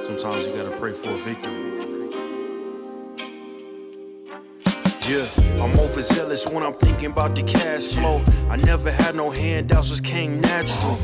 Sometimes you gotta pray for a victory. Yeah, I'm overzealous when I'm thinking about the cash flow. I never had no handouts, just came natural.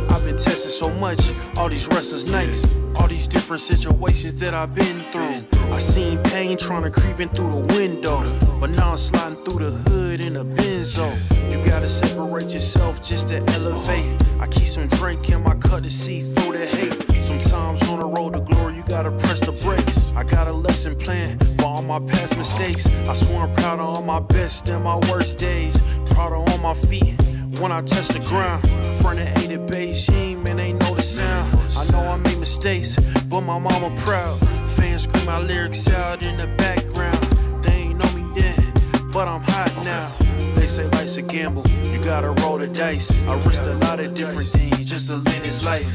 I've been tested so much, all these wrestlers nice, all these different situations that I've been through. I seen pain trying to creep in through the window, but now I'm sliding through the hood in a benzo. You gotta separate yourself just to elevate. I keep some drink in my cup to see through the hate. Sometimes on the road to glory, you gotta press the brakes. I got a lesson plan for all my past mistakes. I swear I'm proud of all my best and my worst days. Proud of all my feet when I touch the ground. Front of 8 at Beijing, man, ain't know the sound. I know I made mistakes, but my mama proud. Fans scream my lyrics out in the background. They ain't know me then, but I'm hot now. They say life's a gamble, you gotta roll the dice. I risked a lot of different things just to live this life.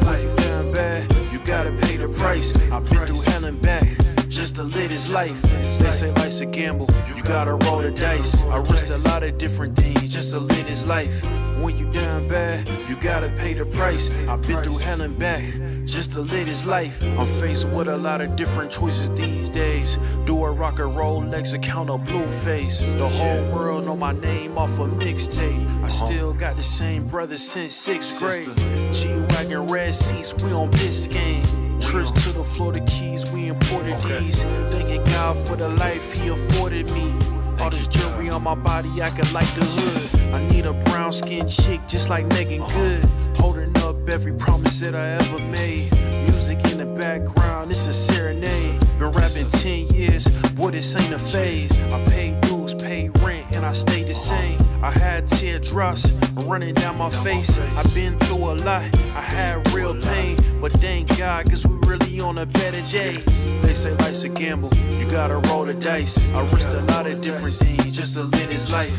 Life down bad, you gotta pay the price. I've been through hell and back just to live this life. They say life's a gamble, you gotta roll the dice. I risked a lot of different things just to live this life. When you down bad, you gotta pay the price. I've been through hell and back just to live this life. I'm faced with a lot of different choices these days. Do a rock and roll Lex account of Blueface. The whole world know my name off a mixtape. I still got the same brothers since 6th grade. G-Wagon red seats, we on Biscayne. Trips to the Florida Keys, we imported these. Thanking God for the life he afforded me. All this jewelry on my body, I could like the hood. I need a brown skinned chick just like Megan Good. Holding up every promise that I ever made. Music in the background, it's a serenade. Been rapping 10 years, boy, this ain't a phase. I paid dues, paid rent, and I stayed the same. I had teardrops running down my face. I've been through a lot, I had real pain. But thank God, cause we really on a better days. They say life's a gamble, you gotta roll the dice. I risked a lot of different things just to live this life.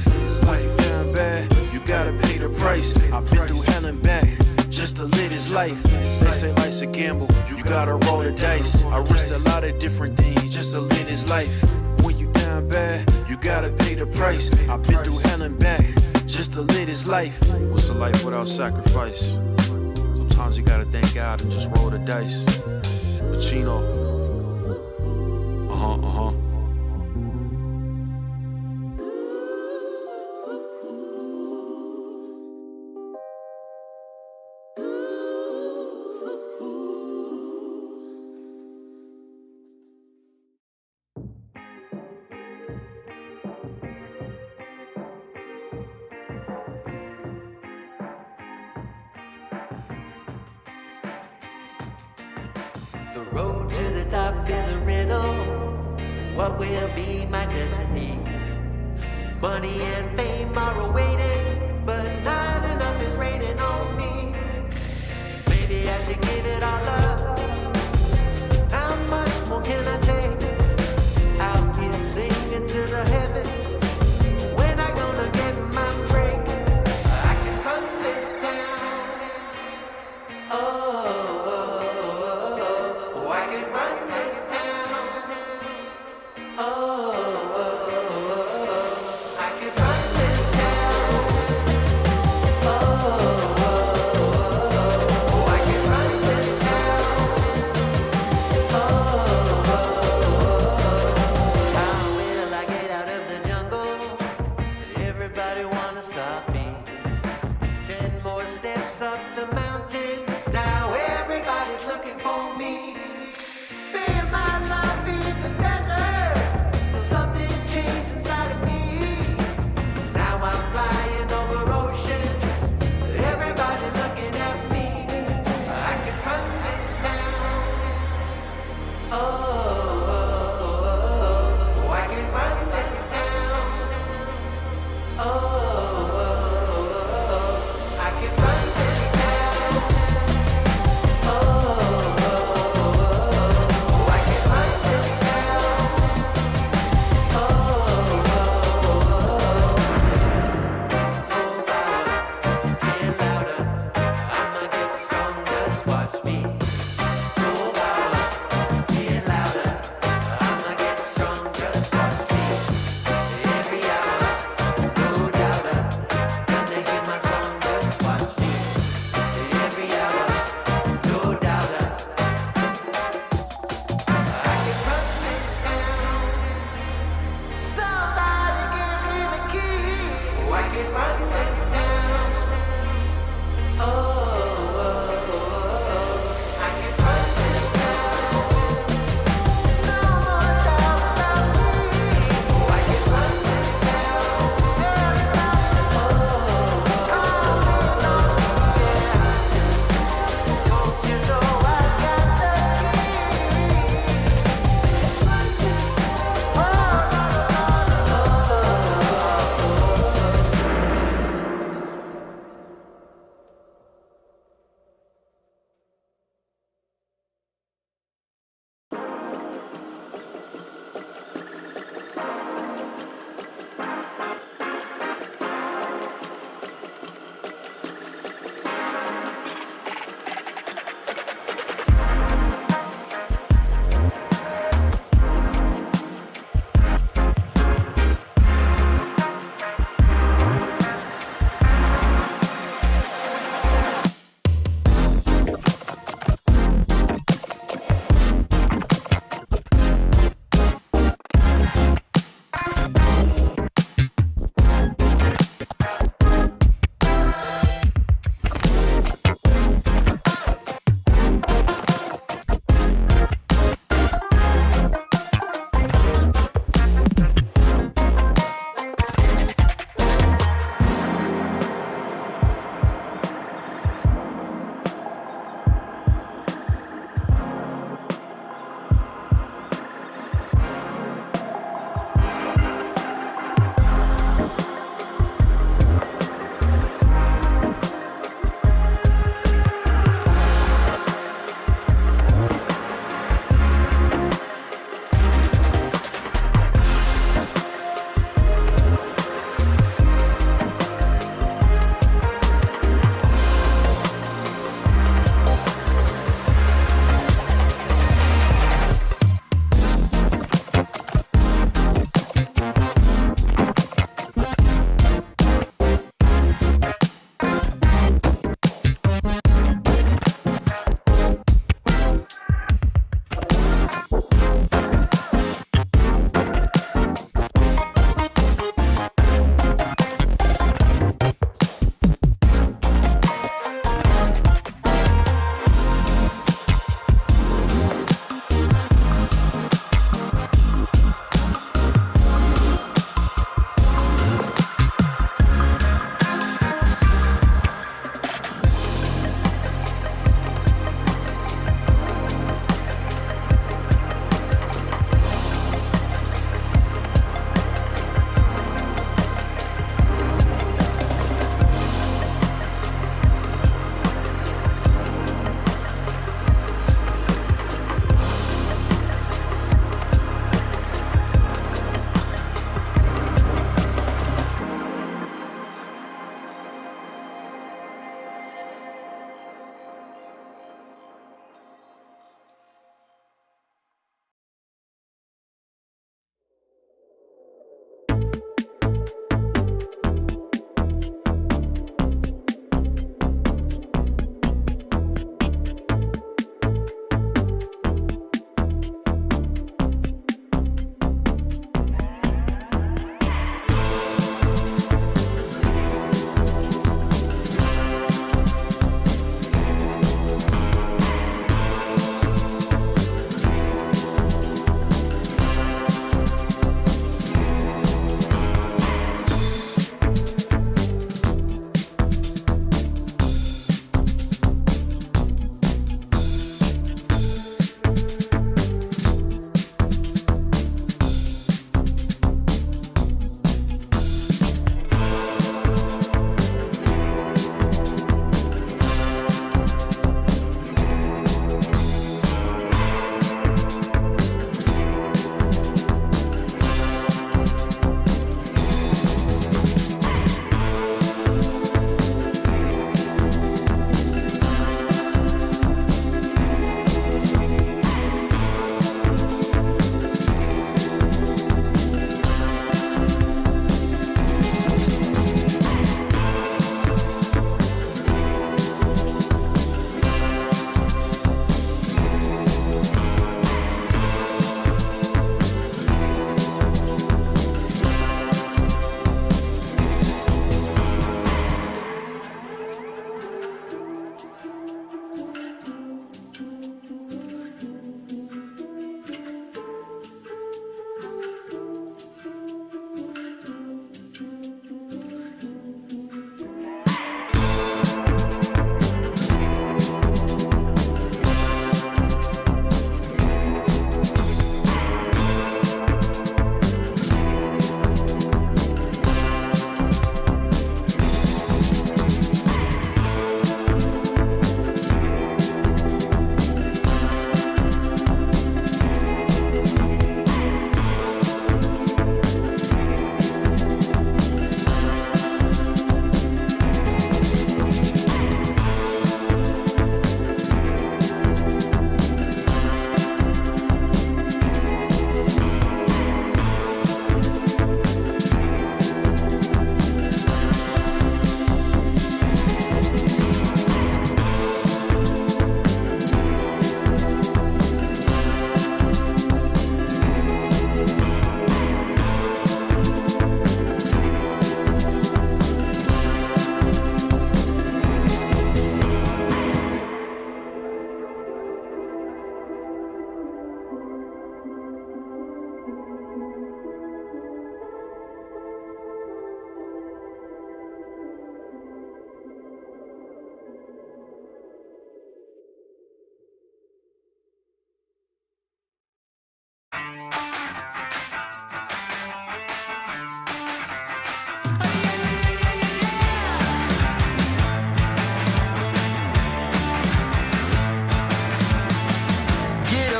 Life down bad, you gotta pay the price. I've been through hell and back just to live this life. They say life's a gamble, you gotta roll the dice. I risked a lot of different things just to live this life. When you down bad, you gotta pay the price. I've been through hell and back just to live this life. What's a life without sacrifice? Sometimes you gotta thank God and just roll the dice. Pacino. The road to the top is a riddle. What will be my destiny? Money and fame are awaiting, but not enough is raining on me. Maybe I should give it all up. How much more can I take? Out here singing to the heavens. When I gonna get my break? I can run this town. I can run this town. I can run this town.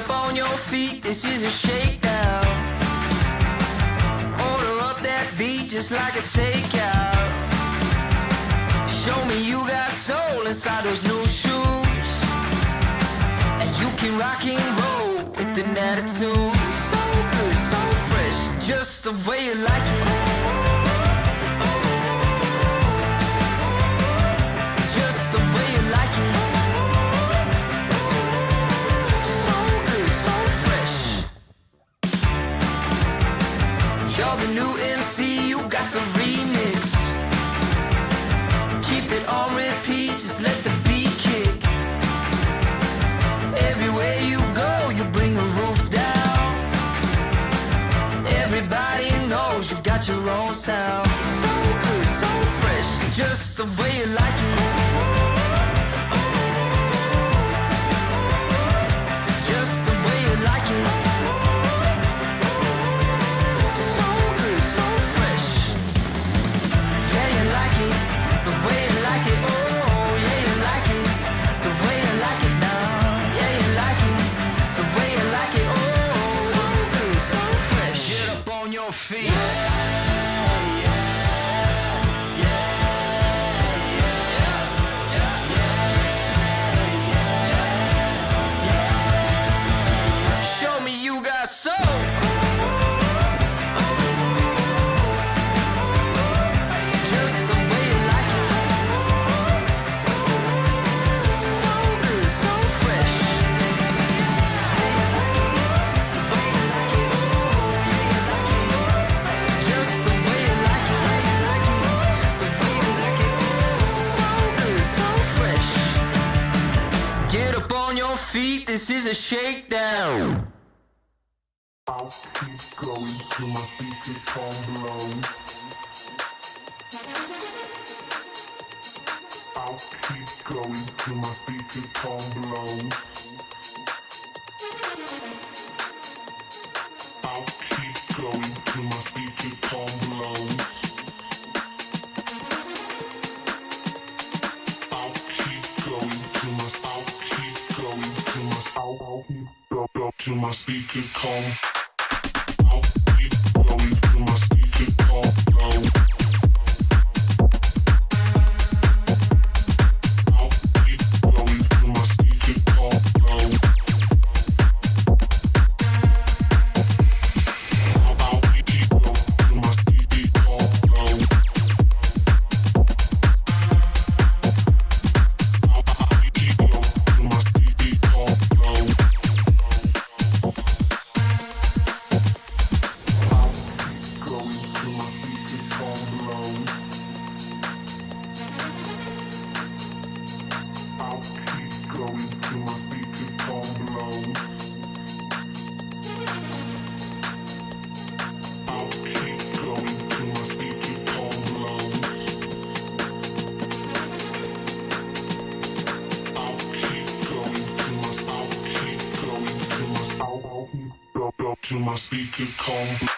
up on your feet, this is a shakedown. Order up that beat just like it's takeout. Show me you got soul inside those new shoes, and you can rock and roll with an attitude. So good, so fresh, just the way you like it. Just the way you like it. So good, so fresh. You're the new MC, you got the remix. Keep it on repeat, just let the beat kick. Everywhere you go, you bring the roof down. Everybody knows you got your own sound. So good, so fresh, just the way you like it. Just the way you like it. So good, so fresh. Yeah, you like it, the way you like it. Oh, yeah, you like it, the way you like it now. Yeah, you like it, the way you like it. Oh, so good, so fresh. Get up on your feet. Show me you got soul. Just the way you like it. So good, so fresh. Just the way you like it. The way you like it. So good, so fresh. Get up on your feet, this is a shakedown. I'll keep going till my feet become blown. I'll keep going till my feet become blown. I'll keep going till my feet become blown. I'll keep going till my I'll keep going till my I'll keep go till my feet become. I'll keep going till my feet become blown. I'll keep going till my feet become blown. I'll keep going till my feet become blown. I'll keep going till my feet become blown. Till my speaker come. I'll keep going till my speaker come blown. I'll keep going till my speaker come blown. I'll keep going till my speaker come blown. I'll keep going till my speaker come blown.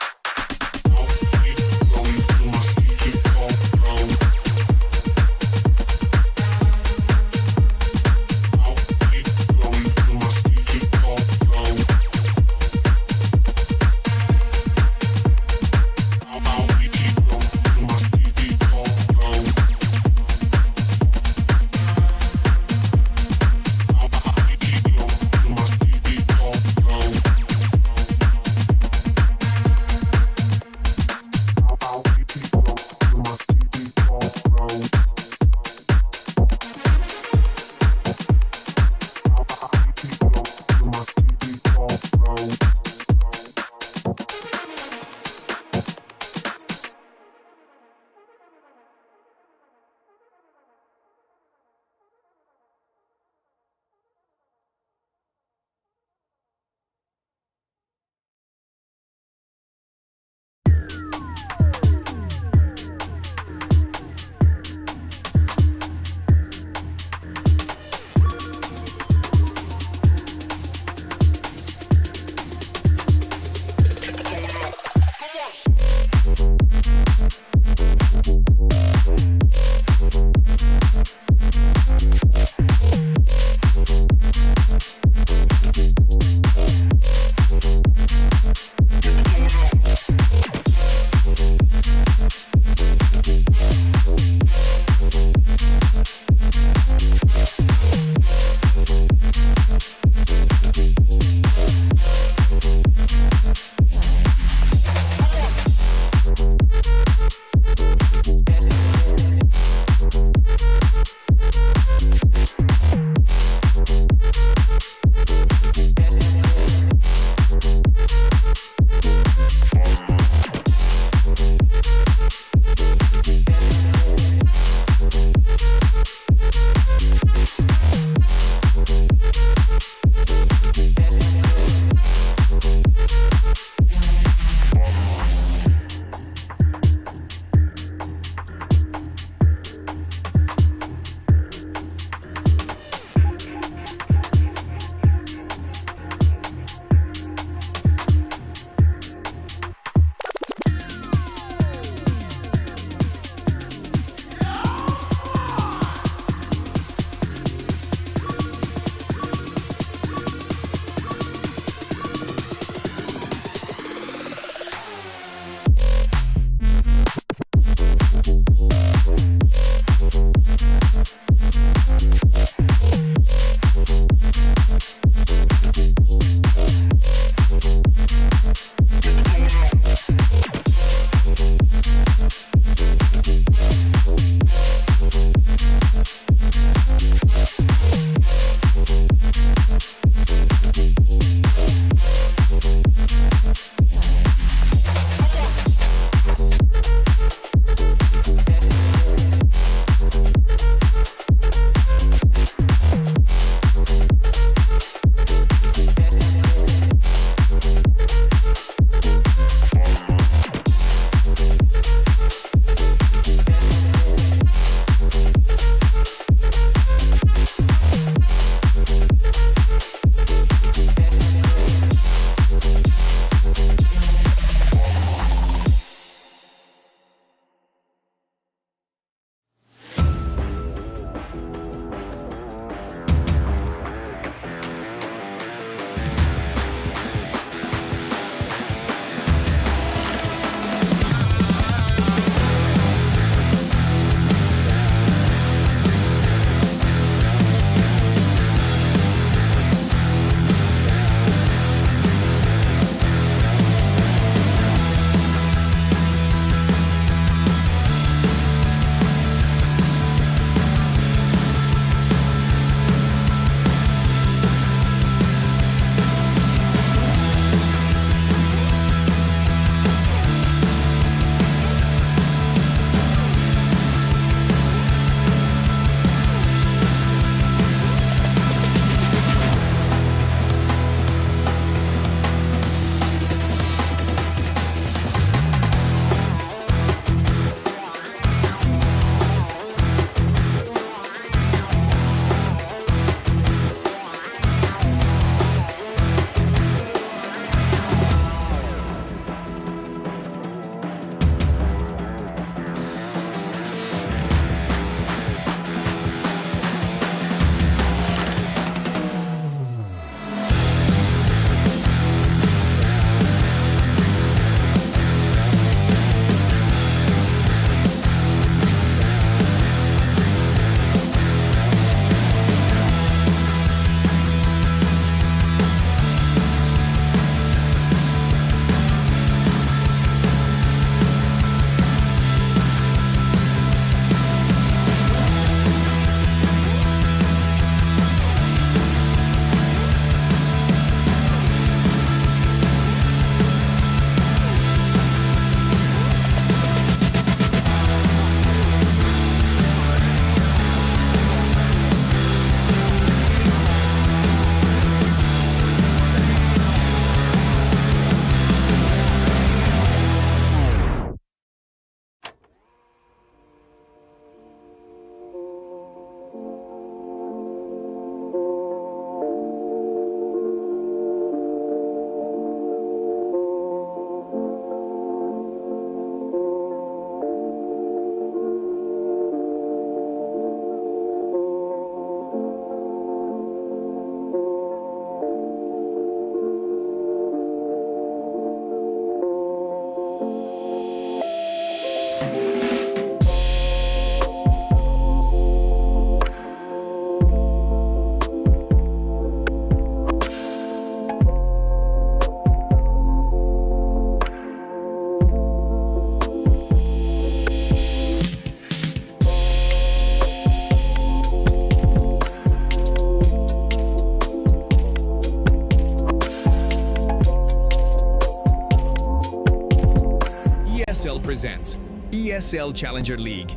presents ESL Challenger League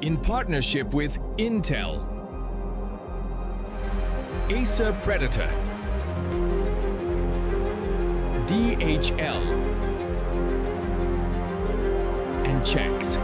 in partnership with Intel, Acer Predator, DHL, and Checks.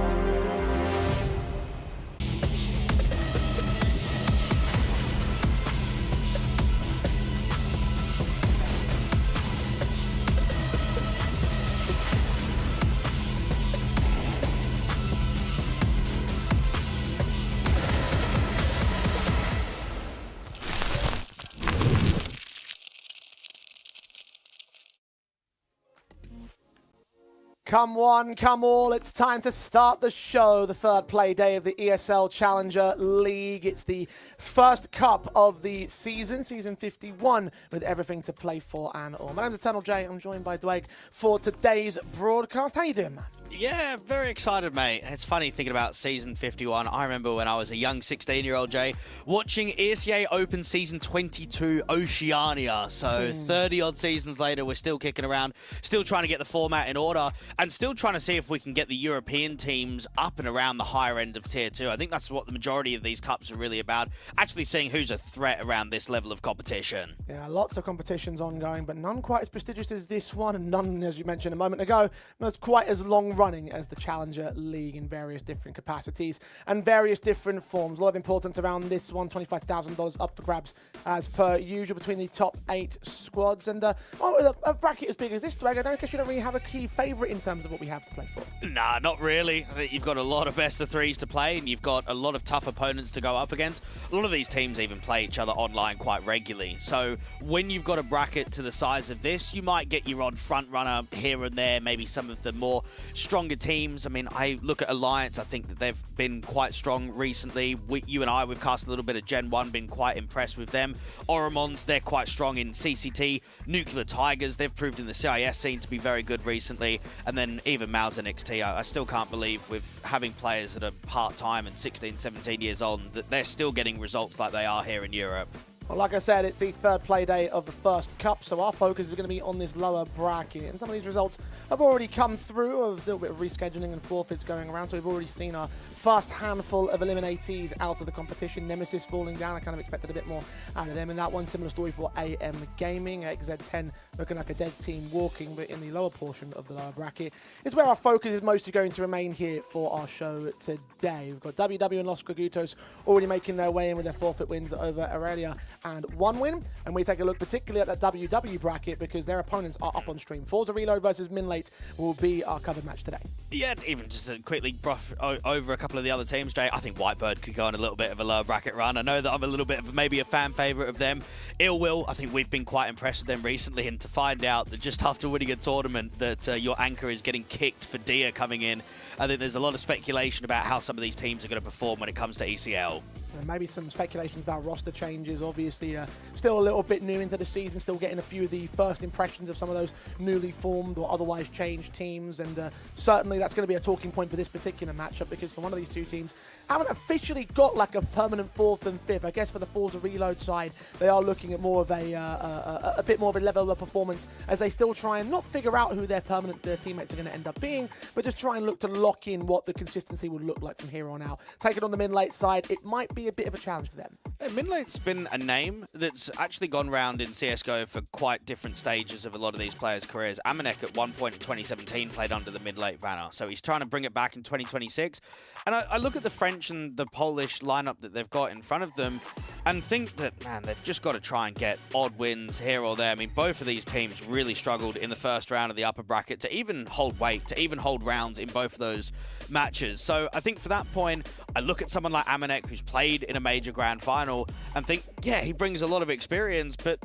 Come one, come all, it's time to start the show. The third play day of the ESL Challenger League. It's the first cup of the season, season 51, with everything to play for and all. My name's Eternal J. I'm joined by Dwayne for today's broadcast. How you doing, man? Yeah, very excited, mate. It's funny thinking about season 51. I remember when I was a young 16-year-old Jay watching ESEA Open season 22 Oceania. So 30-odd seasons later, we're still kicking around, still trying to get the format in order, and still trying to see if we can get the European teams up and around the higher end of Tier 2. I think that's what the majority of these cups are really about, actually seeing who's a threat around this level of competition. Yeah, lots of competitions ongoing, but none quite as prestigious as this one, and none, as you mentioned a moment ago, that's quite as long running as the Challenger League in various different capacities and various different forms. A lot of importance around this one, $25,000 up for grabs as per usual between the top 8 squads. And with a bracket as big as this, Dwag, I guess you don't really have a key favourite in terms of what we have to play for. Nah, not really. I think you've got a lot of best of threes to play, and you've got a lot of tough opponents to go up against. A lot of these teams even play each other online quite regularly. So when you've got a bracket to the size of this, you might get your odd front runner here and there, maybe some of the more stronger teams. I mean, I look at Alliance, I think that they've been quite strong recently. You and I, we've cast a little bit of Gen 1, been quite impressed with them. Oromons, they're quite strong in CCT. Nuclear Tigers, they've proved in the CIS scene to be very good recently. And then even Mouse NXT, I still can't believe with having players that are part-time and 16, 17 years on, that they're still getting results like they are here in Europe. Well, like I said, it's the third play day of the first cup, so our focus is going to be on this lower bracket. And some of these results have already come through, a little bit of rescheduling and forfeits going around, so we've already seen our first handful of eliminatees out of the competition. Nemesis falling down, I kind of expected a bit more out of them in that one. Similar story for AM Gaming, XZ10 looking like a dead team walking, but in the lower portion of the lower bracket. It's where our focus is mostly going to remain here for our show today. We've got WW and Los Cogutos already making their way in with their forfeit wins over Aurelia and one win, and we take a look particularly at that WW bracket because their opponents are up on stream. FORZE Reload versus MINLATE will be our covered match today. Yeah, even just to quickly brush over a couple of the other teams, Jay, I think Whitebird could go on a little bit of a lower bracket run. I know that I'm a little bit of maybe a fan favourite of them. Ill Will, I think we've been quite impressed with them recently, and to find out that just after winning a tournament that your anchor is getting kicked for Dia coming in, I think there's a lot of speculation about how some of these teams are going to perform when it comes to ECL. And maybe some speculations about roster changes. Obviously, still a little bit new into the season, still getting a few of the first impressions of some of those newly formed or otherwise changed teams. And certainly that's going to be a talking point for this particular matchup because for one of these two teams, haven't officially got like a permanent 4th and 5th. I guess for the FORZE Reload side, they are looking at more of a bit more of a level of performance as they still try and not figure out who their permanent teammates are going to end up being, but just try and look to lock in what the consistency would look like from here on out. Take it on the MINLATE side, it might be a bit of a challenge for them. MINLATE's been a name that's actually gone round in CSGO for quite different stages of a lot of these players' careers. Amanek at one point in 2017 played under the MINLATE banner, so he's trying to bring it back in 2026. And I look at the French and the Polish lineup that they've got in front of them and think that, man, they've just got to try and get odd wins here or there. I mean, both of these teams really struggled in the first round of the upper bracket to even hold weight, to even hold rounds in both of those matches. So I think for that point, I look at someone like Amanek, who's played in a major grand final, and think, yeah, he brings a lot of experience, but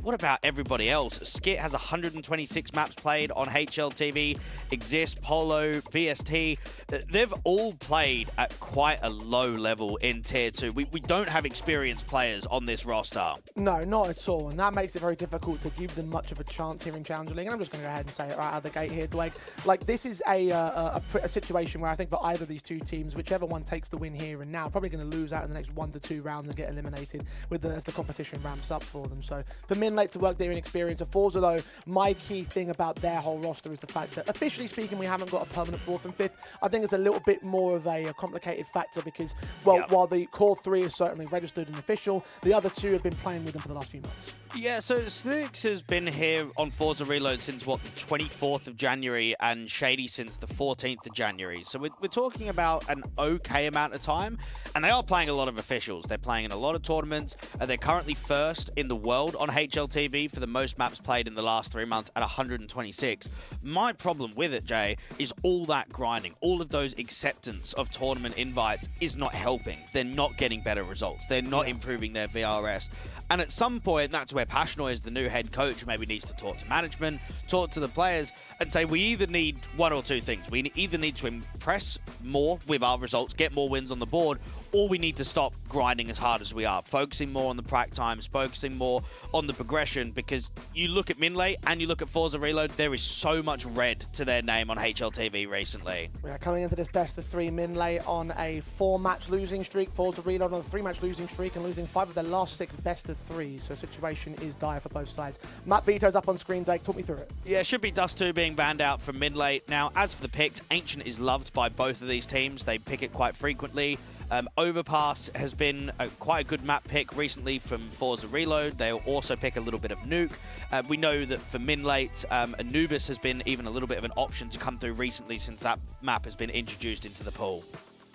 what about everybody else? Skit has 126 maps played on HLTV, Exist, Polo, BST. They've all played at quite a low level in Tier 2. We don't have experienced players on this roster. No, not at all, and that makes it very difficult to give them much of a chance here in Challenger League. And I'm just going to go ahead and say it right out of the gate here, Dwayne. Like, this is a situation where I think for either of these two teams, whichever one takes the win here and now, probably going to lose out in the next 1 to 2 rounds and get eliminated as the competition ramps up for them. So for Min MINLATE to work their inexperience. Of FORZE, though, my key thing about their whole roster is the fact that, officially speaking, we haven't got a permanent 4th and 5th. I think it's a little bit more of a complicated factor because, well, while the core 3 is certainly registered and official, the other 2 have been playing with them for the last few months. Yeah, so Snix has been here on Forza Reload since, what, the 24th of January, and Shady since the 14th of January. So we're talking about an okay amount of time, and they are playing a lot of officials. They're playing in a lot of tournaments, and they're currently first in the world on HLTV for the most maps played in the last 3 months at 126. My problem with it, Jay, is all that grinding, all of those acceptance of tournament invites is not helping. They're not getting better results. They're not improving their VRS. And at some point, that's where Pashnoy, as the new head coach, maybe needs to talk to management, talk to the players, and say we either need one or two things. We either need to impress more with our results, get more wins on the board, or we need to stop grinding as hard as we are, focusing more on the prac times, focusing more on the progression, because you look at MINLATE and you look at Forza Reload, there is so much red to their name on HLTV recently. We are coming into this best of 3, MINLATE on a 4-match losing streak, Forza Reload on a 3-match losing streak, and losing 5 of their last 6 best of 3, so situation is dire for both sides. Matt Vito's up on screen, Dake, talk me through it. Yeah, it should be Dust 2 being banned out from MINLATE. Now, as for the picks, Ancient is loved by both of these teams. They pick it quite frequently. Overpass has been quite a good map pick recently from Forza Reload. They'll also pick a little bit of Nuke. We know that for MINLATE, Anubis has been even a little bit of an option to come through recently since that map has been introduced into the pool.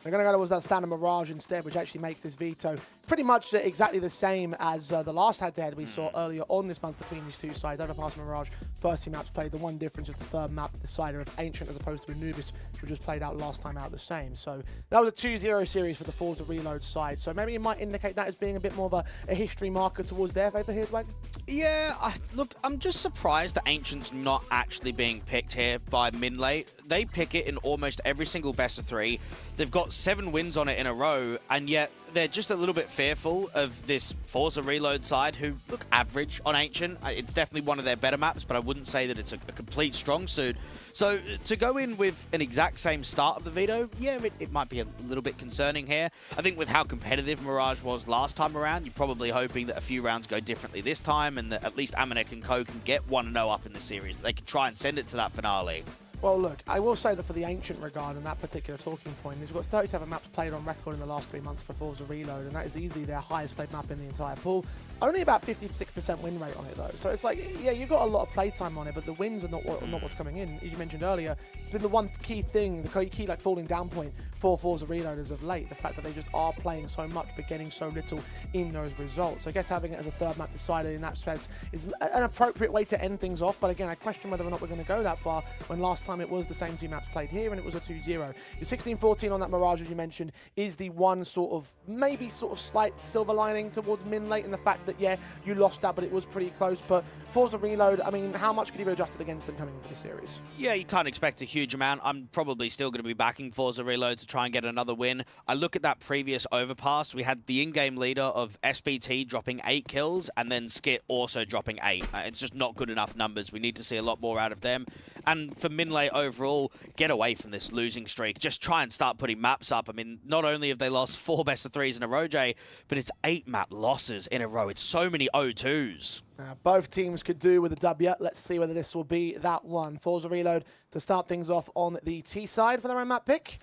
They're going to go towards that standard Mirage instead, which actually makes this veto pretty much exactly the same as the last head-to-head we saw earlier on this month between these two sides. Overpass and Mirage, first 2 maps played. The one difference is the 3rd map, the cider of Ancient as opposed to Anubis, which was played out last time out the same. So that was a 2-0 series for the Forza Reload side. So maybe it might indicate that as being a bit more of a history marker towards their favour here, Dwayne? Yeah, look, I'm just surprised that Ancient's not actually being picked here by MINLATE. They pick it in almost every single best of 3. They've got 7 wins on it in a row, and yet they're just a little bit fearful of this Forza Reload side, who look average on Ancient. It's definitely one of their better maps, but I wouldn't say that it's a complete strong suit. So to go in with an exact same start of the veto, yeah, it might be a little bit concerning here. I think with how competitive Mirage was last time around, you're probably hoping that a few rounds go differently this time, and that at least Amanek and Co can get 1-0 up in the series. They can try and send it to that finale. Well, look, I will say that for the Ancient regard and that particular talking point, he's got 37 maps played on record in the last 3 months for Forza Reload, and that is easily their highest played map in the entire pool. Only about 56% win rate on it, though. So it's like, yeah, you've got a lot of playtime on it, but the wins are not what's coming in. As you mentioned earlier, been the one key thing, the key like falling down point for Forza Reload as of late, the fact that they just are playing so much but getting so little in those results. I guess having it as a 3rd map decided in that sense is an appropriate way to end things off, but again, I question whether or not we're going to go that far when last time it was the same 2 maps played here and it was a 2-0. Your 16-14 on that Mirage, as you mentioned, is the one sort of, maybe sort of slight silver lining towards MINLATE, in the fact that, yeah, you lost that, but it was pretty close. But Forza Reload, I mean, how much could you have adjusted against them coming into this series? Yeah, you can't expect a huge amount. I'm probably still going to be backing Forza Reload to try and get another win. I look at that previous Overpass. We had the in-game leader of SBT dropping 8 kills and then Skit also dropping 8. It's just not good enough numbers. We need to see a lot more out of them. And for MINLATE overall, get away from this losing streak. Just try and start putting maps up. I mean, not only have they lost 4 best of 3s in a row, Jay, but it's 8 map losses in a row. It's so many 0-2s. Both teams could do with a W. Let's see whether this will be that one. Forza Reload to start things off on the T side for their own map pick.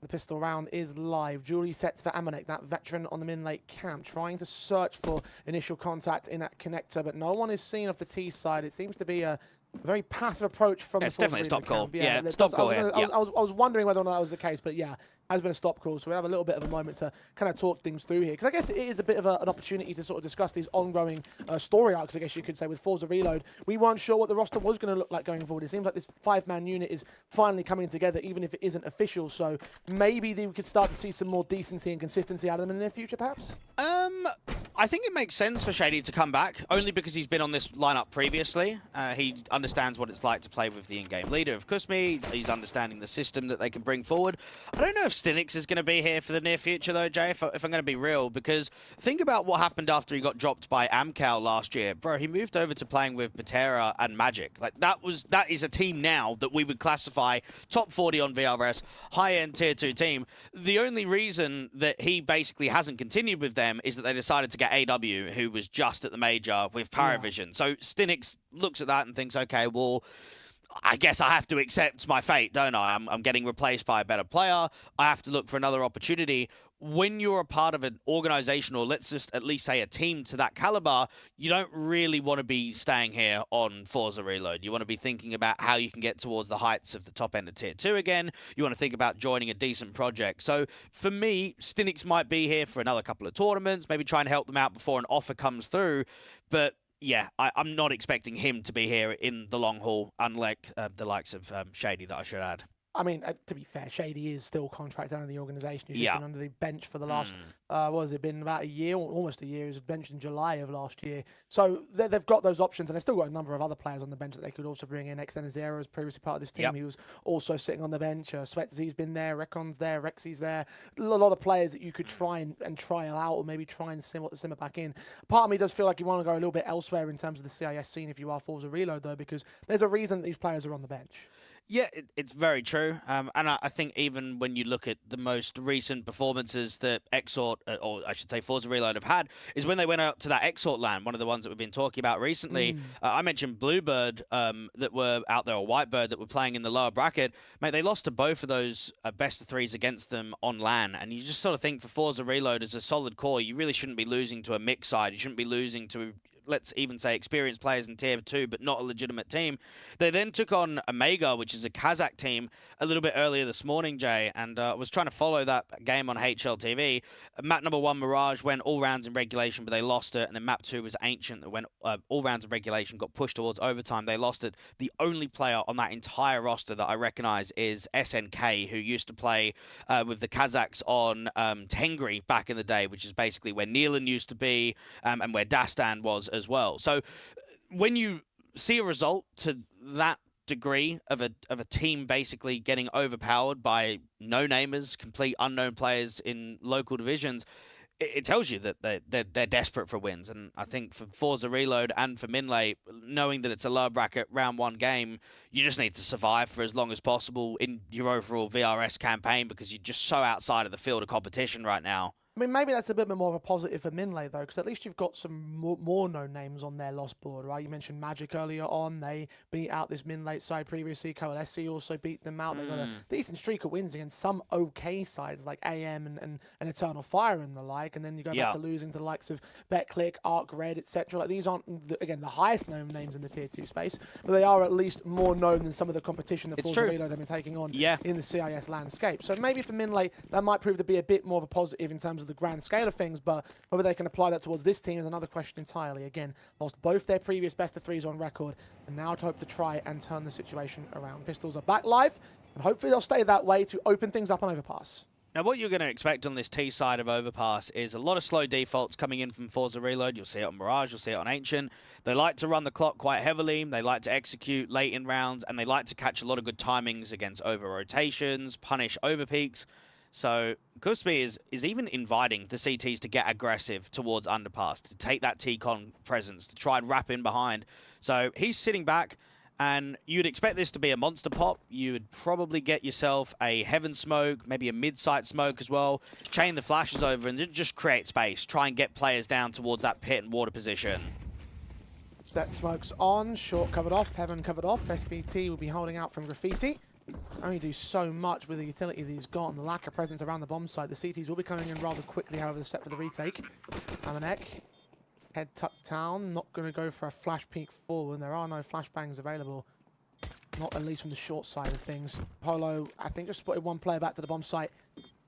The pistol round is live. Julie sets for Amanek, that veteran on the MINLATE camp, trying to search for initial contact in that connector, but no one is seen off the T side. It seems to be a very passive approach from the It's definitely a stop call. camp. Yeah, stop call here. I was wondering whether or not that was the case, but yeah, has been a stop call, so we have a little bit of a moment to kind of talk things through here, because I guess it is a bit of an opportunity to sort of discuss these ongoing story arcs, I guess you could say, with Forza Reload. We weren't sure what the roster was going to look like going forward. It seems like this 5-man unit is finally coming together, even if it isn't official, so maybe we could start to see some more decency and consistency out of them in the near future, perhaps? I think it makes sense for Shady to come back, only because he's been on this lineup previously. He understands what it's like to play with the in-game leader of Kusmi. He's understanding the system that they can bring forward. I don't know if Stinix is going to be here for the near future, though, Jay, if I'm going to be real, because think about what happened after he got dropped by Amcal last year. Bro, he moved over to playing with Patera and Magic. Like, that is a team now that we would classify top 40 on VRS, high-end tier 2 team. The only reason that he basically hasn't continued with them is that they decided to get AW, who was just at the major with Paravision. Yeah. So Stinix looks at that and thinks, okay, well, I guess I have to accept my fate, don't I? I'm getting replaced by a better player. I have to look for another opportunity. When you're a part of an organization, or let's just at least say a team to that caliber, you don't really want to be staying here on Forza Reload. You want to be thinking about how you can get towards the heights of the top end of Tier 2 again. You want to think about joining a decent project. So for me, Stinix might be here for another couple of tournaments, maybe try and help them out before an offer comes through. But yeah, I'm not expecting him to be here in the long haul, unlike the likes of Shady, that I should add. I mean, to be fair, Shady is still contracted under the organisation. He's been under the bench for the last, what has it been, about a year, almost a year. He was benched in July of last year. So they've got those options, and they've still got a number of other players on the bench that they could also bring in. Extenzero is previously part of this team. He was also sitting on the bench. Sweatsy's been there, Recon's there, Rexy's there. A lot of players that you could try and trial out, or maybe try and simmer back in. Part of me does feel like you want to go a little bit elsewhere in terms of the CIS scene if you are Forza Reload, though, because there's a reason that these players are on the bench. Yeah, it's very true. And I think even when you look at the most recent performances that Exort, or I should say Forza Reload, have had, is when they went out to that Exort LAN, one of the ones that we've been talking about recently. I mentioned Bluebird that were out there, or Whitebird that were playing in the lower bracket. Mate, they lost to both of those best of threes against them on LAN. And you just sort of think for Forza Reload as a solid core, you really shouldn't be losing to a mixed side. You shouldn't be losing to, let's even say, experienced players in Tier 2, but not a legitimate team. They then took on Omega, which is a Kazakh team, a little bit earlier this morning, Jay, and was trying to follow that game on HLTV. Map number 1, Mirage, went all rounds in regulation, but they lost it, and then map 2 was Ancient, that went all rounds in regulation, got pushed towards overtime. They lost it. The only player on that entire roster that I recognize is SNK, who used to play with the Kazakhs on Tengri back in the day, which is basically where Neelan used to be, and where Dastan was as well. So when you see a result to that degree of a team basically getting overpowered by no-namers, complete unknown players in local divisions, it tells you that they're desperate for wins. And I think for Forza Reload and for MINLATE, knowing that it's a low bracket round 1 game, you just need to survive for as long as possible in your overall VRS campaign, because you're just so outside of the field of competition right now. I mean, maybe that's a bit more of a positive for MINLATE, though, because at least you've got some more known names on their lost board, right? You mentioned Magic earlier on. They beat out this MINLATE side previously. Coalesce also beat them out. They've got a decent streak of wins against some okay sides like AM and Eternal Fire and the like. And then you go back to losing to the likes of BetClick, Arc Red, etc. Like, these aren't, again, the highest known names in the Tier 2 space, but they are at least more known than some of the competition that Forza Reload have been taking on in the CIS landscape. So maybe for MINLATE, that might prove to be a bit more of a positive in terms of the grand scale of things, but whether they can apply that towards this team is another question entirely. Again, lost both their previous best of threes on record, and now to hope to try and turn the situation around. Pistols are back live, and hopefully they'll stay that way to open things up on Overpass. Now, what you're going to expect on this T side of Overpass is a lot of slow defaults coming in from Forza Reload. You'll see it on Mirage, you'll see it on Ancient. They like to run the clock quite heavily, they like to execute late in rounds, and they like to catch a lot of good timings against over rotations, punish over peaks. So Kusby is even inviting the CTs to get aggressive towards Underpass, to take that T-Con presence, to try and wrap in behind. So he's sitting back, and you'd expect this to be a monster pop. You would probably get yourself a Heaven Smoke, maybe a mid-site smoke as well, chain the flashes over, and just create space. Try and get players down towards that pit and water position. Set smokes on, short covered off, Heaven covered off. SBT will be holding out from Graffiti. Only do so much with the utility that he's got and the lack of presence around the bomb site. The CTs will be coming in rather quickly, however, the set for the retake. Amanek, head tuck down, not going to go for a flash peek forward. There are no flashbangs available, not at least from the short side of things. Polo, I think, just spotted one player back to the bomb site.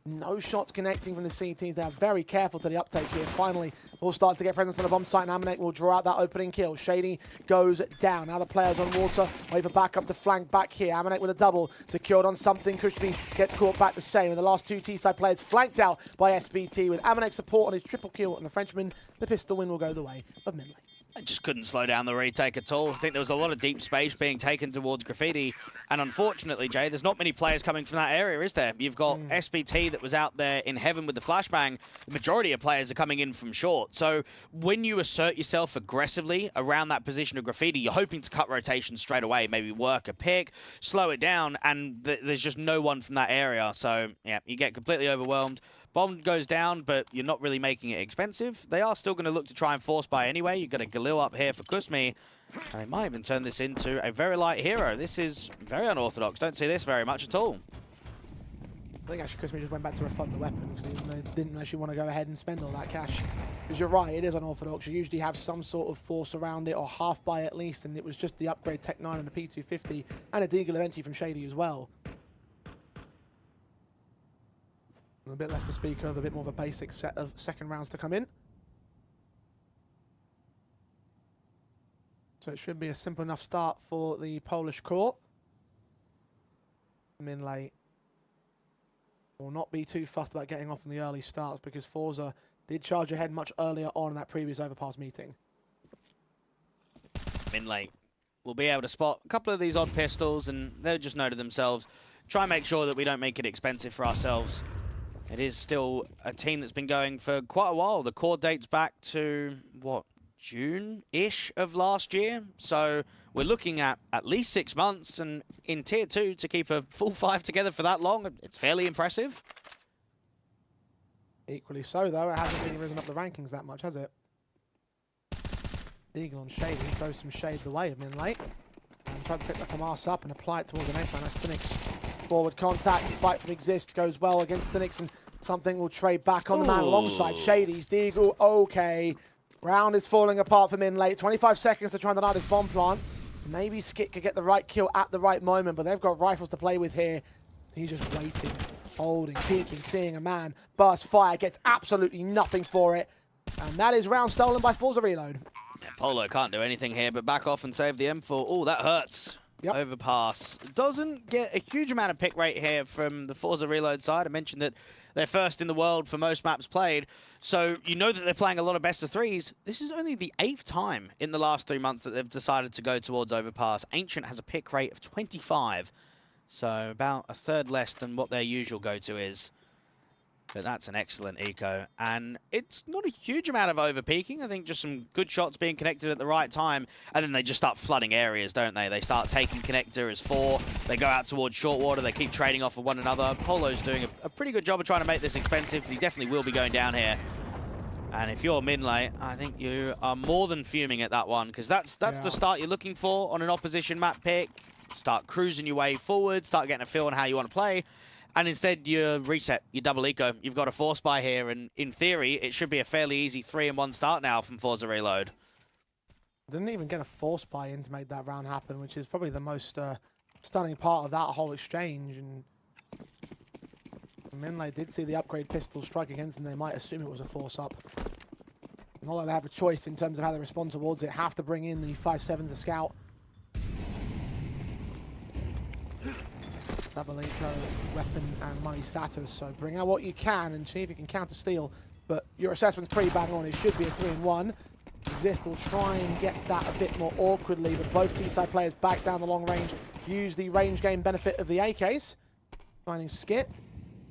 No shots connecting from the CTs. They are very careful to the uptake here. Finally, we'll start to get presence on the bomb site, and Amanek will draw out that opening kill. Shady goes down. Now the players on water. Wait for backup to flank back here. Amanek with a double. Secured on something. Kushby gets caught back the same. And the last two T-side players flanked out by SBT with Amanek support on his triple kill. And the Frenchman, the pistol win will go the way of MINLATE. I just couldn't slow down the retake at all. I think there was a lot of deep space being taken towards Graffiti. And unfortunately, Jay, there's not many players coming from that area, is there? You've got SBT that was out there in heaven with the flashbang. The majority of players are coming in from short. So when you assert yourself aggressively around that position of Graffiti, you're hoping to cut rotation straight away, maybe work a pick, slow it down, and there's just no one from that area. So, yeah, you get completely overwhelmed. Bomb goes down, but you're not really making it expensive. They are still going to look to try and force buy anyway. You've got a Galil up here for Kusmi. And they might even turn this into a very light hero. This is very unorthodox. Don't see this very much at all. I think actually Kusmi just went back to refund the weapon because they didn't actually want to go ahead and spend all that cash. Because you're right, it is unorthodox. You usually have some sort of force around it, or half buy at least, and it was just the upgrade Tech 9 and the P250, and a Deagle eventually from Shady as well. A bit less to speak of, a bit more of a basic set of second rounds to come in. So it should be a simple enough start for the Polish court. MINLATE will not be too fussed about getting off on the early starts because FORZE did charge ahead much earlier on in that previous Overpass meeting. MINLATE will be able to spot a couple of these odd pistols, and they'll just know to themselves, try and make sure that we don't make it expensive for ourselves. It is still a team that's been going for quite a while. The core dates back to, what, June-ish of last year? So we're looking at least 6 months, and in Tier 2, to keep a full 5 together for that long, it's fairly impressive. Equally so, though, it hasn't really risen up the rankings that much, has it? Deagle on Shady throws some shade the way of MINLATE. And try to pick that from arse up and apply it towards the next man. That's Phoenix. Forward contact, fight from Exist goes well against Phoenix, and something will trade back on the man alongside Shady's. Deagle, okay. Round is falling apart for MINLATE. 25 seconds to try and deny this bomb plant. Maybe Skit could get the right kill at the right moment, but they've got rifles to play with here. He's just waiting, holding, peeking, seeing a man. Burst fire, gets absolutely nothing for it. And that is round stolen by FORZE Reload. Yeah, Polo can't do anything here but back off and save the M4. Oh, that hurts. Yep. Overpass. Doesn't get a huge amount of pick rate here from the FORZE Reload side. I mentioned that they're first in the world for most maps played. So you know that they're playing a lot of best of threes. This is only the 8th time in the last 3 months that they've decided to go towards Overpass. Ancient has a pick rate of 25. So about a third less than what their usual go-to is. But that's an excellent eco. And it's not a huge amount of over-peaking. I think just some good shots being connected at the right time. And then they just start flooding areas, don't they? They start taking connector as 4. They go out towards short water. They keep trading off of one another. Polo's doing a pretty good job of trying to make this expensive. But he definitely will be going down here. And if you're MINLATE, I think you are more than fuming at that one. Because that's the start you're looking for on an opposition map pick. Start cruising your way forward. Start getting a feel on how you want to play. And instead, you reset, you double eco. You've got a force buy here, and in theory, it should be a fairly easy 3-in-1 start now from FORZE Reload. Didn't even get a force buy in to make that round happen, which is probably the most stunning part of that whole exchange. And MINLATE did see the upgrade pistol strike against them. They might assume it was a force up. Not like they have a choice in terms of how they respond towards it. Have to bring in the 5.7 to scout. Double eco, weapon and money status, so bring out what you can and see if you can counter steal. But your assessment's pretty bang on. It should be a 3-in-1. Exist will try and get that a bit more awkwardly, but both T-side players back down the long range. Use the range game benefit of the AKs. Finding Skit,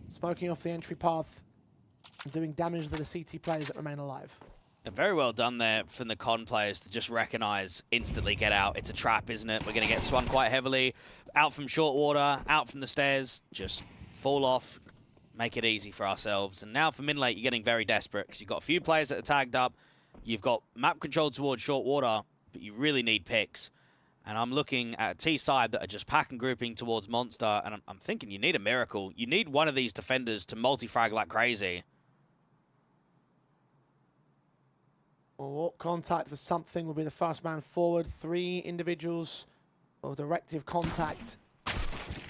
smoking off the entry path, and doing damage to the CT players that remain alive. Very well done there from the con players to just recognize, instantly get out. It's a trap, isn't it? We're going to get swung quite heavily. Out from short water, out from the stairs, just fall off, make it easy for ourselves. And now for MINLATE, you're getting very desperate because you've got a few players that are tagged up. You've got map control towards short water, but you really need picks. And I'm looking at a T side that are just pack and grouping towards Monster, and I'm thinking you need a miracle. You need one of these defenders to multi-frag like crazy. Or contact for something will be the first man forward. 3 individuals of directive contact.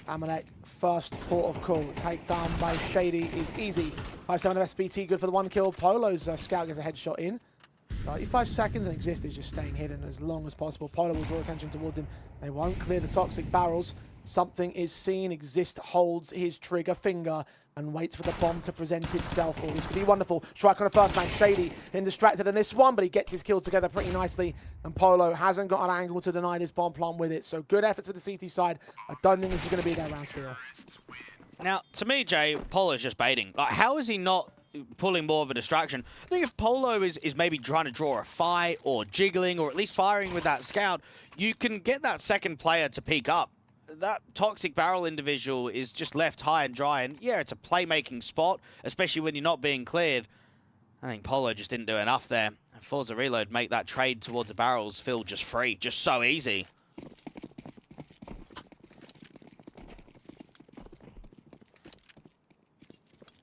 Amalek, first port of call. Takedown by Shady is easy. 5.7 of SBT, good for the 1 kill. Polo's scout gets a headshot in. 35 seconds and Exist is just staying hidden as long as possible. Polo will draw attention towards him. They won't clear the toxic barrels. Something is seen. Exist holds his trigger finger and waits for the bomb to present itself. Oh, this could be wonderful. Strike on the first man. Shady distracted in this one, but he gets his kills together pretty nicely. And Polo hasn't got an angle to deny this bomb plant with it. So good efforts for the CT side. I don't think this is going to be their round steal. Now, to me, Jay, Polo's just baiting. Like, how is he not pulling more of a distraction? I think if Polo is maybe trying to draw a fight or jiggling or at least firing with that scout, you can get that second player to peek up. That toxic barrel individual is just left high and dry, and yeah, it's a playmaking spot, especially when you're not being cleared. I think Polo just didn't do enough there. FORZE Reload make that trade towards the barrels feel just free, just so easy.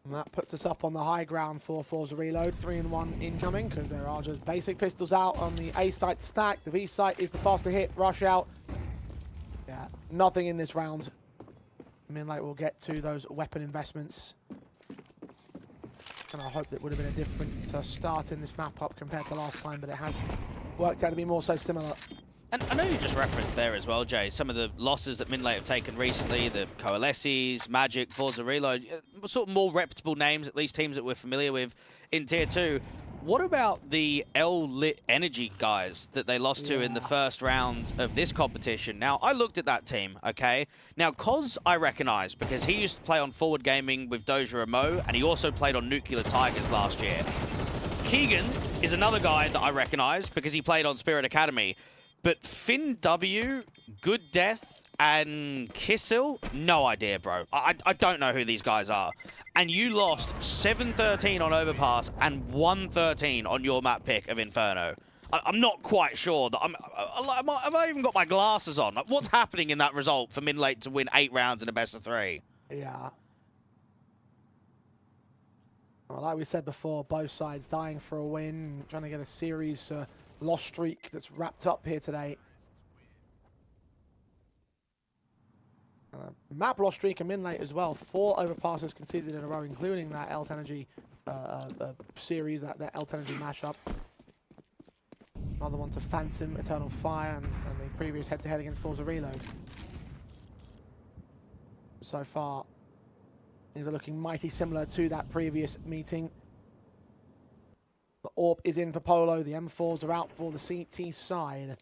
And that puts us up on the high ground for FORZE Reload. 3-1 incoming, because there are just basic pistols out on the A site stack. The B site is the faster hit, rush out. Yeah, nothing in this round. MINLATE will get to those weapon investments. And I hope that would have been a different start in this map up compared to last time, but it has worked out to be more so similar. And I know you just referenced there as well, Jay, some of the losses that MINLATE have taken recently, the Coalesces, Magic, FORZE Reload, sort of more reputable names, at least teams that we're familiar with in Tier 2. What about the L-Lit Energy guys that they lost to in the first round of this competition? Now, I looked at that team, okay? Now, Koz I recognize because he used to play on Forward Gaming with Doja and Mo, and he also played on Nuclear Tigers last year. Keegan is another guy that I recognize because he played on Spirit Academy. But Finn W, Good Death, and Kissil, no idea, bro. I don't know who these guys are. And you lost 7-13 on Overpass and 1-13 on your map pick of Inferno. I'm not quite sure that have I even got my glasses on? Like, what's happening in that result for MINLATE to win 8 rounds in a best of 3? Yeah. Well, like we said before, both sides dying for a win, trying to get a series loss streak that's wrapped up here today. Map loss streak and MINLATE as well. 4 overpasses conceded in a row, including that Elf Energy series, that Elf Energy mashup. Another one to Phantom, Eternal Fire, and the previous head-to-head against FORZE Reload. So far, these are looking mighty similar to that previous meeting. The AWP is in for Polo. The M4s are out for the CT side.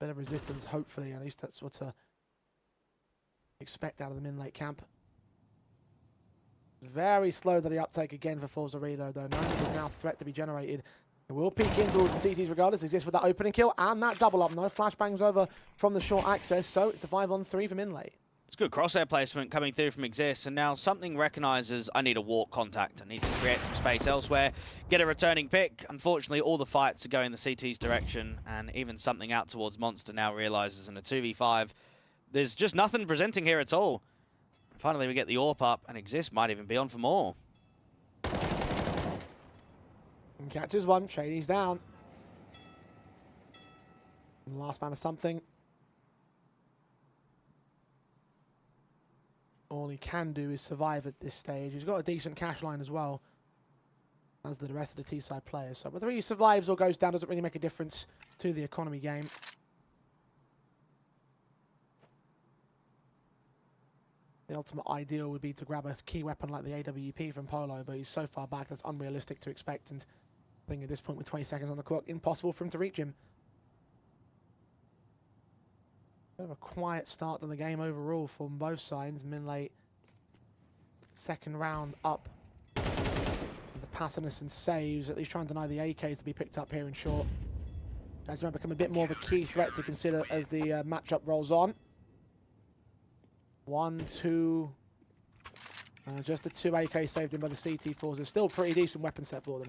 Bit of resistance, hopefully. At least that's what expect out of the MINLATE camp. It's very slow to the uptake again for FORZE Reload, though. 9 is now threat to be generated. It will peek into all the CTs regardless. Exists with that opening kill and that double up. No flashbangs over from the short access, so it's a 5-on-3 for MINLATE. It's good crosshair placement coming through from Exist, and now something recognizes I need a walk contact. I need to create some space elsewhere, get a returning pick. Unfortunately, all the fights are going the CT's direction, and even something out towards Monster now realizes in a 2v5, there's just nothing presenting here at all. Finally, we get the AWP up, and Exist might even be on for more. And catches one, Shady's down. And the last man of something. All he can do is survive at this stage. He's got a decent cash line as well, as the rest of the T-side players. So whether he survives or goes down doesn't really make a difference to the economy game. The ultimate ideal would be to grab a key weapon like the AWP from Polo, but he's so far back that's unrealistic to expect, and I think at this point with 20 seconds on the clock, impossible for him to reach him. Bit of a quiet start to the game overall from both sides. MINLATE, second round up. The passiveness and saves, at least trying to deny the AKs to be picked up here in short. Guys might become a bit more of a key threat to consider as the matchup rolls on. 1, 2. Just the 2 AK saved in by the CT FORZE. Still pretty decent weapon set for them.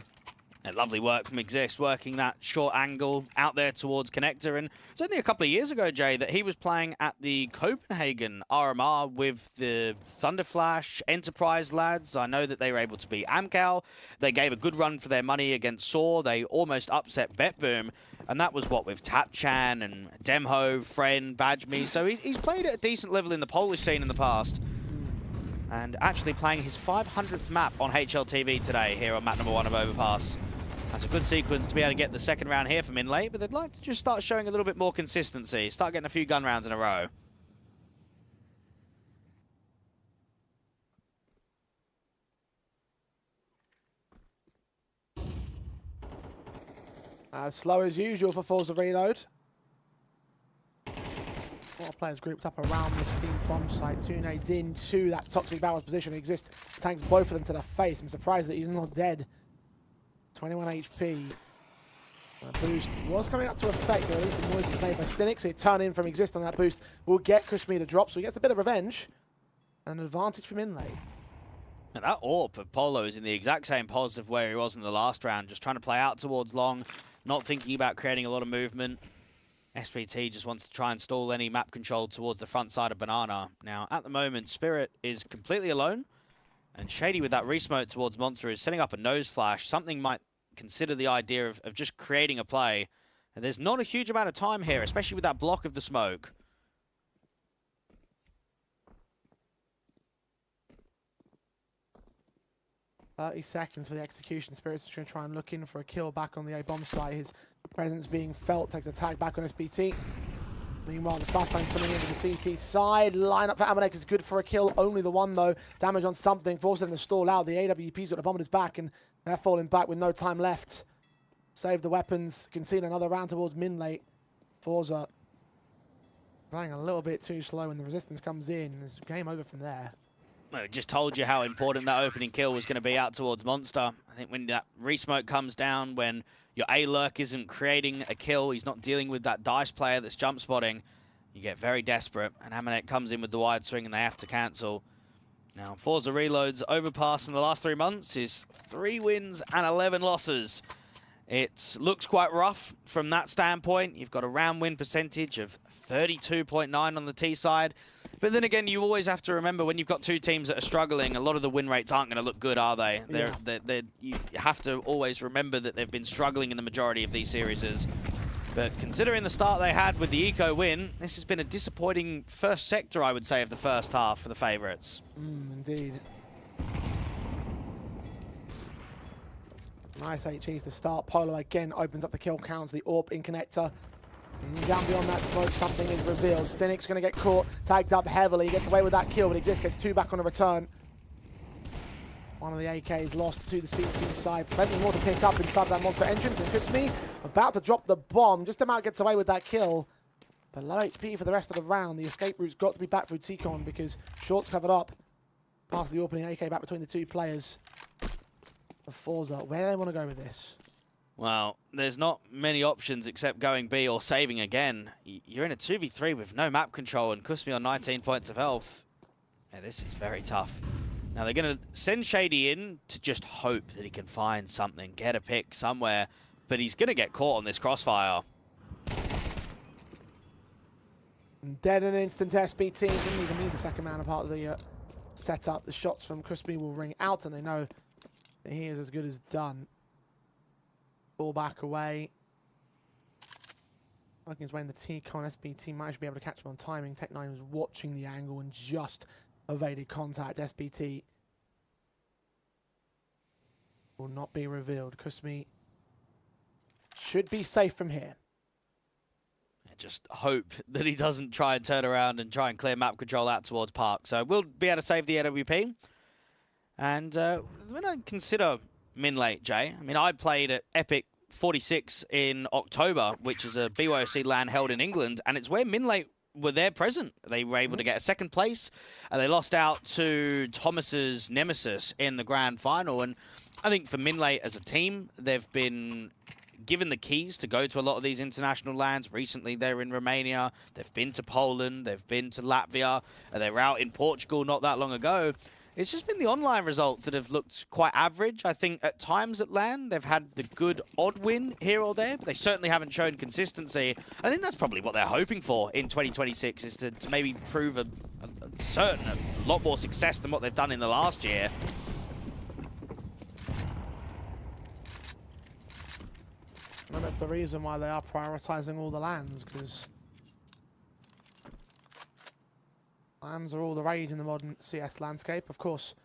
And lovely work from Exist, working that short angle out there towards Connector. And it's only a couple of years ago, Jay, that he was playing at the Copenhagen RMR with the Thunderflash Enterprise lads. I know that they were able to beat Amcal. They gave a good run for their money against Saw. They almost upset BetBoom. And that was what with Tapchan and Demho, Friend, BadgeMe. So he's played at a decent level in the Polish scene in the past. And actually playing his 500th map on HLTV today here on map number 1 of Overpass. That's a good sequence to be able to get the second round here for MINLATE, but they'd like to just start showing a little bit more consistency, start getting a few gun rounds in a row. Slow as usual for FORZE reload. A lot of players grouped up around this big bomb site. 2 nades into that toxic barrels position. Exist tanks both of them to the face. I'm surprised that he's not dead. 21 HP. Boost was coming up to effect, or at least the noise was made by Stinix. So turn in from Exist on that boost will get Kushmi to drop, so he gets a bit of revenge. An advantage from MINLATE. And that AWP of Polo is in the exact same pose of where he was in the last round, just trying to play out towards long, not thinking about creating a lot of movement. SPT just wants to try and stall any map control towards the front side of Banana. Now, at the moment, Spirit is completely alone, and Shady with that resmoke towards Monster is setting up a nose flash. Something might consider the idea of just creating a play. And there's not a huge amount of time here, especially with that block of the smoke. .30 seconds for the execution. Spirits is going to try and look in for a kill back on the A-bomb site. His presence being felt, takes a tag back on SPT. Meanwhile, the flashbang's coming into the CT side. Lineup for Amanek is good for a kill. Only the one, though. Damage on something, forcing them to stall out. The AWP's got the bomb on his back, and they're falling back with no time left. Save the weapons. Concede another round towards MINLATE. FORZE playing a little bit too slow when the resistance comes in. There's game over from there. I just told you how important that opening kill was going to be out towards Monster. I think when that resmoke comes down, when your A-Lurk isn't creating a kill, he's not dealing with that DICE player that's jump spotting, you get very desperate. And Amanek comes in with the wide swing and they have to cancel. Now, FORZE Reload's overpass in the last 3 months is 3 wins and 11 losses. It looks quite rough from that standpoint. You've got a round win percentage of 32.9 on the T side. But then again, you always have to remember when you've got 2 teams that are struggling, a lot of the win rates aren't going to look good, are they? Yeah. You have to always remember that they've been struggling in the majority of these series. But considering the start they had with the Eco win, this has been a disappointing first sector, I would say, of the first half for the favourites. Indeed. Nice HEs to start. Polo again opens up the kill counts, the AWP in connector. And down beyond that smoke, something is revealed. Stinix going to get caught, tagged up heavily. He gets away with that kill, but Exist gets 2 back on the return. One of the AKs lost to the CT side. Plenty more to pick up inside that monster entrance. And Kushmi about to drop the bomb. Just about gets away with that kill. But low HP for the rest of the round. The escape route's got to be back through T-Con because Short's covered up. Past the opening AK back between the 2 players. Of FORZE, where do they want to go with this? Well, there's not many options except going B or saving again. You're in a 2v3 with no map control and Kushmi on 19 points of health. Yeah, this is very tough. Now they're going to send Shady in to just hope that he can find something, get a pick somewhere, but he's going to get caught on this crossfire. Dead in an instant SPT. Didn't even need the second man part of the setup. The shots from Kushmi will ring out and they know that he is as good as done. Ball back away. Working his way in the T-Con. SPT managed to be able to catch him on timing. Tech9 was watching the angle and just evaded contact. SPT will not be revealed. Kushmi should be safe from here. Just hope that he doesn't try and turn around and try and clear map control out towards Park. So we'll be able to save the AWP. And when I consider MINLATE, Jay, I mean, I played at Epic 46 in October, which is a BYOC LAN held in England, and it's where MINLATE were there present. They were able to get a 2nd place, and they lost out to Thomas's Nemesis in the grand final. And I think for MINLATE as a team, they've been given the keys to go to a lot of these international lands. Recently, they're in Romania. They've been to Poland. They've been to Latvia. And they were out in Portugal not that long ago. It's just been the online results that have looked quite average. I think at times at LAN, they've had the good odd win here or there, but they certainly haven't shown consistency. I think that's probably what they're hoping for in 2026, is to maybe prove a lot more success than what they've done in the last year. And that's the reason why they are prioritizing all the lands, because lands are all the rage in the modern CS landscape. Of course,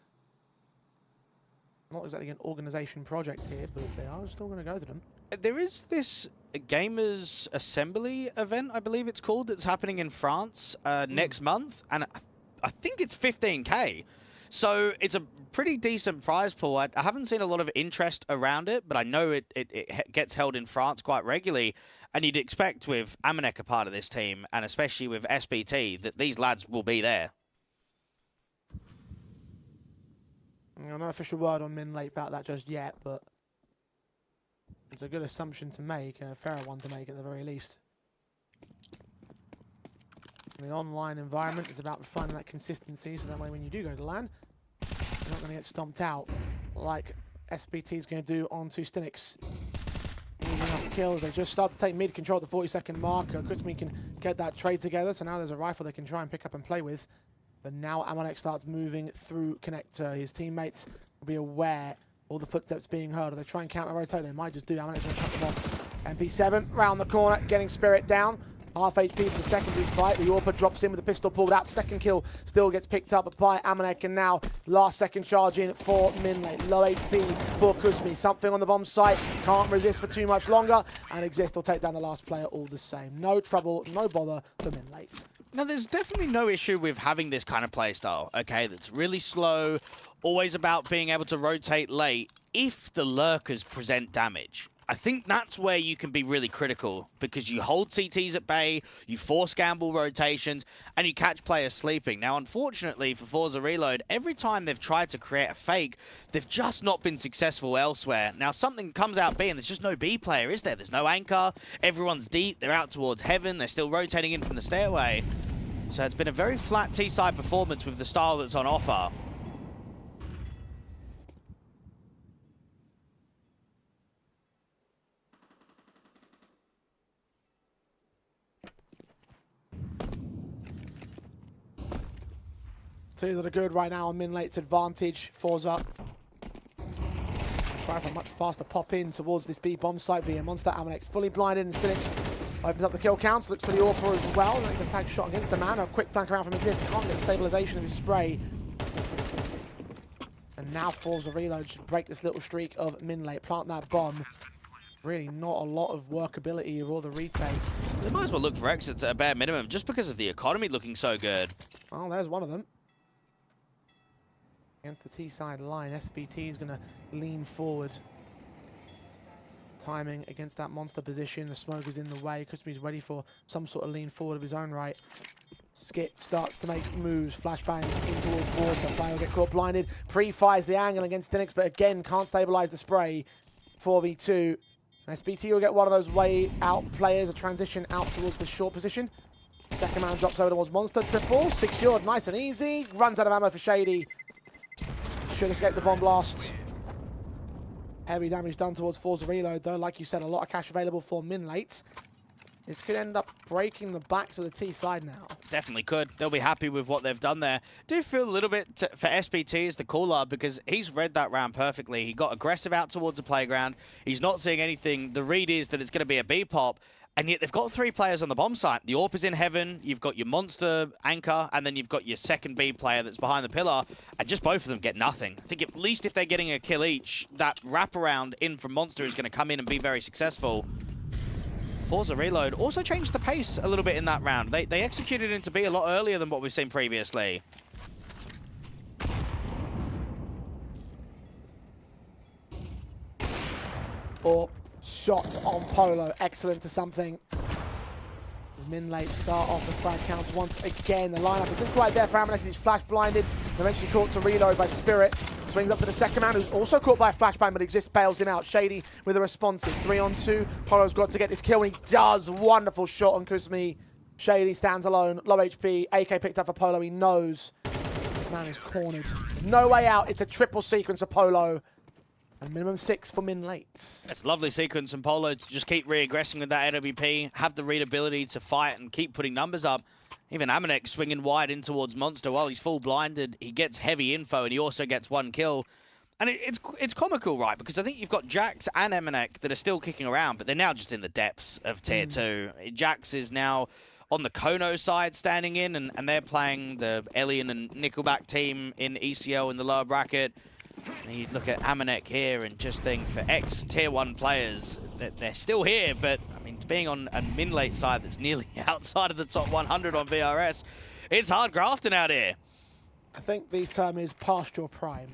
not exactly an organization project here, but they are still going to go to them. There is this Gamers Assembly event, I believe it's called, that's happening in France next month, and I think it's 15K. So it's a pretty decent prize pool. I haven't seen a lot of interest around it, but I know it gets held in France quite regularly. And you'd expect with Amanek a part of this team, and especially with SBT, that these lads will be there. No official word on MINLATE about that just yet, but it's a good assumption to make, a fair one to make at the very least. In the online environment, it's about finding that consistency, so that way when you do go to LAN, you're not going to get stomped out like SBT is going to do onto Stinix. Enough kills. They just start to take mid control at the 40-second marker. Kusmi can get that trade together, so now there's a rifle they can try and pick up and play with. But now Amanek starts moving through connector. His teammates will be aware all the footsteps being heard. If they try and counter-rotate, they might just do. Amanek's going to cut them off. MP7 round the corner, getting Spirit down. Half HP for the secondary fight. The Orpa drops in with the pistol pulled out. Second kill still gets picked up by Amanek, and now last second charge in for MINLATE. Low HP for Kusmi. Something on the bomb site. Can't resist for too much longer, and Exist will take down the last player all the same. No trouble, no bother for MINLATE. Now, there's definitely no issue with having this kind of playstyle, okay, that's really slow, always about being able to rotate late if the lurkers present damage. I think that's where you can be really critical, because you hold CTs at bay, you force gamble rotations, and you catch players sleeping. Now, unfortunately for Forza Reload, every time they've tried to create a fake, they've just not been successful elsewhere. Now, something comes out B, and there's just no B player, is there? There's no anchor, everyone's deep, they're out towards heaven, they're still rotating in from the stairway. So it's been a very flat T-side performance with the style that's on offer. Twos that are good right now on MINLATE's advantage. Forza try for a much faster pop in towards this B bomb site via Monster. Amanek's fully blinded, and Stinix opens up the kill counts. Looks for the Orpa as well. Nice attack shot against the man. A quick flank around from Exist. Can't get the stabilization of his spray. And now Forza Reload should break this little streak of MINLATE. Plant that bomb. Really not a lot of workability or the retake. They might as well look for exits at a bare minimum, just because of the economy looking so good. Oh, there's one of them. Against the T-side line, SBT is going to lean forward. Timing against that monster position. The smoke is in the way. Kusmi's ready for some sort of lean forward of his own right. Skit starts to make moves. Flashbangs in towards water. Player will get caught blinded. Pre-fires the angle against Stinix, but again can't stabilize the spray. 4v2. SBT will get one of those way out players, a transition out towards the short position. Second man drops over towards Monster. Triple. Secured nice and easy. Runs out of ammo for Shady. Should escape the bomb blast. Heavy damage done towards Forza Reload, though. Like you said, a lot of cash available for MINLATE. This could end up breaking the backs of the T side now. Definitely could. They'll be happy with what they've done there. Do feel a little bit for SBT as the caller, because he's read that round perfectly. He got aggressive out towards the playground. He's not seeing anything. The read is that it's going to be a B pop. And yet they've got 3 players on the bomb site. The Orp is in heaven, you've got your monster anchor, and then you've got your second B player that's behind the pillar, and just both of them get nothing. I think at least if they're getting a kill each, that wraparound in from Monster is going to come in and be very successful. Forza Reload also changed the pace a little bit in that round. They executed into B a lot earlier than what we've seen previously. Orp. Shots on Polo, excellent to something. As MINLATE start off the frag counts once again. The lineup isn't quite there for Amanek because he's flash blinded. Eventually caught to Reload by Spirit. Swings up to the second man, who's also caught by a flashbang, but Exist bails him out. Shady with a responsive 3-on-2. Polo's got to get this kill, and he does. Wonderful shot on Kusmi. Shady stands alone, low HP. AK picked up for Polo. He knows this man is cornered. There's no way out. It's a triple sequence of Polo. And minimum 6 for MINLATE. It's a lovely sequence from Polo to just keep re-aggressing with that AWP, have the readability to fight and keep putting numbers up. Even Amanek swinging wide in towards Monster while he's full blinded. He gets heavy info and he also gets 1 kill. And it's comical, right? Because I think you've got Jax and Amanek that are still kicking around, but they're now just in the depths of Tier 2. Jax is now on the Kono side standing in, and they're playing the Alien and Nickelback team in ECL in the lower bracket. And you look at Amanek here and just think, for ex-Tier 1 players, that they're still here, but I mean, being on a MINLATE side that's nearly outside of the top 100 on VRS, it's hard grafting out here. I think the term is past your prime.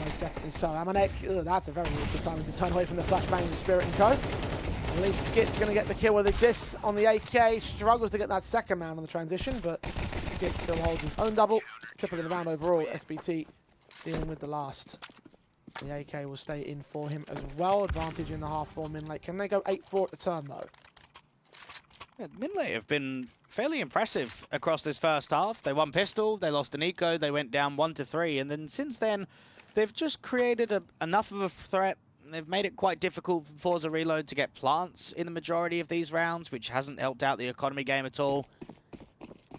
Most definitely so. Amanek, that's a very good time to turn away from the flashbangs of Spirit and Co. At least Skit's going to get the kill with Exist on the AK. Struggles to get that second man on the transition, but Skit still holds his own double. Triple in the round overall. SBT dealing with the last. The AK will stay in for him as well. Advantage in the half for MINLATE. Can they go 8-4 at the turn, though? Yeah, MINLATE have been fairly impressive across this first half. They won pistol, they lost an eco, they went down 1-3, and then since then, they've just created enough of a threat. They've made it quite difficult for FORZE Reload to get plants in the majority of these rounds, which hasn't helped out the economy game at all.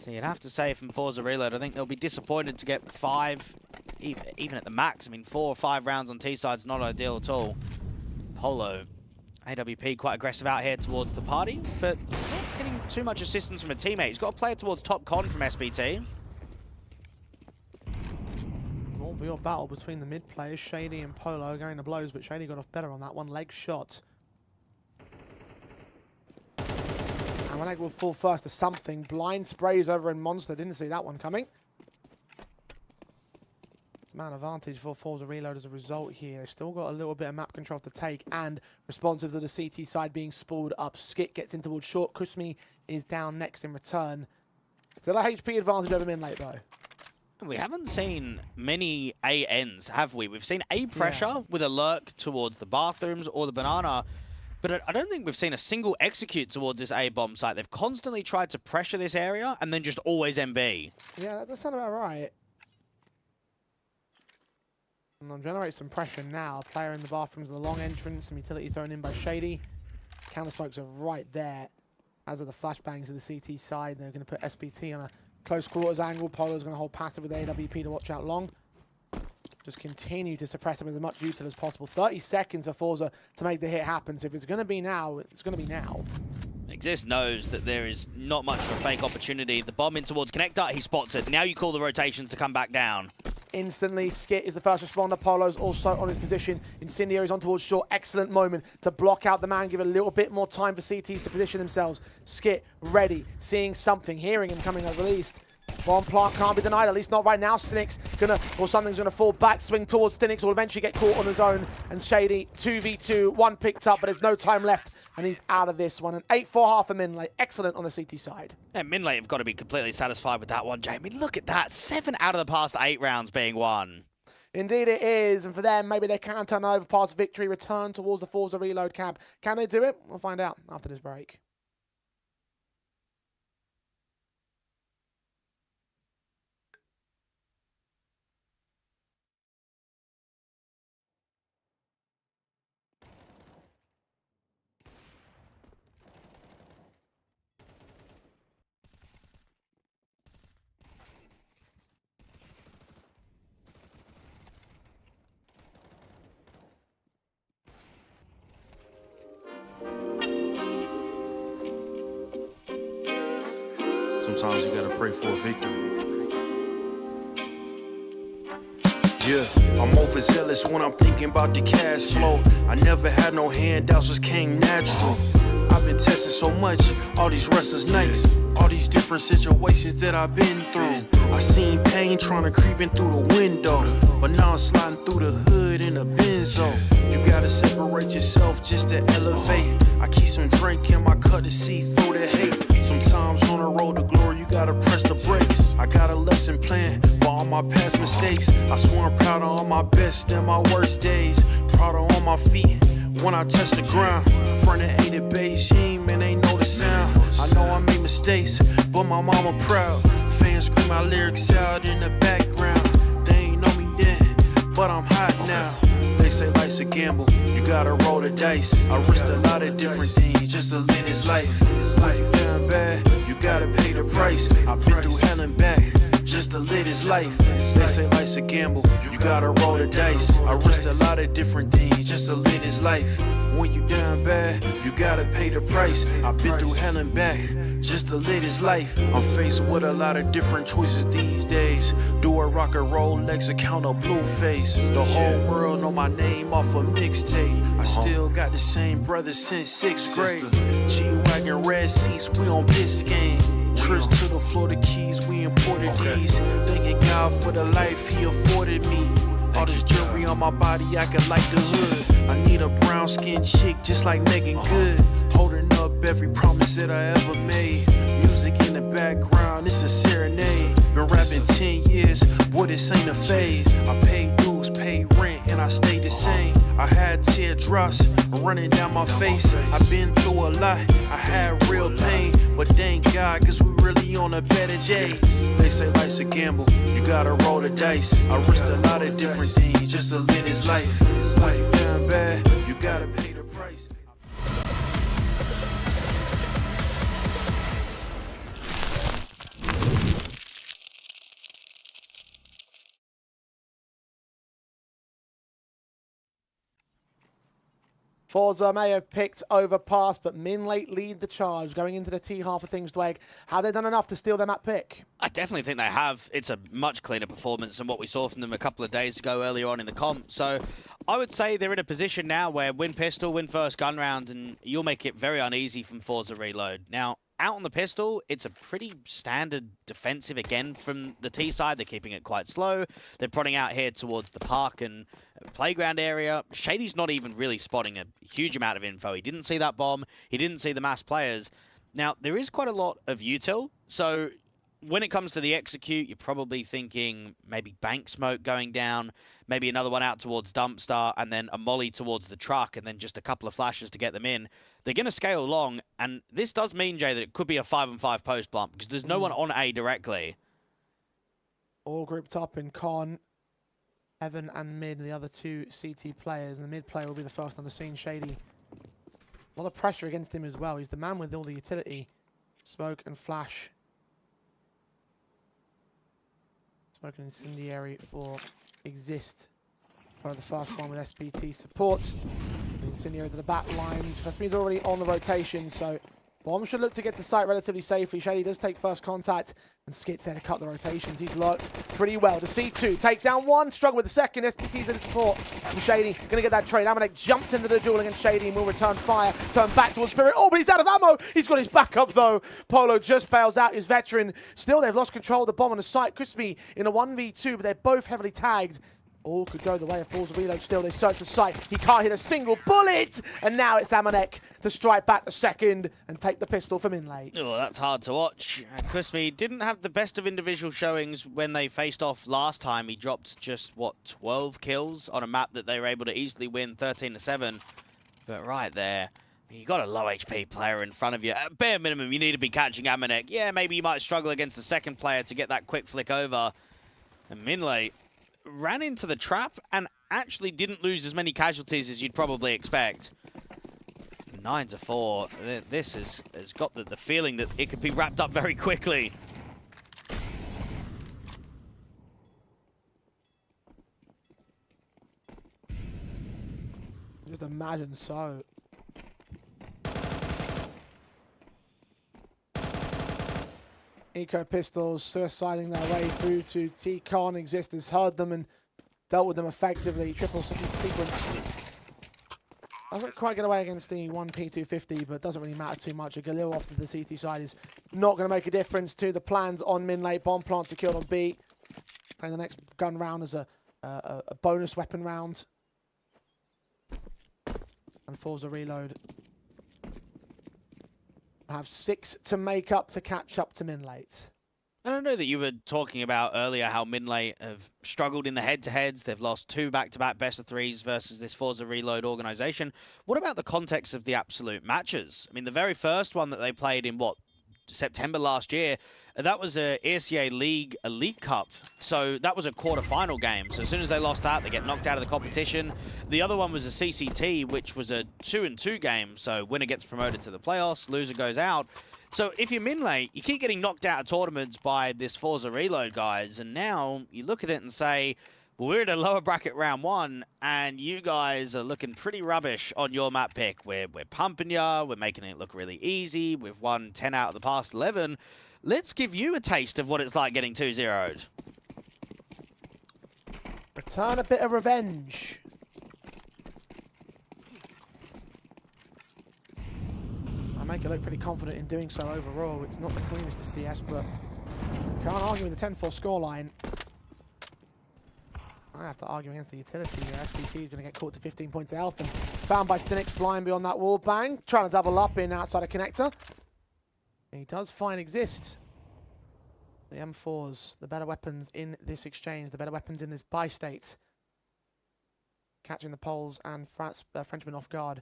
So you'd have to say from FORZE Reload, I think they'll be disappointed to get 5, even at the max. I mean, 4 or 5 rounds on T-side's not ideal at all. Polo, AWP quite aggressive out here towards the party, but not getting too much assistance from a teammate. He's got a player towards top con from SBT. Real battle between the mid players, Shady and Polo going to blows, but Shady got off better on that one. Leg shot. Amanek will fall first to something. Blind sprays over in Monster. Didn't see that one coming. It's man advantage for FORZE Reload as a result here. They've still got a little bit of map control to take, and responsive to the CT side being spooled up. Skit gets in towards short. Kusmi is down next in return. Still a HP advantage over MINLATE though. We haven't seen many A ends, have we? We've seen A pressure with a lurk towards the bathrooms or the banana, but I don't think we've seen a single execute towards this A bomb site. They've constantly tried to pressure this area and then just always MB. Yeah, that does sound about right. And they'll generate some pressure now. Player in the bathrooms, the long entrance, some utility thrown in by Shady. Counter smokes are right there, as are the flashbangs to the CT side. They're going to put SBT on a close quarters angle. Polo's going to hold passive with AWP to watch out long. Just continue to suppress him as much util as possible. 30 seconds for FORZE to make the hit happen. So if it's going to be now, it's going to be now. Exist knows that there is not much of a fake opportunity. The bomb in towards Connector, he spots it. Now you call the rotations to come back down. Instantly, Skit is the first responder. Polo's also on his position. Incendiary's on towards short. Excellent moment to block out the man, give a little bit more time for CTs to position themselves. Skit ready, seeing something, hearing him coming unreleased. Bomb plant can't be denied, at least not right now. Stinix something's gonna fall back, swing towards Stinix, will eventually get caught on his own. And Shady, 2v2, one picked up, but there's no time left, and he's out of this one. An 8-4 half for MINLATE, excellent on the CT side. Yeah, MINLATE have got to be completely satisfied with that one, Jamie. Look at that, 7 out of the past 8 rounds being won. Indeed it is, and for them, maybe they can turn over past victory, return towards the FORZE Reload camp. Can they do it? We'll find out after this break. Sometimes you gotta pray for a victory. Yeah, I'm overzealous when I'm thinking about the cash flow. I never had no handouts, just came natural. I've been tested so much, all these wrestlers nice. All these different situations that I've been through. I seen pain trying to creep in through the window, but now I'm sliding through the hood in a Benzo. You gotta separate yourself just to elevate. I keep some drink in my cup to see through the hate. Sometimes on the road to glory, you gotta press the brakes. I got a lesson plan for all my past mistakes. I swear I'm proud of all my best and my worst days. Proud of all my feet when I touch the ground. Front of 8 at Beijing, man, they know the sound. I know I made mistakes, but my mama proud. Fans scream my lyrics out in the background. They ain't know me then, but I'm hot now. They say life's a gamble, you gotta roll the dice. I risked a lot of different things just to live this life. Life down bad, you gotta pay the price. I've been through hell and back just to live this life. They say life's a gamble, you gotta roll the dice. I risked a lot of different things just to live this life. When you down bad, you gotta pay the price. I've been through hell and back just to live this life. I'm faced with a lot of different choices these days. Do a rock and roll, Lex account a blue face. The whole world know my name off a mixtape. I still got the same brothers since 6th grade. G-Wagon red seats, we on Biscayne. trips to the Florida Keys, we imported these. Thanking God for the life he afforded me. All this jewelry on my body, acting like the hood. I need a brown skinned chick just like Megan Good. Holding up every promise that I ever made. Music in the background, it's a serenade. Been rapping 10 years, boy, this ain't a phase. I paid dues, paid rent, and I stayed the same. I had teardrops running down my face. I've been through a lot, I had real pain. But thank God, cause we really on a better days. They say life's a gamble, you gotta roll the dice. I risked a lot of different things just to live this life. When it done bad, you gotta pay the price. FORZE may have picked Overpass, but MINLATE lead the charge going into the T half of things. Dweg, have they done enough to steal their map pick? I definitely think they have. It's a much cleaner performance than what we saw from them a couple of days ago earlier on in the comp. So I would say they're in a position now where win pistol, win first gun round, and you'll make it very uneasy from FORZE Reload. Now, out on the pistol, it's a pretty standard defensive again from the T side. They're keeping it quite slow. They're prodding out here towards the park and playground area. Shady's not even really spotting a huge amount of info. He didn't see that bomb. He didn't see the mass players. Now, there is quite a lot of util. So when it comes to the execute, you're probably thinking maybe bank smoke going down, maybe another one out towards dumpster, and then a molly towards the truck, and then just a couple of flashes to get them in. They're going to scale long, and this does mean, Jay, that it could be a 5-on-5 post bump, because there's no one on A directly. All grouped up in Con, Evan and Mid, the other two CT players, and the mid player will be the first on the scene, Shady. A lot of pressure against him as well. He's the man with all the utility. Smoke and flash. Smoke and incendiary for Exist. For the first one with SPT support. The incendiary to the back lines. Kasmir's already on the rotation, so Bomb should look to get to site relatively safely. Shady does take first contact, and Skit's there to cut the rotations. He's lurked pretty well. The C2, take down one, struggle with the second. SPT's in support from Shady. Gonna get that trade. Amanek jumps into the duel against Shady and will return fire. Turn back towards Spirit. Oh, but he's out of ammo. He's got his backup though. Polo just bails out his veteran. Still, they've lost control of the bomb on the site. Crispy in a 1v2, but they're both heavily tagged. All could go the way of FORZE Reload still. They search the site. He can't hit a single bullet. And now it's Amanek to strike back the second and take the pistol from MINLATE. Oh, that's hard to watch. Crispy didn't have the best of individual showings when they faced off last time. He dropped just, what, 12 kills on a map that they were able to easily win 13-7. But right there, you got a low HP player in front of you. At bare minimum, you need to be catching Amanek. Yeah, maybe you might struggle against the second player to get that quick flick over. And MINLATE ran into the trap and actually didn't lose as many casualties as you'd probably expect. 9-4. This has got the feeling that it could be wrapped up very quickly. Just imagine so. Eco Pistols suiciding their way through to T. Khan. Exist has heard them and dealt with them effectively. Triple sequence. Doesn't quite get away against the 1P250, but doesn't really matter too much. A Galil off to the CT side is not going to make a difference to the plans on MINLATE. Bomb plant secured on B. And the next gun round is a bonus weapon round. And FORZE Reload have 6 to make up to catch up to MINLATE. I don't know that you were talking about earlier how MINLATE have struggled in the head-to-heads. They've lost 2 back-to-back best-of-3s versus this FORZE Reload organization. What about the context of the absolute matches? I mean, the very first one that they played in, what, September last year, that was a ESL League Elite Cup. So that was a quarter-final game. So as soon as they lost that, they get knocked out of the competition. The other one was a CCT, which was a 2-2 game. So winner gets promoted to the playoffs, loser goes out. So if you're MINLATE, you keep getting knocked out of tournaments by this FORZE Reload guys. And now you look at it and say, well, we're in a lower bracket round 1, and you guys are looking pretty rubbish on your map pick. We're pumping ya, we're making it look really easy. We've won 10 out of the past 11. Let's give you a taste of what it's like getting 2-0'd. Return a bit of revenge. make it look pretty confident in doing so overall. It's not the cleanest of CS, but can't argue with the 10-4 scoreline. I have to argue against the utility here. SBT is going to get caught to 15 points of health and found by Stinix blind beyond that wall bang. Trying to double up in outside of connector. He does find exist. The M4s, the better weapons in this exchange, the better weapons in this buy state. Catching the Poles and Frenchmen off guard.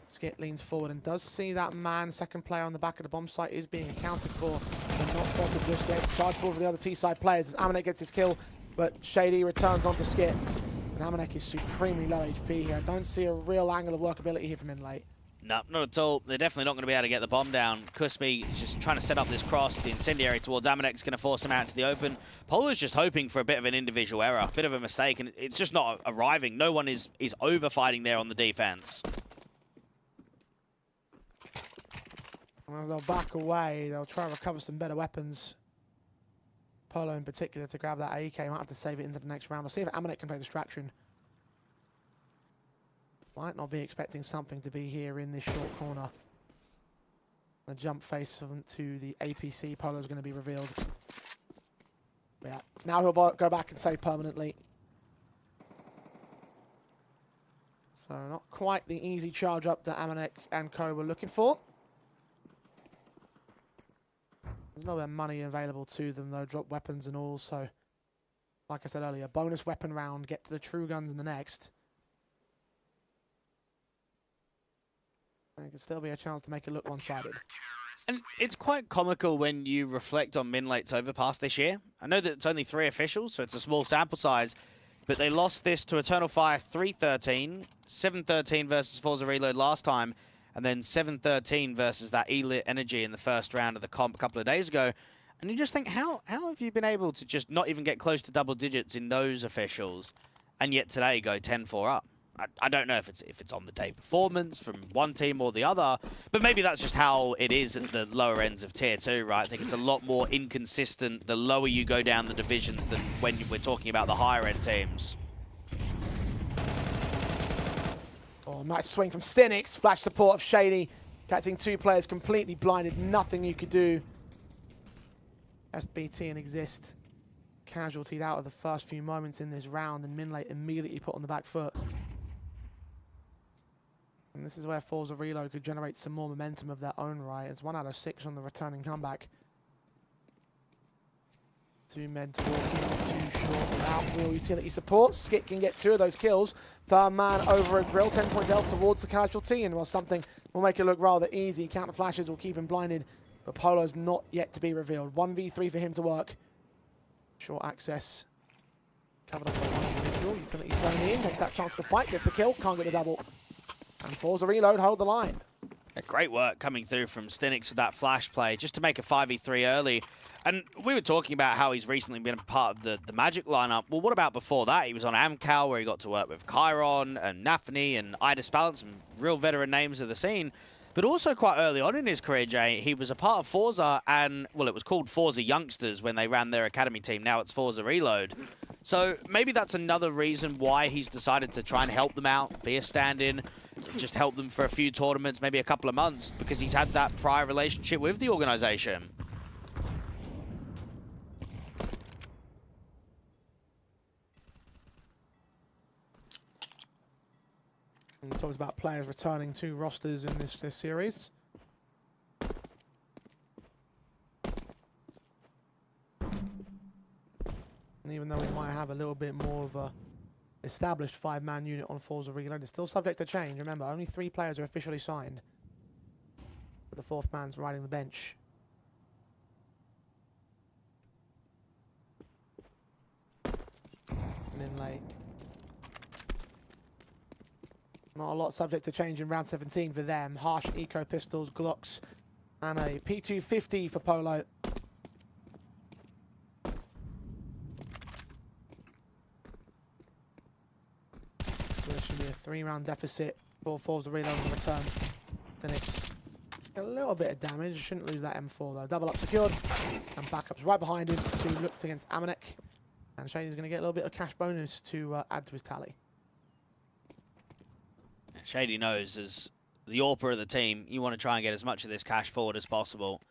Skit leans forward and does see that man. Second player on the back of the bomb site is being accounted for. But not spotted just yet. Charge forward for the other T-side players as Amanek gets his kill. But Shady returns onto Skit. And Amanek is supremely low HP here. I don't see a real angle of workability here from MINLATE. No, not at all. They're definitely not going to be able to get the bomb down. Kusmi is just trying to set up this cross. The incendiary towards Amanek is going to force him out to the open. Polo's just hoping for a bit of an individual error, a bit of a mistake, and it's just not arriving. No one is over-fighting there on the defense. As they'll back away, they'll try and recover some better weapons. Polo in particular to grab that AK. Might have to save it into the next round. We'll see if Amanek can play distraction. Might not be expecting something to be here in this short corner. The jump face to the APC Polo is going to be revealed. But yeah, now he'll go back and save permanently. So not quite the easy charge up that Amanek and co were looking for. There's no money available to them though, drop weapons and all. So like I said earlier, bonus weapon round, get to the true guns in the next. There could still be a chance to make it look one-sided. And it's quite comical when you reflect on MINLATE's Overpass this year. I know that it's only 3 officials, so it's a small sample size, but they lost this to Eternal Fire 3-13, 7-13 versus FORZE Reload last time, and then 7-13 versus that Elite Energy in the first round of the comp a couple of days ago. And you just think, how have you been able to just not even get close to double digits in those officials, and yet today go 10-4 up? I don't know if it's on the day performance from one team or the other, but maybe that's just how it is at the lower ends of Tier 2, right? I think it's a lot more inconsistent the lower you go down the divisions than when we're talking about the higher end teams. Oh, nice swing from Stinix. Flash support of Shady. Catching 2 players completely blinded. Nothing you could do. SBT and Exist casualtied out of the first few moments in this round, and MINLATE immediately put on the back foot. And this is where FORZE Reload could generate some more momentum of their own right. It's 1 out of 6 on the returning comeback. 2 men to walk in, too short without real utility support. Skit can get 2 of those kills. Third man over a grill, 10 points health towards the casualty, and while something will make it look rather easy, counter flashes will keep him blinded, but Polo's not yet to be revealed. 1v3 for him to work. Short access. Covered up by one individual. Utility thrown in, takes that chance to fight, gets the kill, can't get the double. And FORZE Reload hold the line. Great work coming through from Stinix with that flash play, just to make a 5v3 early. And we were talking about how he's recently been a part of the Magic lineup. Well, what about before that? He was on Amcal, where he got to work with Chiron and Nafany and Idis Balance, some real veteran names of the scene. But also quite early on in his career, Jay, he was a part of FORZE and, well, it was called FORZE Youngsters when they ran their academy team. Now it's FORZE Reload. So maybe that's another reason why he's decided to try and help them out, be a stand-in, just help them for a few tournaments, maybe a couple of months, because he's had that prior relationship with the organization. And he talks about players returning to rosters in this series. And even though we might have a little bit more of a established 5-man unit on FORZE Reload, it's still subject to change. Remember, only 3 players are officially signed. But the 4th man's riding the bench. MINLATE. Not a lot subject to change in round 17 for them. Harsh eco pistols, Glocks, and a P250 for Polo. So there should be a 3-round deficit for FORZE Reload on the return. Then it's a little bit of damage. Shouldn't lose that M4 though. Double up secured, and backups right behind him to looked against Amanek. And Shady's going to get a little bit of cash bonus to add to his tally. Shady knows as the AWPer of the team, you want to try and get as much of this cash forward as possible.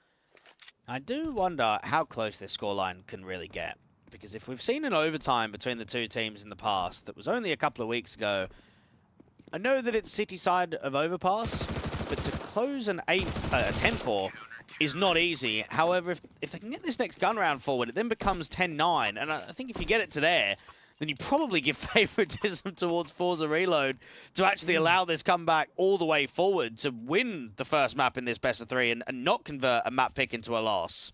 I do wonder how close this scoreline can really get. Because if we've seen an overtime between the two teams in the past that was only a couple of weeks ago, I know that it's City side of Overpass, but to close a 10-4 is not easy. However, if they can get this next gun round forward, it then becomes 10-9. And I think if you get it to there, then you probably give favoritism towards FORZE Reload to actually allow this comeback all the way forward to win the first map in this best of 3 and not convert a map pick into a loss.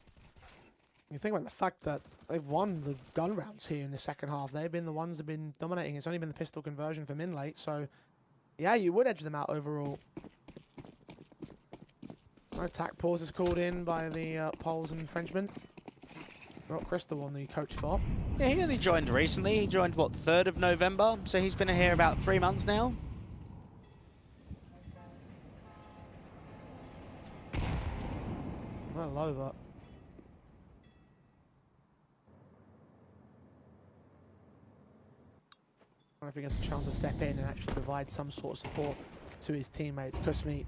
You think about the fact that they've won the gun rounds here in the second half. They've been the ones that have been dominating. It's only been the pistol conversion for MINLATE, so yeah, you would edge them out overall. No attack pause is called in by the Poles and Frenchmen. Got Crystal on the coach spot. Yeah, he only joined recently. He joined, what, 3rd of November? So he's been here about 3 months now. Not over. I wonder if he gets a chance to step in and actually provide some sort of support to his teammates. Kusmi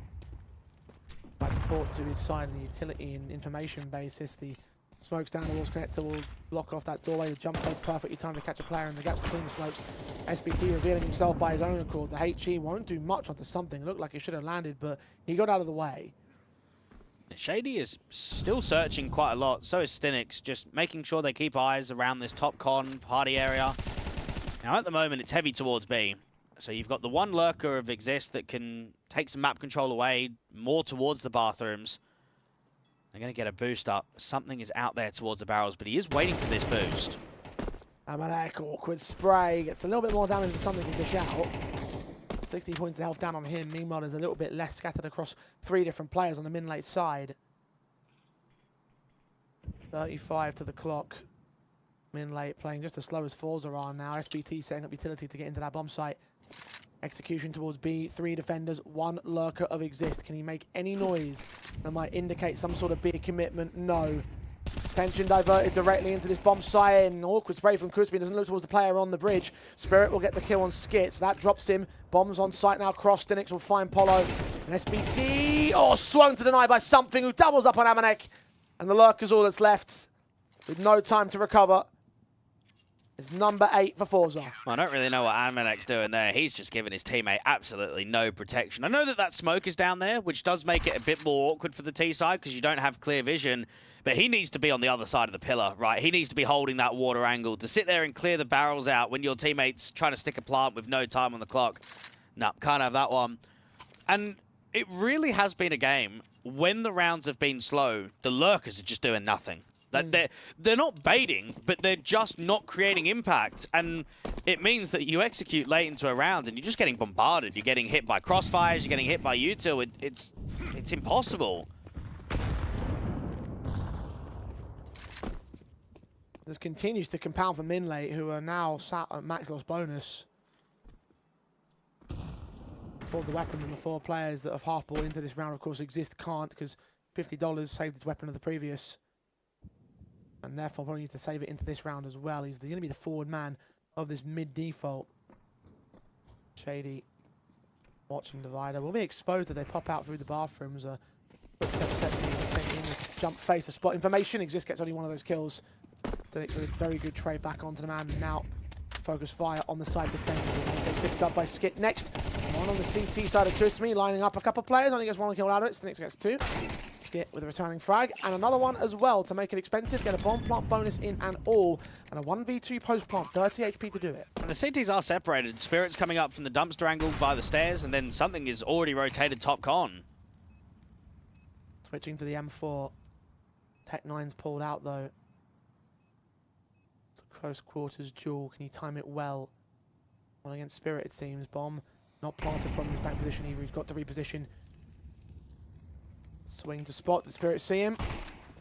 provides support to his side on the utility and information basis. The smokes down the walls connector will block off that doorway. The jump plays perfectly timed to catch a player in the gaps between the smokes. SBT revealing himself by his own accord. The HE won't do much onto something. Looked like he should have landed, but he got out of the way. Shady is still searching quite a lot. So is Stinix, just making sure they keep eyes around this top con party area. Now, at the moment, it's heavy towards B. So you've got the one lurker of Exist that can take some map control away, more towards the bathrooms. They're going to get a boost up. Something is out there towards the barrels, but he is waiting for this boost. Amanek, awkward spray. Gets a little bit more damage than something to dish out. 60 points of health down on him. Meanwhile, there's a little bit less scattered across 3 different players on the MINLATE side. 35 to the clock. MINLATE playing just as slow as FORZE are now. SBT setting up utility to get into that bomb site. Execution towards B. 3 defenders, 1 lurker of Exist. Can he make any noise that might indicate some sort of big commitment? No. Attention diverted directly into this bomb site. An awkward spray from Kusmi. Doesn't look towards the player on the bridge. Spirit will get the kill on Skit. So that drops him. Bombs on site now. Cross. Stinix will find Polo. And SBT. Oh, swung to deny by something who doubles up on Amanek. And the lurker's all that's left with no time to recover. It's number 8 for FORZE. Well, I don't really know what Amanek's doing there. He's just giving his teammate absolutely no protection. I know that that smoke is down there, which does make it a bit more awkward for the T side because you don't have clear vision. But he needs to be on the other side of the pillar, right? He needs to be holding that water angle to sit there and clear the barrels out when your teammate's trying to stick a plant with no time on the clock. No, can't have that one. And it really has been a game when the rounds have been slow, the lurkers are just doing nothing. They're not baiting, but they're just not creating impact. And it means that you execute late into a round and you're just getting bombarded. You're getting hit by crossfires, you're getting hit by util. It's impossible. This continues to compound for MINLATE, who are now sat at max loss bonus. For the weapons and the 4 players that have half-balled into this round, of course, Exist can't because $50 saved his weapon of the previous. And therefore probably need to save it into this round as well. He's going to be the forward man of this mid-default. Shady watching Divider. Will be exposed as they pop out through the bathrooms. Footstep set sent in the jump face of spot information. Exist gets only one of those kills. With a very good trade back onto the man. And now focus fire on the side defense. Gets picked up by Skit next. One on the CT side of Kusmi, lining up a couple of players. Only gets 1 kill out of it. Stinix gets 2. Skit with a returning frag. And another one as well to make it expensive. Get a bomb plant bonus in and all. And a 1v2 post plant. 30 HP to do it. And the CTs are separated. Spirit's coming up from the dumpster angle by the stairs. And then something is already rotated top con. Switching to the M4. Tech 9's pulled out though. It's a close quarters duel. Can you time it well? Well, against Spirit, it seems. Bomb not planted from his back position either. He's got to reposition. Swing to spot. Does Spirit see him?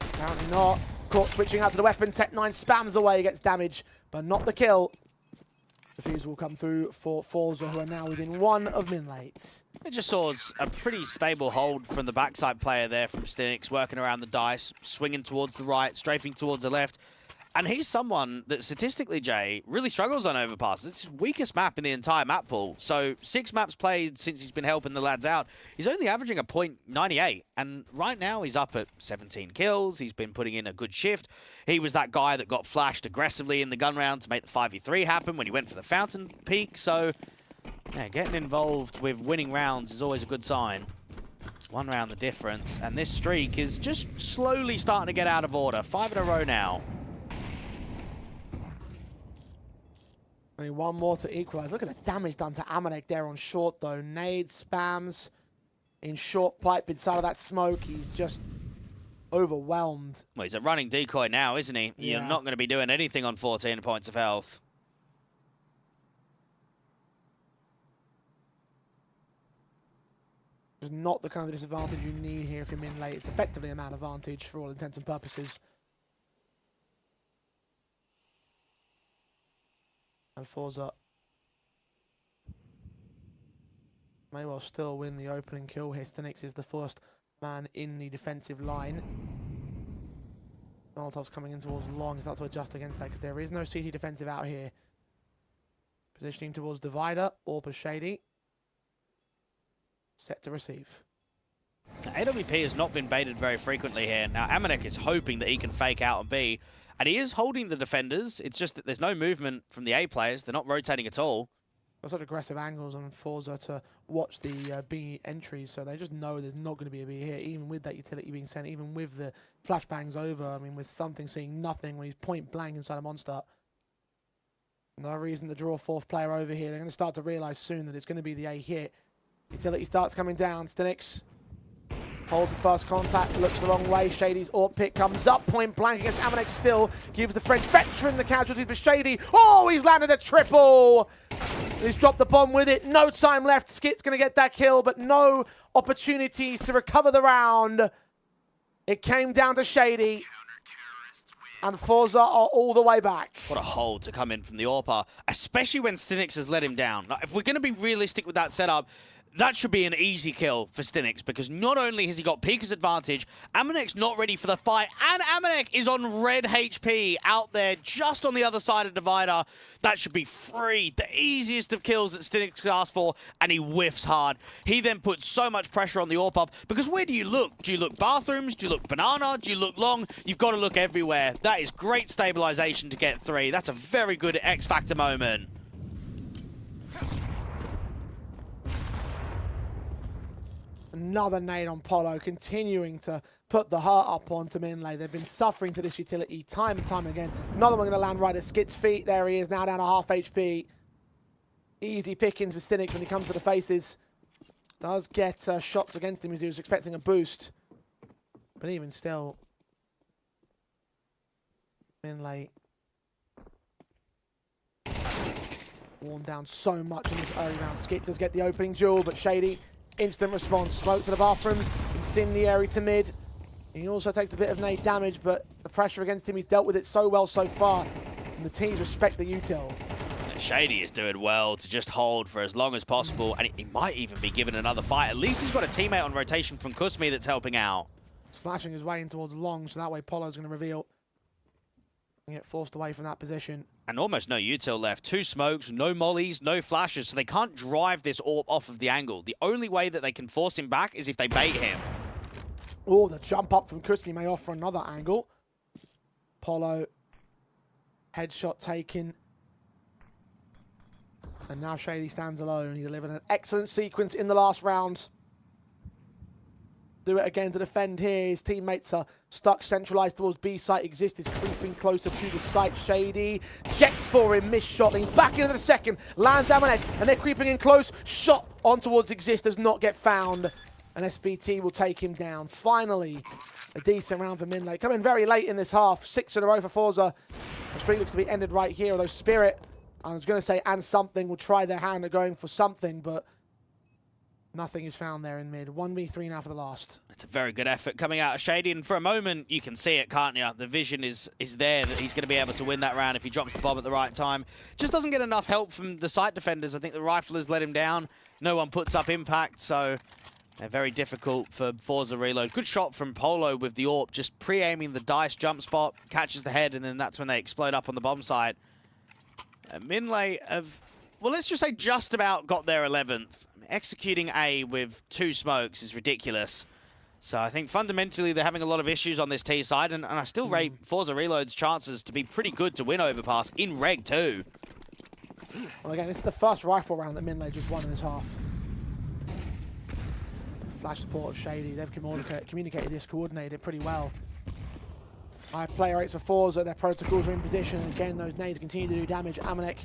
Apparently not. Caught switching out to the weapon. Tech 9 spams away, gets damage, but not the kill. The fuse will come through for FORZE, who are now within 1 of MINLATE. It just saw a pretty stable hold from the backside player there from Stinix, working around the dice, swinging towards the right, strafing towards the left. And he's someone that statistically, Jay, really struggles on Overpass. It's his weakest map in the entire map pool. So 6 maps played since he's been helping the lads out. He's only averaging a .98. And right now he's up at 17 kills. He's been putting in a good shift. He was that guy that got flashed aggressively in the gun round to make the 5v3 happen when he went for the fountain peak. So yeah, getting involved with winning rounds is always a good sign. It's 1 round the difference. And this streak is just slowly starting to get out of order. 5 in a row now. Only 1 more to equalize. Look at the damage done to Amanek there on short, though. Nade spams in short pipe inside of that smoke. He's just overwhelmed. Well, he's a running decoy now, isn't he? Yeah. You're not going to be doing anything on 14 points of health. It's not the kind of disadvantage you need here if you're MINLATE. It's effectively a man advantage for all intents and purposes. And FORZE may well still win the opening kill here. Stinix is the first man in the defensive line. Molotov's coming in towards long. He's not to adjust against that because there is no CT defensive out here. Positioning towards Divider or Shady. Set to receive. Now, AWP has not been baited very frequently here. Now, Amanek is hoping that he can fake out on B. And he is holding the defenders. It's just that there's no movement from the A players. They're not rotating at all. There's such aggressive angles on FORZE to watch the B entries, so they just know there's not going to be a B here, even with that utility being sent, even with the flashbangs over. I mean, with something seeing nothing when he's point blank inside a monster. No reason to draw 4th player over here. They're going to start to realise soon that it's going to be the A hit. Utility starts coming down. Stinix holds the first contact, looks the wrong way. Shady's AWP pick comes up, point blank against Amanek still. Gives the French veteran the casualties for Shady. Oh, he's landed a triple! He's dropped the bomb with it. No time left. Skit's going to get that kill, but no opportunities to recover the round. It came down to Shady. And FORZE are all the way back. What a hold to come in from the AWPer, especially when Stinix has let him down. Like, if we're going to be realistic with that setup, that should be an easy kill for Stinix, because not only has he got Pika's advantage, Amanek's not ready for the fight, and Amanek is on red HP out there just on the other side of Divider. That should be free. The easiest of kills that Stinix could ask for, and he whiffs hard. He then puts so much pressure on the AWP up, because where do you look? Do you look bathrooms? Do you look banana? Do you look long? You've got to look everywhere. That is great stabilization to get 3. That's a very good X-Factor moment. Another nade on Polo, continuing to put the hurt up onto MINLATE. They've been suffering to this utility time and time again. Another one going to land right at Skit's feet. There he is, now down to half HP. Easy pickings for Stinix when he comes to the faces. Does get shots against him as he was expecting a boost. But even still, MINLATE worn down so much in this early round. Skit does get the opening duel, but Shady, instant response. Smoke to the bathrooms, incendiary to mid. He also takes a bit of nade damage, but the pressure against him, he's dealt with it so well so far. And the teams respect the util. Shady is doing well to just hold for as long as possible, and he might even be given another fight. At least he's got a teammate on rotation from Kusmi that's helping out. He's flashing his way in towards long, so that way Polo's going to reveal and get forced away from that position. And almost no util left. 2 smokes, no mollies, no flashes, so they can't drive this AWP off of the angle. The only way that they can force him back is if they bait him. Oh, the jump up from Kusmi may offer another angle. Polo, headshot taken. And now Shady stands alone. He delivered an excellent sequence in the last round. Do it again to defend here. His teammates are stuck centralized towards B site. Exist is creeping closer to the site. Shady checks for him, missed shot. He's back into the second. Lands Amanek, and they're creeping in close. Shot on towards Exist does not get found. And SBT will take him down. Finally, a decent round for MINLATE. Coming very late in this half. 6 in a row for FORZE. The streak looks to be ended right here, although Spirit, I was going to say, and something will try their hand at going for something, but nothing is found there in mid. 1v3 now for the last. It's a very good effort coming out of Shady, and for a moment, you can see it, can't you? The vision is there that he's going to be able to win that round if he drops the bomb at the right time. Just doesn't get enough help from the site defenders. I think the riflers let him down. No one puts up impact, so They're very difficult for FORZE reload. Good shot from Polo with the AWP, just pre-aiming the dice jump spot, catches the head, and then that's when they explode up on the bomb site. MINLATE have, well, let's just say just about got their 11th. Executing A with 2 smokes is ridiculous. So I think fundamentally they're having a lot of issues on this T side, and I still rate FORZE Reload's chances to be pretty good to win Overpass in Reg too. Well, again, this is the first rifle round that MINLATE just won in this half. Flash support of Shady. They've communicated this, coordinated it pretty well. High play rates for FORZE, their protocols are in position. Again, those nades continue to do damage. Amanek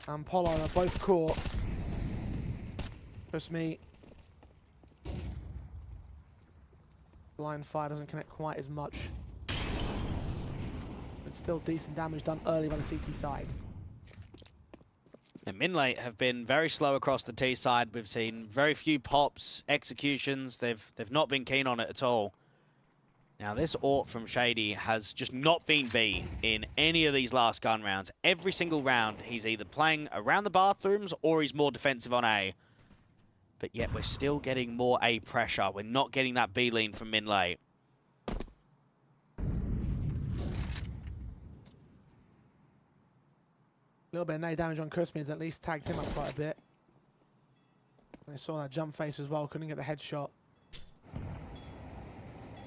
and Polo are both caught. Just me. Blind fire doesn't connect quite as much. But still decent damage done early by the CT side. And MINLATE have been very slow across the T side. We've seen very few pops, executions. They've not been keen on it at all. Now this AWP from Shady has just not been B in any of these last gun rounds. Every single round he's either playing around the bathrooms or he's more defensive on A. But yet we're still getting more A pressure. We're not getting that B lean from MINLATE. A little bit of nade damage on Crispin's at least tagged him up quite a bit. They saw that jump face as well, couldn't get the headshot.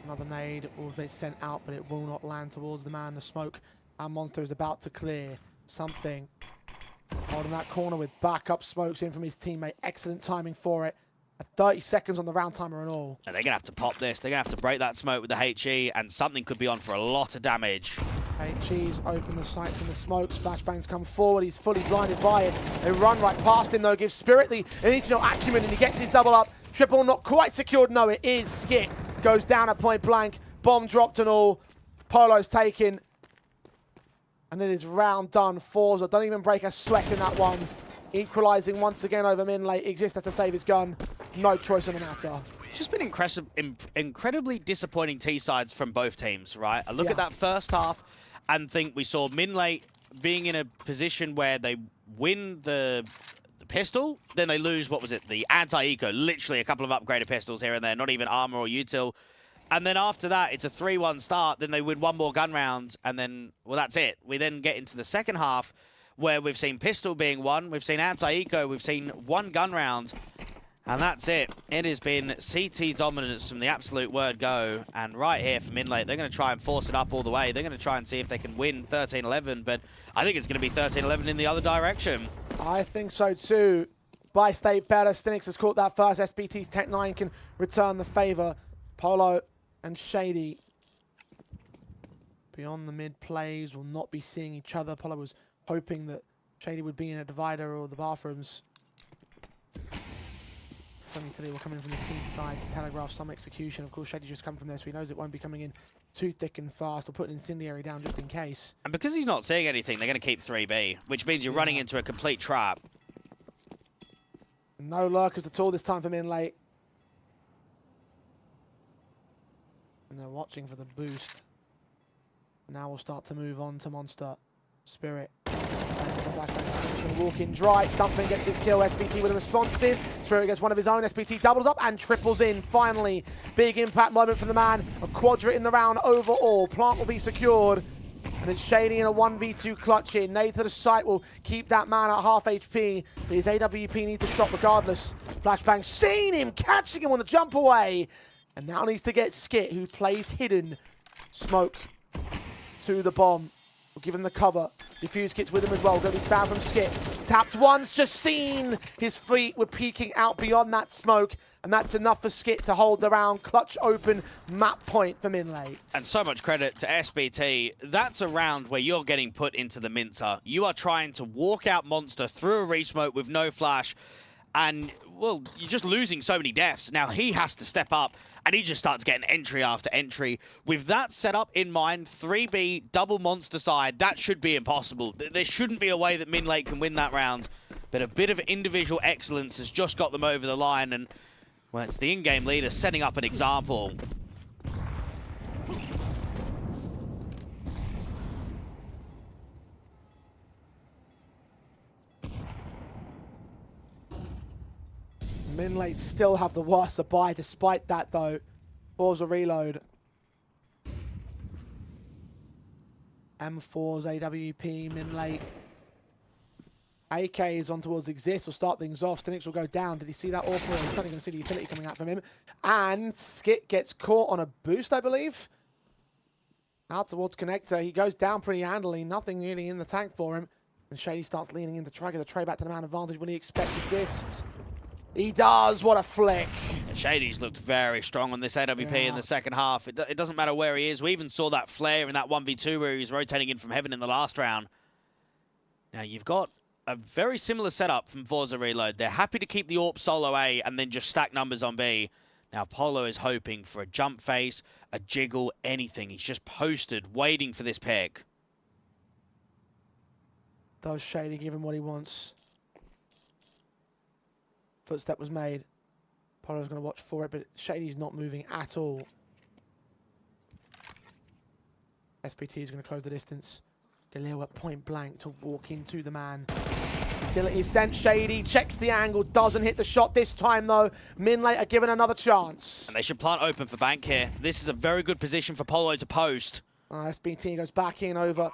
Another nade will be sent out, but it will not land towards the man. The smoke and Monster is about to clear something. Holding that corner with backup smokes in from his teammate. Excellent timing for it. 30 seconds on the round timer and all. And they're going to have to pop this. They're going to have to break that smoke with the HE, and something could be on for a lot of damage. HE's open the sights and the smokes. Flashbangs come forward. He's fully blinded by it. They run right past him, though. Gives Spirit the initial acumen, and he gets his double up. Triple not quite secured. No, it is. Skit goes down at point blank. Bomb dropped and all. Polo's taken. And it is round done. FORZE don't even break a sweat in that one. Equalising once again over MINLATE. Exists to save his gun. No choice in the matter. It's just been incredibly disappointing T-sides from both teams, right? I look at that first half and think we saw MINLATE being in a position where they win the pistol, then they lose, what was it, the anti-eco. Literally a couple of upgraded pistols here and there, not even armor or util. And then after that, it's a 3-1 start. Then they win one more gun round, and then, well, that's it. We then get into the second half, where we've seen pistol being won, we've seen anti-eco, we've seen one gun round, and that's it. It has been CT dominance from the absolute word go. And right here for MINLATE, they're going to try and force it up all the way. They're going to try and see if they can win 13-11, but I think it's going to be 13-11 in the other direction. I think so too. By state better. Stinix has caught that first. SBT's Tech 9 can return the favour. Polo and Shady beyond the mid plays will not be seeing each other. Polo was hoping that Shady would be in a divider or the bathrooms. Something today will come in from the team side to telegraph some execution. Of course, Shady's just come from there, so he knows it won't be coming in too thick and fast. Or put an incendiary down just in case. And because he's not seeing anything, they're going to keep 3B, which means you're running into a complete trap. No lurkers at all this time for MINLATE. And they're watching for the boost. Now we'll start to move on to Monster. Spirit. The flashbang going to walk in dry. Something gets his kill. SBT with a responsive. Spirit gets one of his own. SBT doubles up and triples in. Finally, big impact moment from the man. A quadra in the round overall. Plant will be secured. And it's Shady in a 1v2 clutch in. Nade to the site will keep that man at half HP. But his AWP needs to stop regardless. Flashbang seen him, catching him on the jump away. And now needs to get Skit, who plays hidden. Smoke to the bomb. We'll give him the cover. Diffuse Kit's with him as well. Going to be spammed from Skit. Tapped once, just seen. His feet were peeking out beyond that smoke. And that's enough for Skit to hold the round. Clutch open, map point for MINLATE. And so much credit to SBT. That's a round where you're getting put into the mincer. You are trying to walk out Monster through a re-smoke with no flash. And, well, you're just losing so many deaths. Now he has to step up, and he just starts getting entry after entry. With that setup in mind, 3B, double Monster side, that should be impossible. There shouldn't be a way that MINLATE can win that round. But a bit of individual excellence has just got them over the line, and, well, it's the in-game leader setting up an example. MINLATE still have the worst of buy despite that though. FORZE reload. M4's AWP, MINLATE. AK is on towards Exist, will start things off. Stinix will go down. Did he see that awful? He's certainly going to see the utility coming out from him. And Skit gets caught on a boost, I believe. Out towards Connector. He goes down pretty handily. Nothing really in the tank for him. And Shady starts leaning in to try to get the tray back to the man advantage when he expects Exist. He does. What a flick. Shady's looked very strong on this AWP in the second half. It doesn't matter where he is. We even saw that flare in that 1v2 where he was rotating in from heaven in the last round. Now, you've got a very similar setup from FORZE Reload. They're happy to keep the AWP solo A and then just stack numbers on B. Now, Polo is hoping for a jump face, a jiggle, anything. He's just posted, waiting for this pick. Does Shady give him what he wants? Footstep was made. Polo's going to watch for it, but Shady's not moving at all. SPT is going to close the distance. Galil at point blank to walk into the man. Utility is sent. Shady checks the angle, doesn't hit the shot this time though. MINLATE are given another chance. And they should plant open for bank here. This is a very good position for Polo to post. SPT goes back in over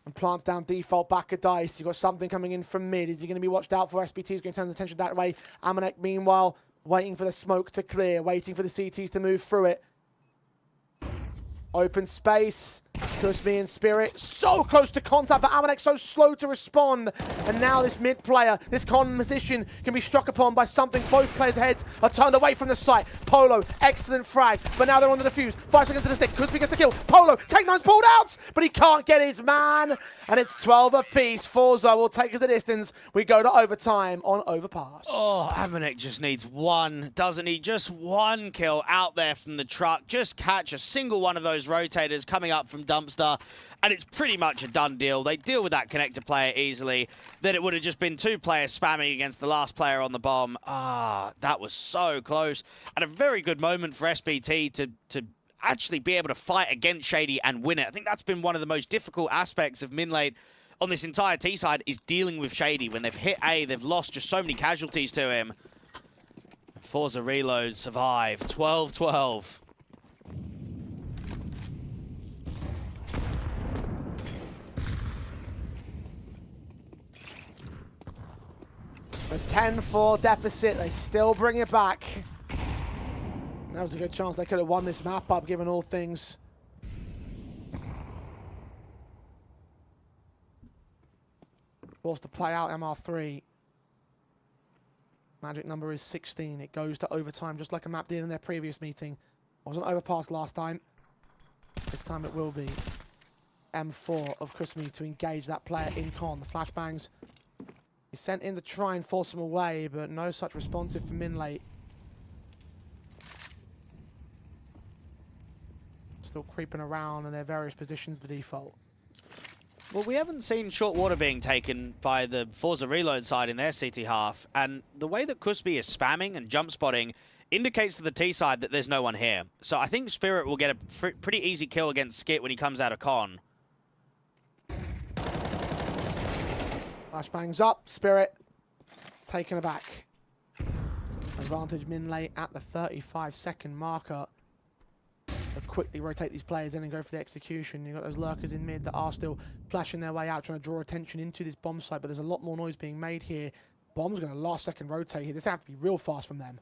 and plants down default back of dice. You've got something coming in from mid. Is he going to be watched out for? SPT is going to turn his attention that way. Amanek, meanwhile, waiting for the smoke to clear, waiting for the CTs to move through it. Open space. Kusmi and Spirit so close to contact, but Amanek so slow to respond. And now this mid player, this con position can be struck upon by something. Both players' heads are turned away from the site. Polo, excellent frag, but now they're on the defuse. 5 seconds to the stick. Kusmi gets the kill. Polo, Take9's pulled out, but he can't get his man. And it's 12 apiece. FORZE will take us the distance. We go to overtime on Overpass. Oh, Amanek just needs one, doesn't he? Just one kill out there from the truck. Just catch a single one of those rotators coming up from Dumpster, and it's pretty much a done deal. They deal with that connector player easily. Then it would have just been 2 players spamming against the last player on the bomb. That was so close. And a very good moment for SPT to actually be able to fight against Shady and win it. I think that's been one of the most difficult aspects of MINLATE on this entire T side, is dealing with Shady. When they've hit A, they've lost just so many casualties to him. FORZE Reload survive. 12-12. A 10-4 deficit, they still bring it back. That was a good chance they could have won this map up, given all things. Forced to play out MR3. Magic number is 16. It goes to overtime, just like a map did in their previous meeting. Wasn't Overpass last time. This time it will be. M4 of Kusmi to engage that player in con. The flashbangs. He sent in to try and force him away, but no such responsive for MINLATE. Still creeping around in their various positions, the default. Well, we haven't seen short water being taken by the FORZE Reload side in their CT half, and the way that Kusmi is spamming and jump spotting indicates to the T side that there's no one here. So I think Spirit will get a pretty easy kill against Skit when he comes out of con. Flashbangs up, Spirit taken aback. Advantage MINLATE at the 35-second marker. To quickly rotate these players in and go for the execution. You've got those lurkers in mid that are still flashing their way out, trying to draw attention into this bomb site, but there's a lot more noise being made here. Bomb's going to last second rotate here. This has to be real fast from them.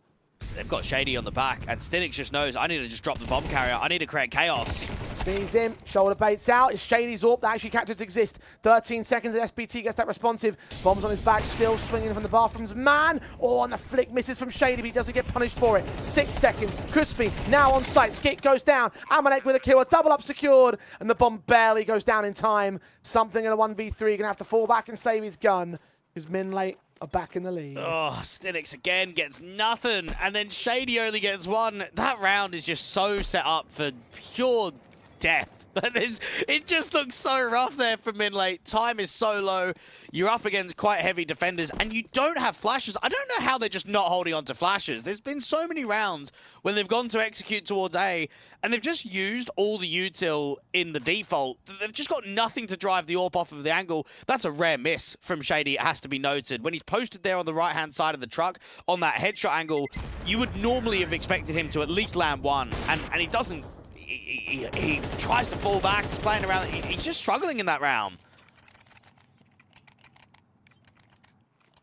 They've got Shady on the back, and Stinix just knows, I need to just drop the bomb carrier. I need to create chaos. Sees him, shoulder baits out. It's Shady's AWP that actually catches Exist. 13 seconds and SPT gets that responsive. Bombs on his back, still swinging from the bathrooms. Man, and the flick misses from Shady, but he doesn't get punished for it. 6 seconds. Kusmi now on site. Skit goes down. Amanek with a kill, a double up secured, and the bomb barely goes down in time. Something in a 1v3, gonna have to fall back and save his gun. Because MINLATE are back in the lead. Oh, Stinix again gets nothing, and then Shady only gets one. That round is just so set up for pure death. But it just looks so rough there for MINLATE. Time is so low. You're up against quite heavy defenders, and you don't have flashes. I don't know how they're just not holding on to flashes. There's been so many rounds when they've gone to execute towards A, and they've just used all the util in the default. They've just got nothing to drive the AWP off of the angle. That's a rare miss from Shady, it has to be noted. When he's posted there on the right-hand side of the truck, on that headshot angle, you would normally have expected him to at least land one, and he doesn't. He tries to fall back, he's playing around, he's just struggling in that round.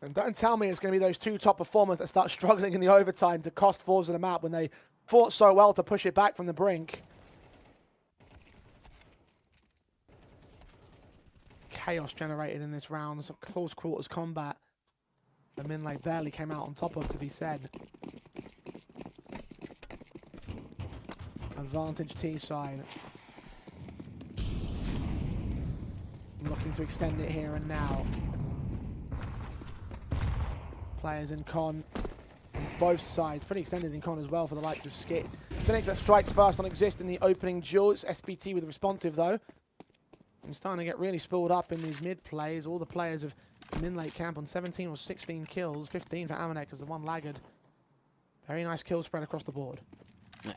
And don't tell me it's going to be those two top performers that start struggling in the overtime to cost FORZE them out when they fought so well to push it back from the brink. Chaos generated in this round, some close quarters combat that MINLATE barely came out on top of, to be said. Advantage T side. Looking to extend it here and now. Players in con on both sides. Pretty extended in con as well for the likes of Skits. Stenix that strikes first on Exist in the opening duel. It's SBT with responsive though. I'm starting to get really spooled up in these mid plays. All the players of MINLATE camp on 17 or 16 kills. 15 for Amanek as the one laggard. Very nice kill spread across the board.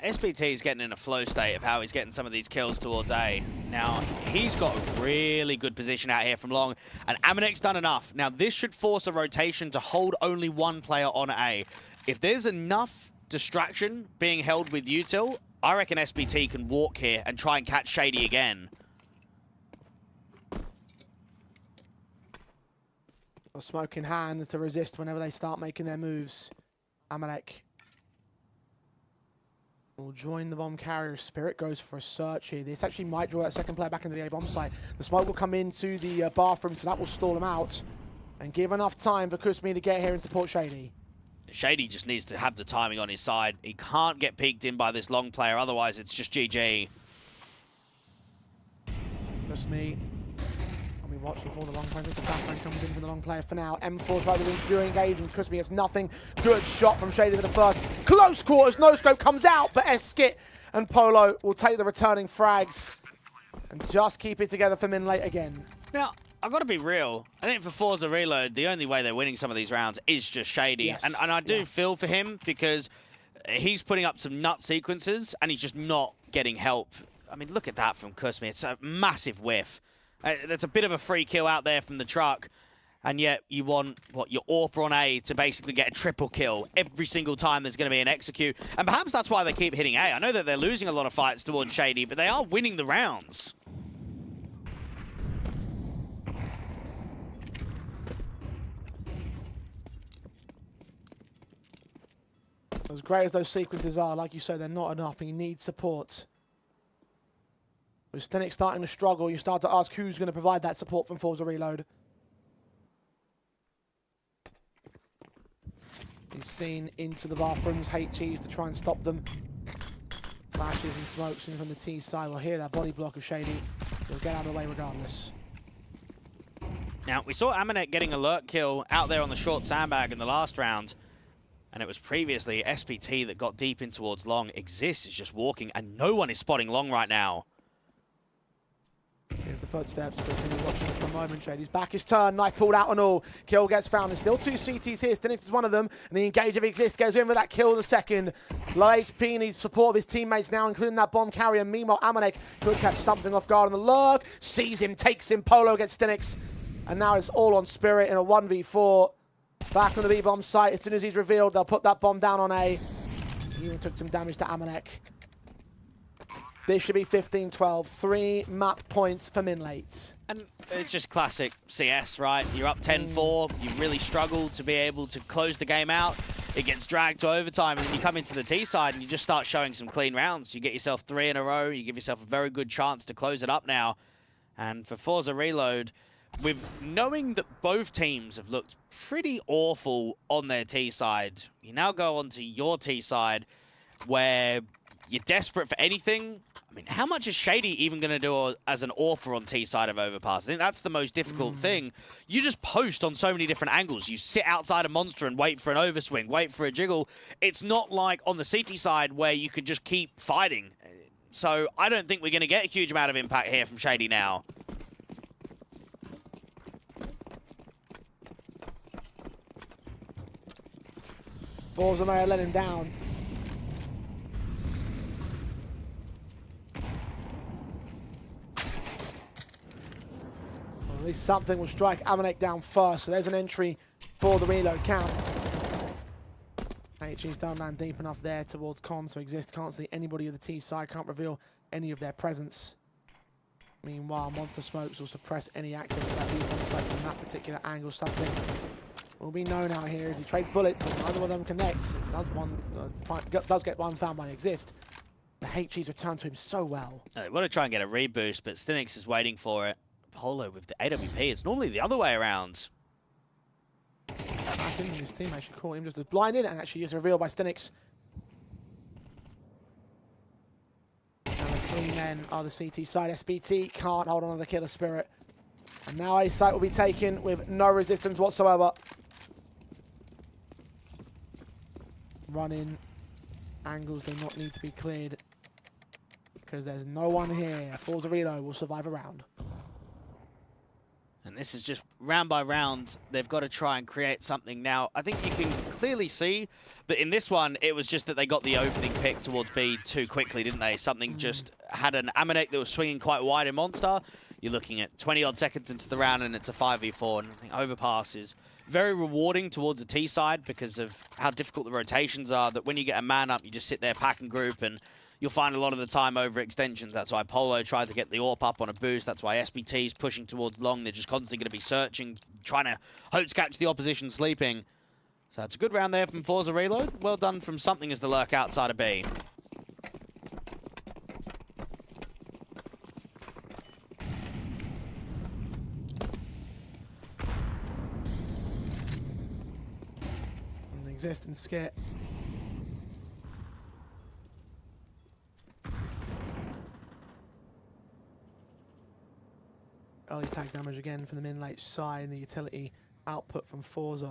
SBT is getting in a flow state of how he's getting some of these kills towards A. Now, he's got a really good position out here from long, and Amanek's done enough. Now, this should force a rotation to hold only one player on A. If there's enough distraction being held with util, I reckon SBT can walk here and try and catch Shady again. A smoke in hand to resist whenever they start making their moves. Amanek will join the bomb carrier. Spirit goes for a search here. This actually might draw that second player back into the A bomb site. The smoke will come into the bathroom, so that will stall him out and give enough time for Kusmi to get here and support Shady. Shady just needs to have the timing on his side. He can't get peeked in by this long player, otherwise it's just GG. Kusmi. Watch before the long player. The backman comes in for the long player for now. M4 tries to do engage, and Kusmi gets nothing. Good shot from Shady for the first. Close quarters, no scope comes out, but Skit and Polo will take the returning frags and just keep it together for MINLATE again. Now, I've got to be real. I think for FORZE Reload, the only way they're winning some of these rounds is just Shady. Yes. And I do feel for him because he's putting up some nut sequences and he's just not getting help. I mean, look at that from Kusmi. It's a massive whiff. That's a bit of a free kill out there from the truck, and yet you want, what, your AWP on A to basically get a triple kill every single time there's going to be an execute. And perhaps that's why they keep hitting A. I know that they're losing a lot of fights towards Shady, but they are winning the rounds. As great as those sequences are, like you said, they're not enough, and you need support. With Stenix starting to struggle, you start to ask who's going to provide that support from FORZE Reload. He's seen into the bathrooms, HEs to try and stop them. Flashes and smokes in from the T side. We'll hear that body block of Shady. He'll get out of the way regardless. Now, we saw Amanek getting a lurk kill out there on the short sandbag in the last round. And it was previously SPT that got deep in towards long. Exist is just walking, and no one is spotting long right now. Here's the footsteps. Just going to be watching it for a moment. Shady's back his turn. Knife pulled out and all. Kill gets found. There's still two CTs here. Stenix is one of them. And the engage of Exist goes in with that kill in the second. Low HP needs support of his teammates now, including that bomb carrier. Meanwhile, Amanek could catch something off guard on the lurk. Sees him, takes him. Polo against Stenix. And now it's all on Spirit in a 1v4. Back on the B-bomb site. As soon as he's revealed, they'll put that bomb down on A. He even took some damage to Amanek. This should be 15-12. 3 map points for MINLATE. And it's just classic CS, right? You're up 10-4. You really struggle to be able to close the game out. It gets dragged to overtime, and then you come into the T side and you just start showing some clean rounds. You get yourself 3 in a row. You give yourself a very good chance to close it up now. And for FORZE Reload, with knowing that both teams have looked pretty awful on their T side, you now go on to your T side where you're desperate for anything. I mean, how much is Shady even going to do as an AWPer on T side of Overpass? I think that's the most difficult thing. You just post on so many different angles. You sit outside a monster and wait for an overswing, wait for a jiggle. It's not like on the CT side where you could just keep fighting. So I don't think we're going to get a huge amount of impact here from Shady now. FORZE may have let him down. Well, at least something will strike Amanek down first. So there's an entry for the reload count. HE's don't land deep enough there towards Con, so Exist can't see anybody of the T side, can't reveal any of their presence. Meanwhile, Monster Smokes will suppress any access to that viewpoint site from that particular angle. Something will be known out here as he trades bullets, but neither of them connect. Does get one found by Exist. The HE's returned to him so well. They want to try and get a reboost, but Stinix is waiting for it. Polo with the AWP. It's normally the other way around. I think his team actually caught him just as blinded, and actually is revealed by Stinix. And the three men are the CT side. SBT can't hold on to the killer spirit. And now A site will be taken with no resistance whatsoever. Running angles do not need to be cleared because there's no one here. FORZE Reload will survive a round. And this is just round by round, they've got to try and create something. Now, I think you can clearly see that in this one, it was just that they got the opening pick towards B too quickly, didn't they? Something just had an Amanek that was swinging quite wide in Monster. You're looking at 20-odd seconds into the round, and it's a 5v4. And I think Overpass is very rewarding towards the T side because of how difficult the rotations are, that when you get a man up, you just sit there, pack and group, and you'll find a lot of the time over extensions. That's why Polo tried to get the AWP up on a boost. That's why SBT is pushing towards long. They're just constantly going to be searching, trying to hope to catch the opposition sleeping. So it's a good round there from FORZE Reload. Well done from Something as the lurk outside of B. And the existing skit. Early tag damage again from the MINLATE side, and the utility output from FORZE.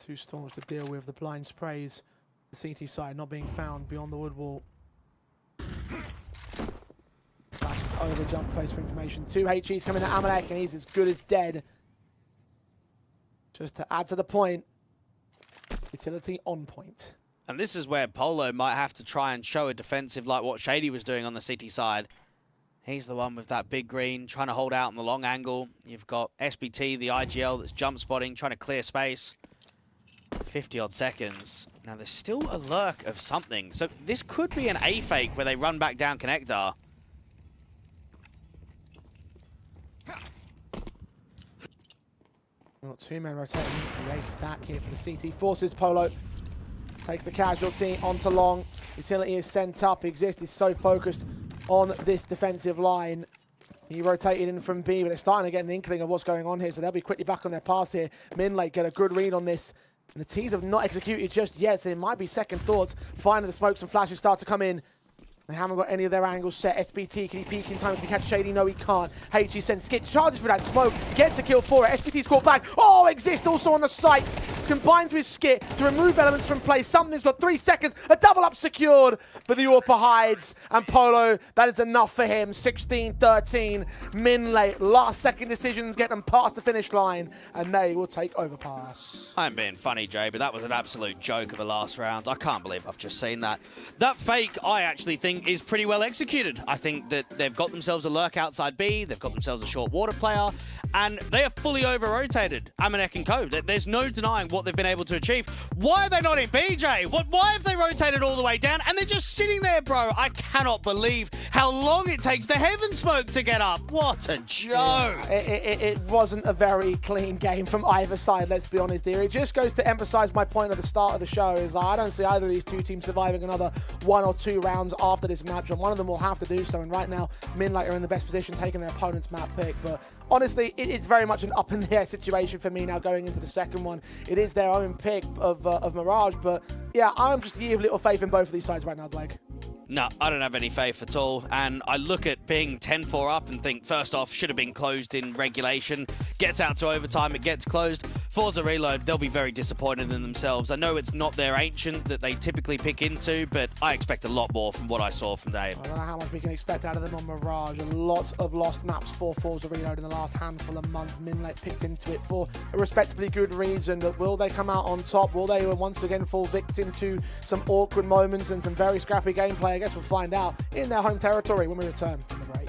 Too staunch to deal with the blind sprays. The CT side not being found beyond the wood wall. Flashes over jump face for information. Two HEs coming to Amanek, and he's as good as dead. Just to add to the point, utility on point. And this is where Polo might have to try and show a defensive like what Shady was doing on the CT side. He's the one with that big green, trying to hold out on the long angle. You've got SBT, the IGL, that's jump spotting, trying to clear space. 50-odd seconds. Now, there's still a lurk of Something. So this could be an A fake where they run back down Connector. We've got two men rotating into the ace stack here for the CT forces. Polo takes the casualty onto long. Utility is sent up. Exist is so focused on this defensive line. He rotated in from B, but it's starting to get an inkling of what's going on here, so they'll be quickly back on their pass here. MINLATE get a good read on this. And the T's have not executed just yet, so it might be second thoughts. Finally, the smokes and flashes start to come in. They haven't got any of their angles set. SBT, can he peek in time? Can he catch Shady? No, he can't. HE sends Skit, charges for that smoke, gets a kill for it. SBT's caught back. Oh, Exist also on the site. Combines with Skit to remove elements from play. Something's got 3 seconds. A double up secured, but the AWP hides. And Polo, that is enough for him. 16-13. MINLATE, last second decisions get them past the finish line, and they will take Overpass. I'm being funny, Jay, but that was an absolute joke of a last round. I can't believe I've just seen that. That fake, I actually think, is pretty well executed. I think that they've got themselves a lurk outside B, they've got themselves a short water player, and they are fully over-rotated, Amanek and co. There's no denying what they've been able to achieve. Why are they not in BJ? Why have they rotated all the way down and they're just sitting there, bro? I cannot believe how long it takes the heaven smoke to get up. What a joke. Yeah, it wasn't a very clean game from either side, let's be honest here. It just goes to emphasize my point at the start of the show is I don't see either of these two teams surviving another 1 or 2 rounds after this match, and one of them will have to do so, and right now MINLATE are in the best position taking their opponent's map pick, but honestly, it's very much an up-in-the-air situation for me now going into the second one. It is their own pick of Mirage, but yeah, I'm just giving little faith in both of these sides right now, Blake. No, I don't have any faith at all. And I look at being 10-4 up and think, first off, should have been closed in regulation. Gets out to overtime, it gets closed. Forza Reload, they'll be very disappointed in themselves. I know it's not their ancient that they typically pick into, but I expect a lot more from what I saw from them. I don't know how much we can expect out of them on Mirage. A lot of lost maps for Forza Reload in the last handful of months. MINLATE picked into it for a respectably good reason, but will they come out on top? Will they once again fall victim to some awkward moments and some very scrappy gameplay? I guess we'll find out in their home territory when we return from the break.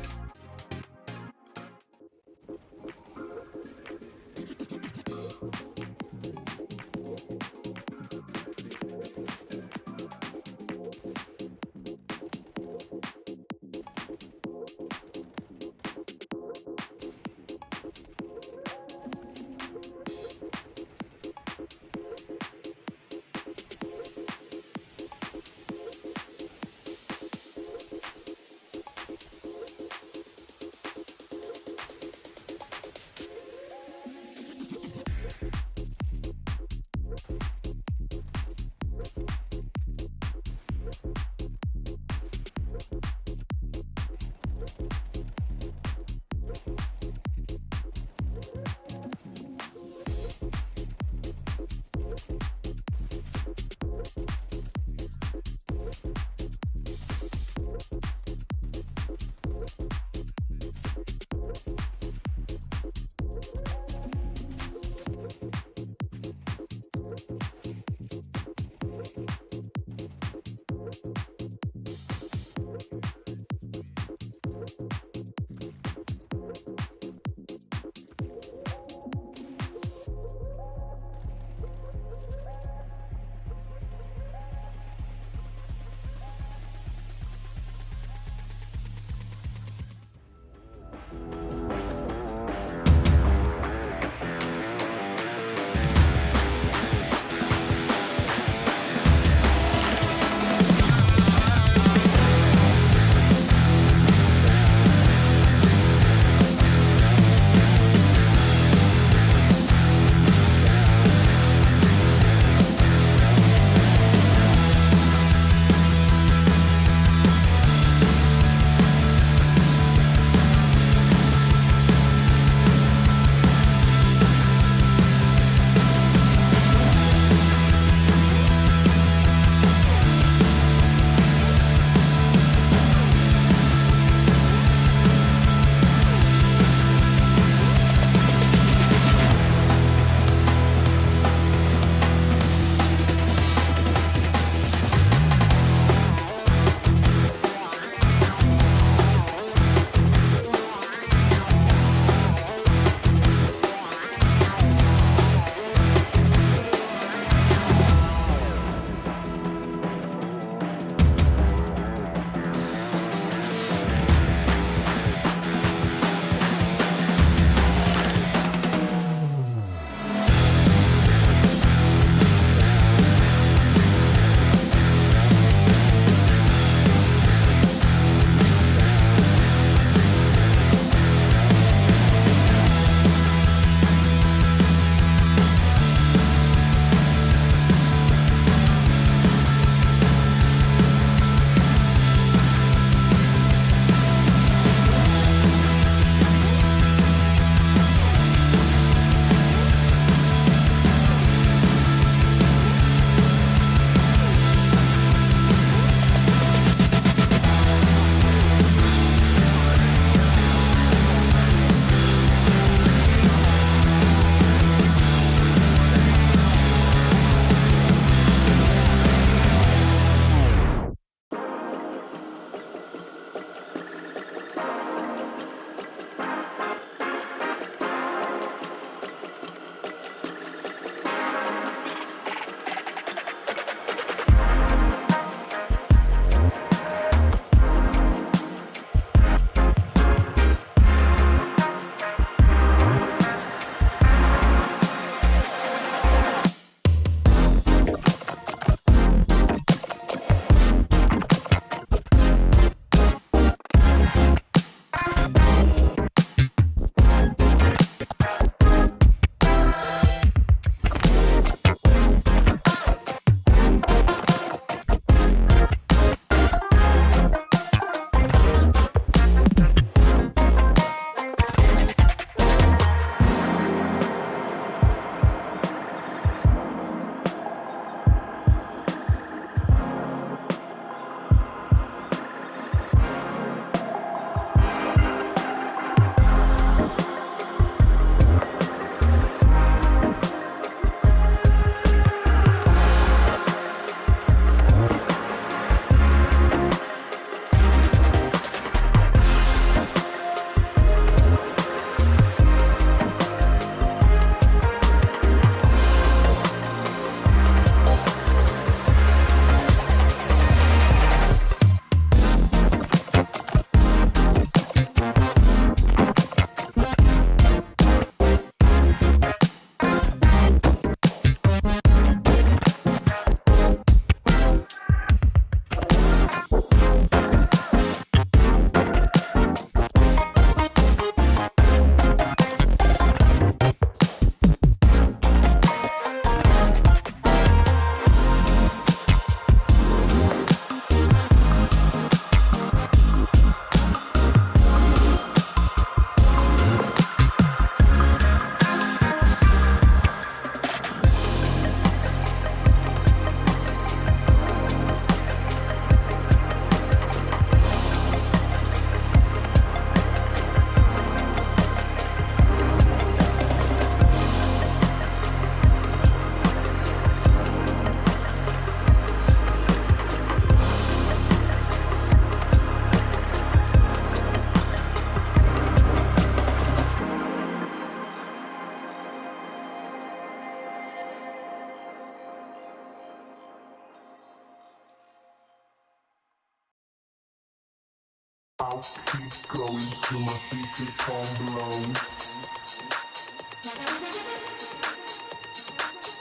I'll keep going till my speaker tone blows.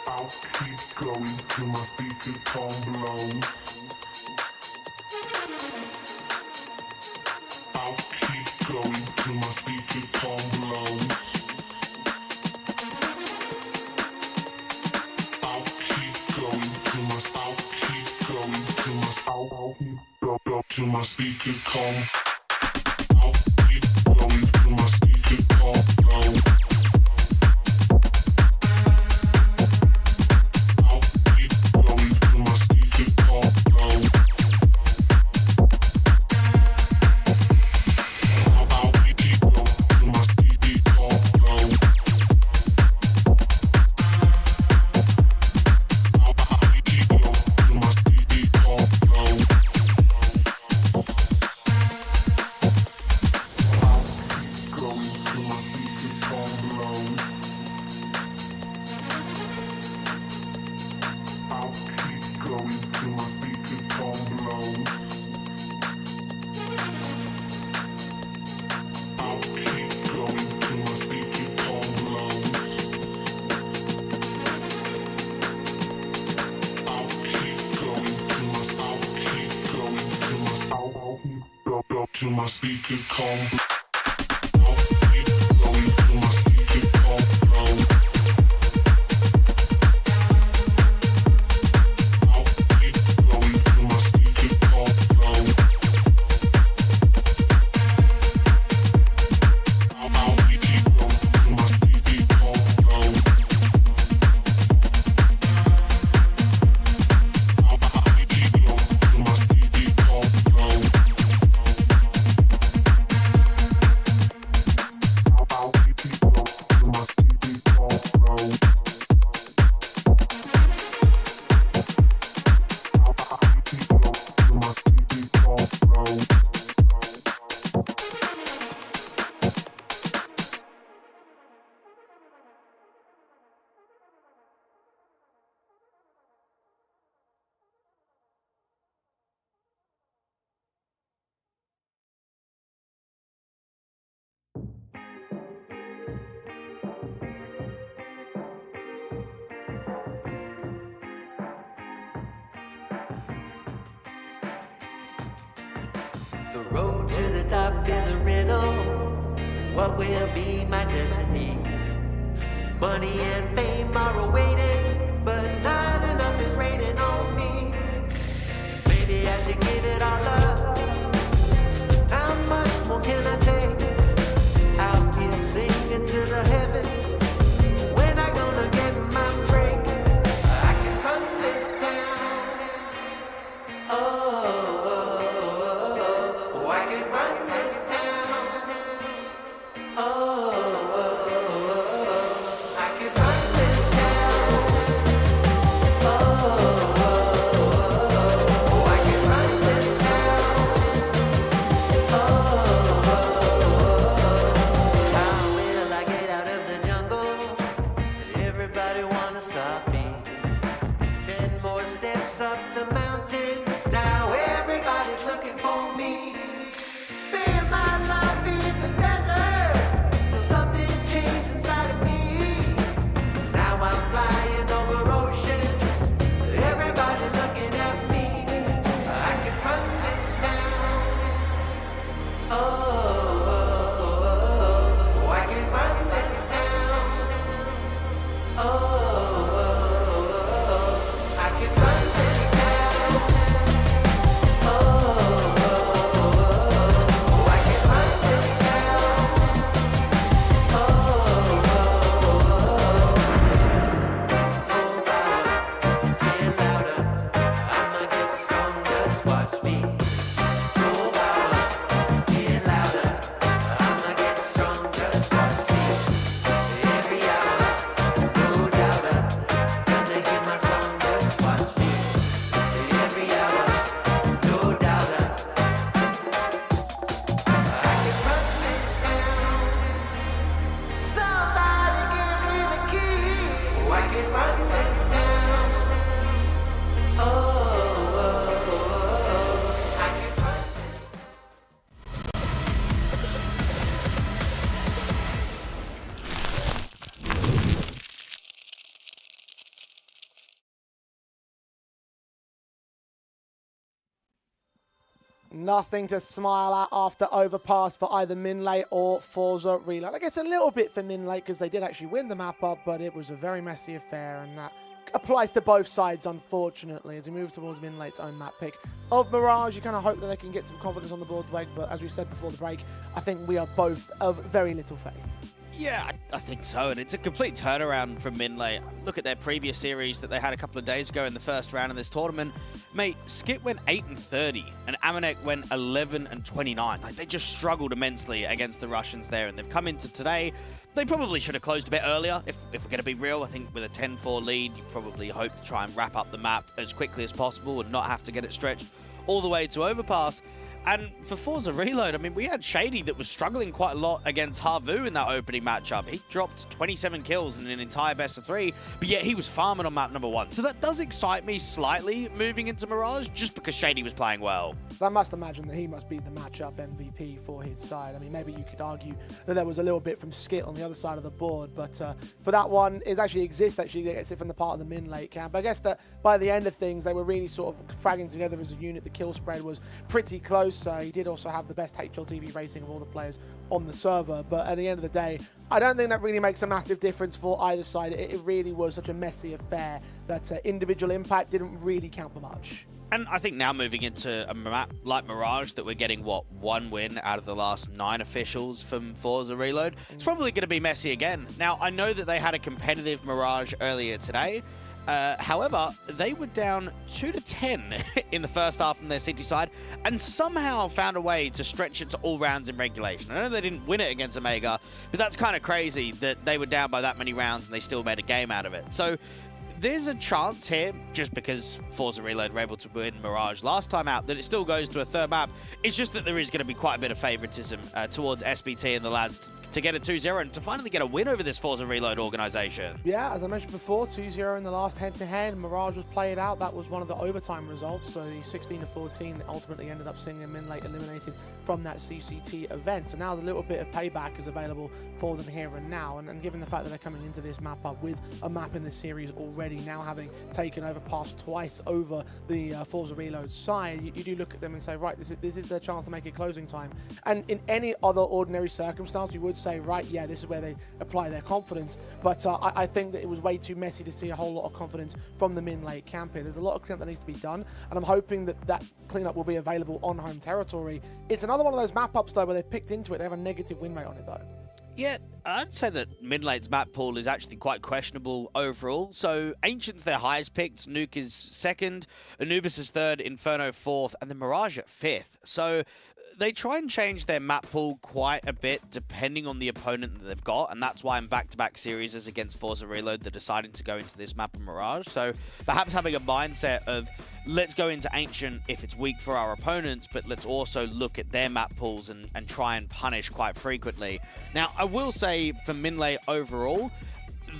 I'll keep going till my speaker tone blows. I'll keep going till my speaker tone blows. I'll keep going till my till my speaker tone. I'll keep going till my speaker tone blows. I'll keep going till my speaker tone blows. I'll keep going till my speaker tone blows. I'll keep going till my speaker tone blows. Till my speaker come. I'll keep going till my speaker come blow. I'll keep going till my speaker come blow. I'll keep going till my speaker come blow. I'll keep going till my speaker come blow. The road to the top is a riddle. What will be my destiny? Money and fame are awaiting, but not enough is raining on me. Maybe I should give it all up. How much more can I take? Out here singing to the heavens. When I gonna get my break? I can run this town. Oh. I can run this town. Oh, I can run this town. Nothing to smile at after Overpass for either MINLATE or FORZE Reload. I guess a little bit for MINLATE because they did actually win the map up, but it was a very messy affair, and that applies to both sides, unfortunately. As we move towards MINLATE's own map pick of Mirage, you kind of hope that they can get some confidence on the board, Dweg, but as we said before the break, I think we are both of very little faith. Yeah, I think so, and it's a complete turnaround from MINLATE. Look at their previous series that they had a couple of days ago in the first round of this tournament. Mate, Skip went 8-30, and Amanek went 11-29. Like, they just struggled immensely against the Russians there, and they've come into today. They probably should have closed a bit earlier, if we're going to be real. I think with a 10-4 lead, you probably hope to try and wrap up the map as quickly as possible and not have to get it stretched all the way to Overpass. And for FORZE Reload, I mean, we had Shady that was struggling quite a lot against Harvu in that opening matchup. He dropped 27 kills in an entire best of 3, but yet he was farming on map number 1. So that does excite me slightly moving into Mirage, just because Shady was playing well. But I must imagine that he must be the matchup MVP for his side. I mean, maybe you could argue that there was a little bit from Skit on the other side of the board, but for that one, it actually exists, actually, gets it from the part of the MINLATE camp. I guess that by the end of things, they were really sort of fragging together as a unit. The kill spread was pretty close. He did also have the best HLTV rating of all the players on the server, but at the end of the day, I don't think that really makes a massive difference for either side. It really was such a messy affair that individual impact didn't really count for much. And I think now moving into a map like Mirage that we're getting, what, 1 win out of the last 9 officials from FORZE Reload, it's probably going to be messy again. Now, I know that they had a competitive Mirage earlier today. However, they were down 2-10 in the first half on their city side and somehow found a way to stretch it to all rounds in regulation. I know they didn't win it against Omega, but that's kind of crazy that they were down by that many rounds and they still made a game out of it. So there's a chance here, just because FORZE Reload were able to win Mirage last time out, that it still goes to a third map. It's just that there is going to be quite a bit of favoritism towards SBT and the lads to get a 2-0 and to finally get a win over this FORZE Reload organization. Yeah, as I mentioned before, 2-0 in the last head-to-head. Mirage was played out. That was one of the overtime results. So the 16-14 that ultimately ended up seeing MINLATE eliminated from that CCT event. So now a little bit of payback is available for them here and now. And given the fact that they're coming into this map up with a map in this series already, now having taken Overpass twice over the FORZE Reload side, you do look at them and say, right, this is their chance to make it closing time. And in any other ordinary circumstance, we would say, right, yeah, this is where they apply their confidence. But I think that it was way too messy to see a whole lot of confidence from the MINLATE camp here. There's a lot of cleanup that needs to be done, and I'm hoping that that cleanup will be available on home territory. It's another one of those map ups, though, where they picked into it. They have a negative win rate on it, though. Yeah, I'd say that MINLATE's map pool is actually quite questionable overall. So Ancient's their highest picked, Nuke is second, Anubis is third, Inferno fourth, and then Mirage at fifth. So they try and change their map pool quite a bit depending on the opponent that they've got, and that's why in back-to-back series against FORZE Reload, they're deciding to go into this map of Mirage. So perhaps having a mindset of, let's go into Ancient if it's weak for our opponents, but let's also look at their map pools and try and punish quite frequently. Now, I will say for MINLATE overall,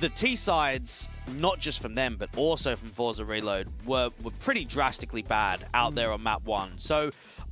the T-sides, not just from them, but also from FORZE Reload, were pretty drastically bad out there on map 1. So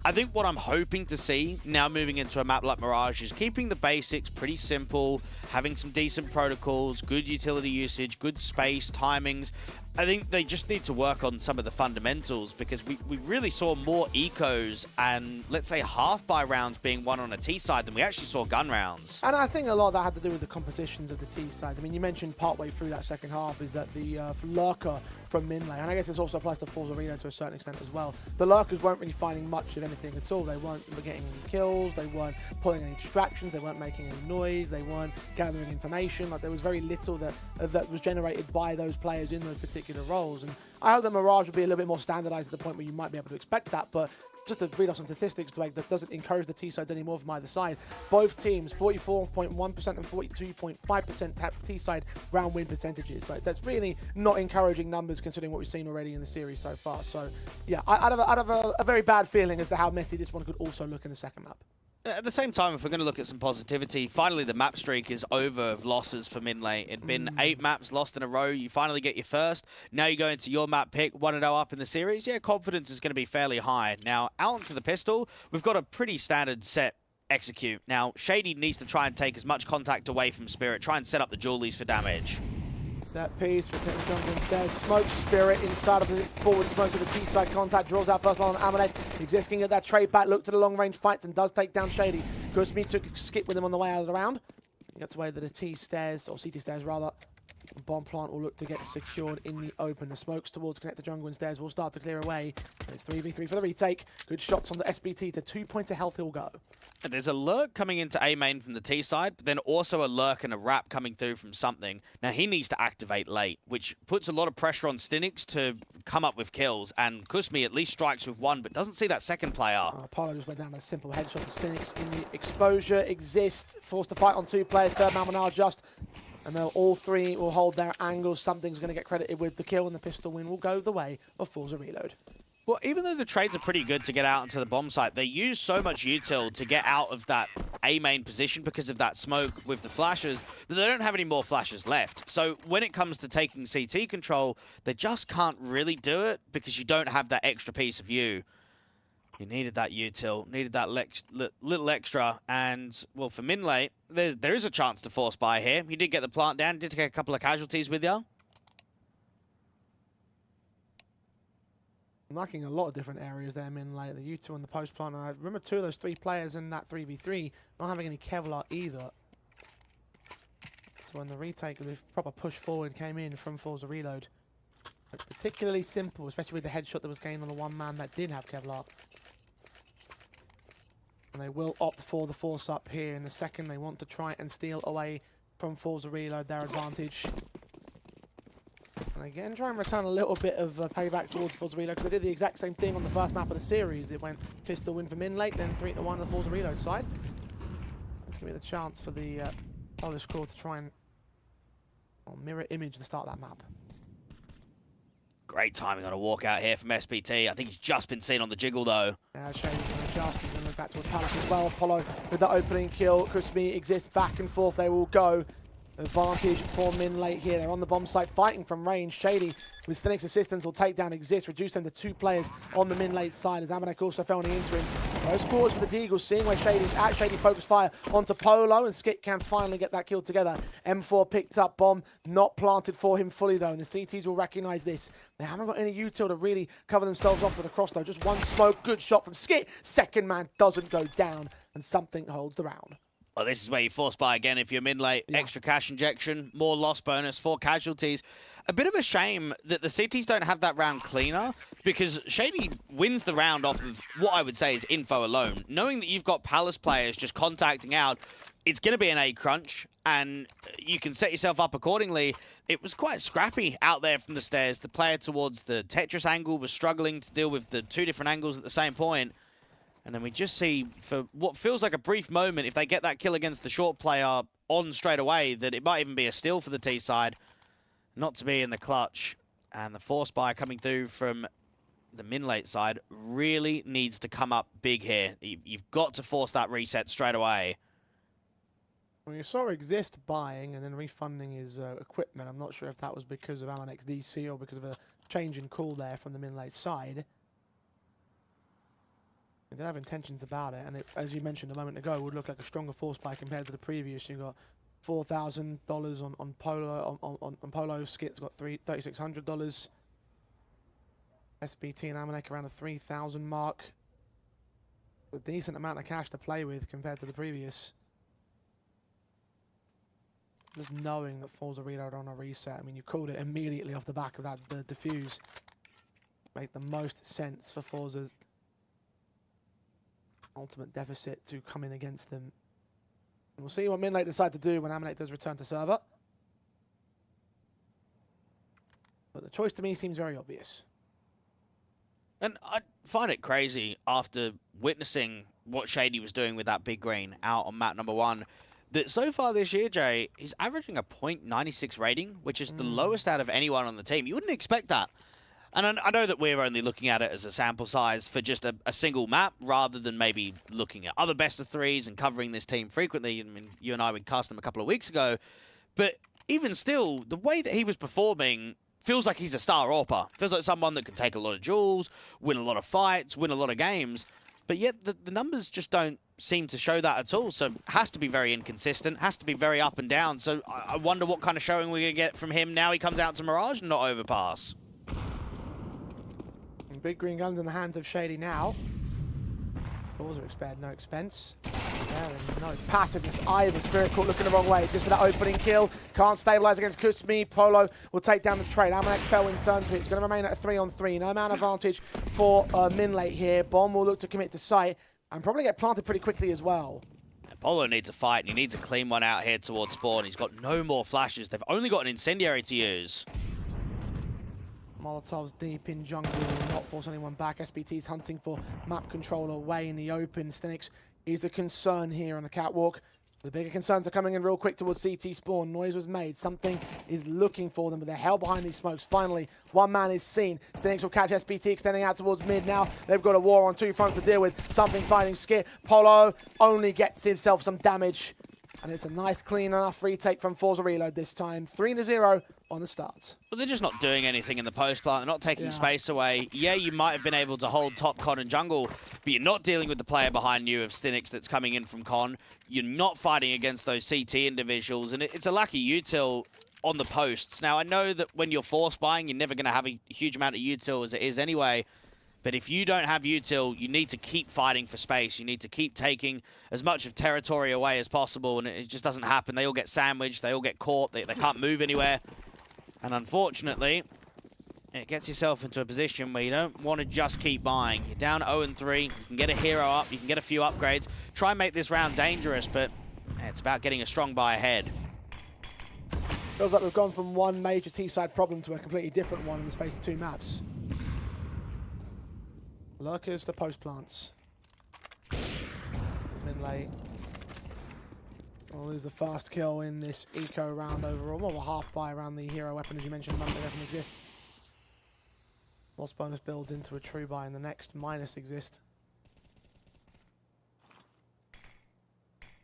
I think what I'm hoping to see now moving into a map like Mirage is keeping the basics pretty simple, having some decent protocols, good utility usage, good space, timings. I think they just need to work on some of the fundamentals, because we really saw more ecos and, let's say, half-buy rounds being won on a T side than we actually saw gun rounds. And I think a lot of that had to do with the compositions of the T side. I mean, you mentioned partway through that second half is that the Lurker from MINLATE, and I guess this also applies to FORZE Arena to a certain extent as well, the Lurkers weren't really finding much of anything at all. They weren't getting any kills, they weren't pulling any distractions, they weren't making any noise, they weren't gathering information. Like, there was very little that was generated by those players in those particular roles. And I hope that Mirage will be a little bit more standardized to the point where you might be able to expect that, but just to read off some statistics, that doesn't encourage the T-sides anymore from either side. Both teams, 44.1% and 42.5% tap T-side round win percentages. So that's really not encouraging numbers considering what we've seen already in the series so far. So yeah, out of a very bad feeling as to how messy this one could also look in the second map. At the same time, if we're going to look at some positivity, finally the map streak is over of losses for MINLATE. It'd been 8 maps lost in a row. You finally get your first. Now you go into your map pick, 1-0 up in the series. Yeah, confidence is going to be fairly high. Now, out into the pistol, we've got a pretty standard set execute. Now, Shady needs to try and take as much contact away from Spirit, try and set up the Jewelies for damage. Set piece with Connect the Jungle instead. Smoke Spirit inside of the forward smoke of the T-side contact. Draws out first one on Amalek. Existing at that trade back. Look to the long range fights and does take down Shady. Kusmi took a skip with him on the way out of the round. He gets away to the T stairs, or CT stairs rather. Bomb plant will look to get secured in the open. The smokes towards Connect the Jungle and stairs will start to clear away. And it's 3v3 for the retake. Good shots on the SBT to 2 points of health he'll go. And there's a lurk coming into A main from the T side, but then also a lurk and a wrap coming through from something. Now he needs to activate late, which puts a lot of pressure on Stinix to come up with kills. And Kusmi at least strikes with one, but doesn't see that second player. Apollo just went down a simple headshot to Stinix in the exposure. Exist, forced to fight on 2 players. Third man Mirage just. And they'll all 3 will hold their angles. Something's going to get credited with the kill, and the pistol win will go the way of FORZE Reload. Well, even though the trades are pretty good to get out into the bomb site, they use so much util to get out of that A main position because of that smoke with the flashes that they don't have any more flashes left. So when it comes to taking CT control, they just can't really do it because you don't have that extra piece of view. You needed that util, needed that little extra, and, well, for MINLATE, there is a chance to force buy here. He did get the plant down, did take a couple of casualties with you. Lacking a lot of different areas there, MINLATE. The util and the post plant. I remember 2 of those 3 players in that 3v3 not having any Kevlar either. So when the retake of the proper push forward came in from FORZE Reload, particularly simple, especially with the headshot that was gained on the one man that did have Kevlar. And they will opt for the force up here in the second. They want to try and steal away from FORZE Reload their advantage. And again, try and return a little bit of payback towards FORZE Reload, because they did the exact same thing on the first map of the series. It went pistol win for MINLATE, then 3-1 on the FORZE Reload side. That's going to be the chance for the Polish crew to try and mirror image the start of that map. Great timing on a walkout here from SPT. I think he's just been seen on the jiggle, though. Yeah, Shane's going to adjust. He's going to move back towards Palace as well. Apollo with the opening kill. Kusmi exists back and forth. They will go. Advantage for MINLATE here. They're on the bomb site fighting from range. Shady with Stinix assistance will take down Exist, reduce them to 2 players on the MINLATE side as Amanek also fell on the interim. Those scores for the Deagles, seeing where Shady's at. Shady focus fire onto Polo, and Skit can finally get that kill together. M4 picked up bomb, not planted for him fully though, and the CTs will recognize this. They haven't got any util to really cover themselves off to the cross though. Just one smoke, good shot from Skit. Second man doesn't go down, and something holds the round. Well, this is where you force buy again if you're MINLATE. Yeah. Extra cash injection, more loss bonus, 4 casualties. A bit of a shame that the CTs don't have that round cleaner, because Shady wins the round off of what I would say is info alone. Knowing that you've got Palace players just contacting out, it's going to be an A crunch, and you can set yourself up accordingly. It was quite scrappy out there from the stairs. The player towards the Tetris angle was struggling to deal with the 2 different angles at the same point. And then we just see, for what feels like a brief moment, if they get that kill against the short player on straight away, that it might even be a steal for the T side. Not to be in the clutch. And the force buy coming through from the MINLATE side really needs to come up big here. You've got to force that reset straight away. Well, you saw Exist buying and then refunding his equipment. I'm not sure if that was because of Amanek's DC or because of a change in call there from the MINLATE side. They did have intentions about it, and it, as you mentioned a moment ago, would look like a stronger force buy compared to the previous. You got $4,000 on Polo on Polo. Skit's got $3,600. SBT and Amanek around the 3,000 mark. A decent amount of cash to play with compared to the previous. Just knowing that FORZE Reload on a reset. I mean, you called it immediately off the back of that the defuse. Make the most sense for FORZE's ultimate deficit to come in against them. And we'll see what MINLATE decide to do when Amalek does return to server. But the choice to me seems very obvious. And I find it crazy after witnessing what Shady was doing with that big green out on map number 1, that so far this year, Jay, he's averaging a .96 rating, which is the lowest out of anyone on the team. You wouldn't expect that. And I know that we're only looking at it as a sample size for just a single map, rather than maybe looking at other best of 3s and covering this team frequently. I mean, you and I would cast them a couple of weeks ago. But even still, the way that he was performing feels like he's a star AWPer. Feels like someone that can take a lot of duels, win a lot of fights, win a lot of games. But yet the numbers just don't seem to show that at all. So has to be very inconsistent, has to be very up and down. So I wonder what kind of showing we're going to get from him now he comes out to Mirage and not Overpass. And big green guns in the hands of Shady now. Balls are spared, no expense. There and no passiveness either. Spirit Court looking the wrong way just for that opening kill. Can't stabilize against Kusmi. Polo will take down the trade. Amanek fell in turn to it. It's going to remain at a 3-on-3. No man advantage for MINLATE here. Bomb will look to commit to site and probably get planted pretty quickly as well. Polo needs a fight and he needs a clean one out here towards spawn. He's got no more flashes. They've only got an incendiary to use. Molotov's deep in jungle, will not force anyone back. SBT's hunting for map control away in the open. Stenix is a concern here on the catwalk. The bigger concerns are coming in real quick towards CT spawn. Noise was made. Something is looking for them, but they're held behind these smokes. Finally, one man is seen. Stenix will catch SBT extending out towards mid now. They've got a war on two fronts to deal with. Something fighting Skit. Polo only gets himself some damage. And it's a nice, clean enough retake from FORZE Reload this time. 3-0 on the start. But they're just not doing anything in the post plant. They're not taking space away. Yeah, you might have been able to hold top con and jungle, but you're not dealing with the player behind you of Stinix that's coming in from con. You're not fighting against those CT individuals, and it's a lack of util on the posts. Now, I know that when you're force buying, you're never going to have a huge amount of util as it is anyway. But if you don't have util, you need to keep fighting for space. You need to keep taking as much of territory away as possible, and it just doesn't happen. They all get sandwiched. They all get caught. They can't move anywhere. And unfortunately, it gets yourself into a position where you don't want to just keep buying. You're down 0-3. You can get a hero up. You can get a few upgrades. Try and make this round dangerous, but it's about getting a strong buy ahead. Feels like we've gone from one major T-side problem to a completely different one in the space of 2 maps. Lurkers to post plants. MINLATE will lose the first kill in this eco round overall. Well, a half buy around the hero weapon, as you mentioned, none of them exist. Lost bonus builds into a true buy in the next. Minus exist.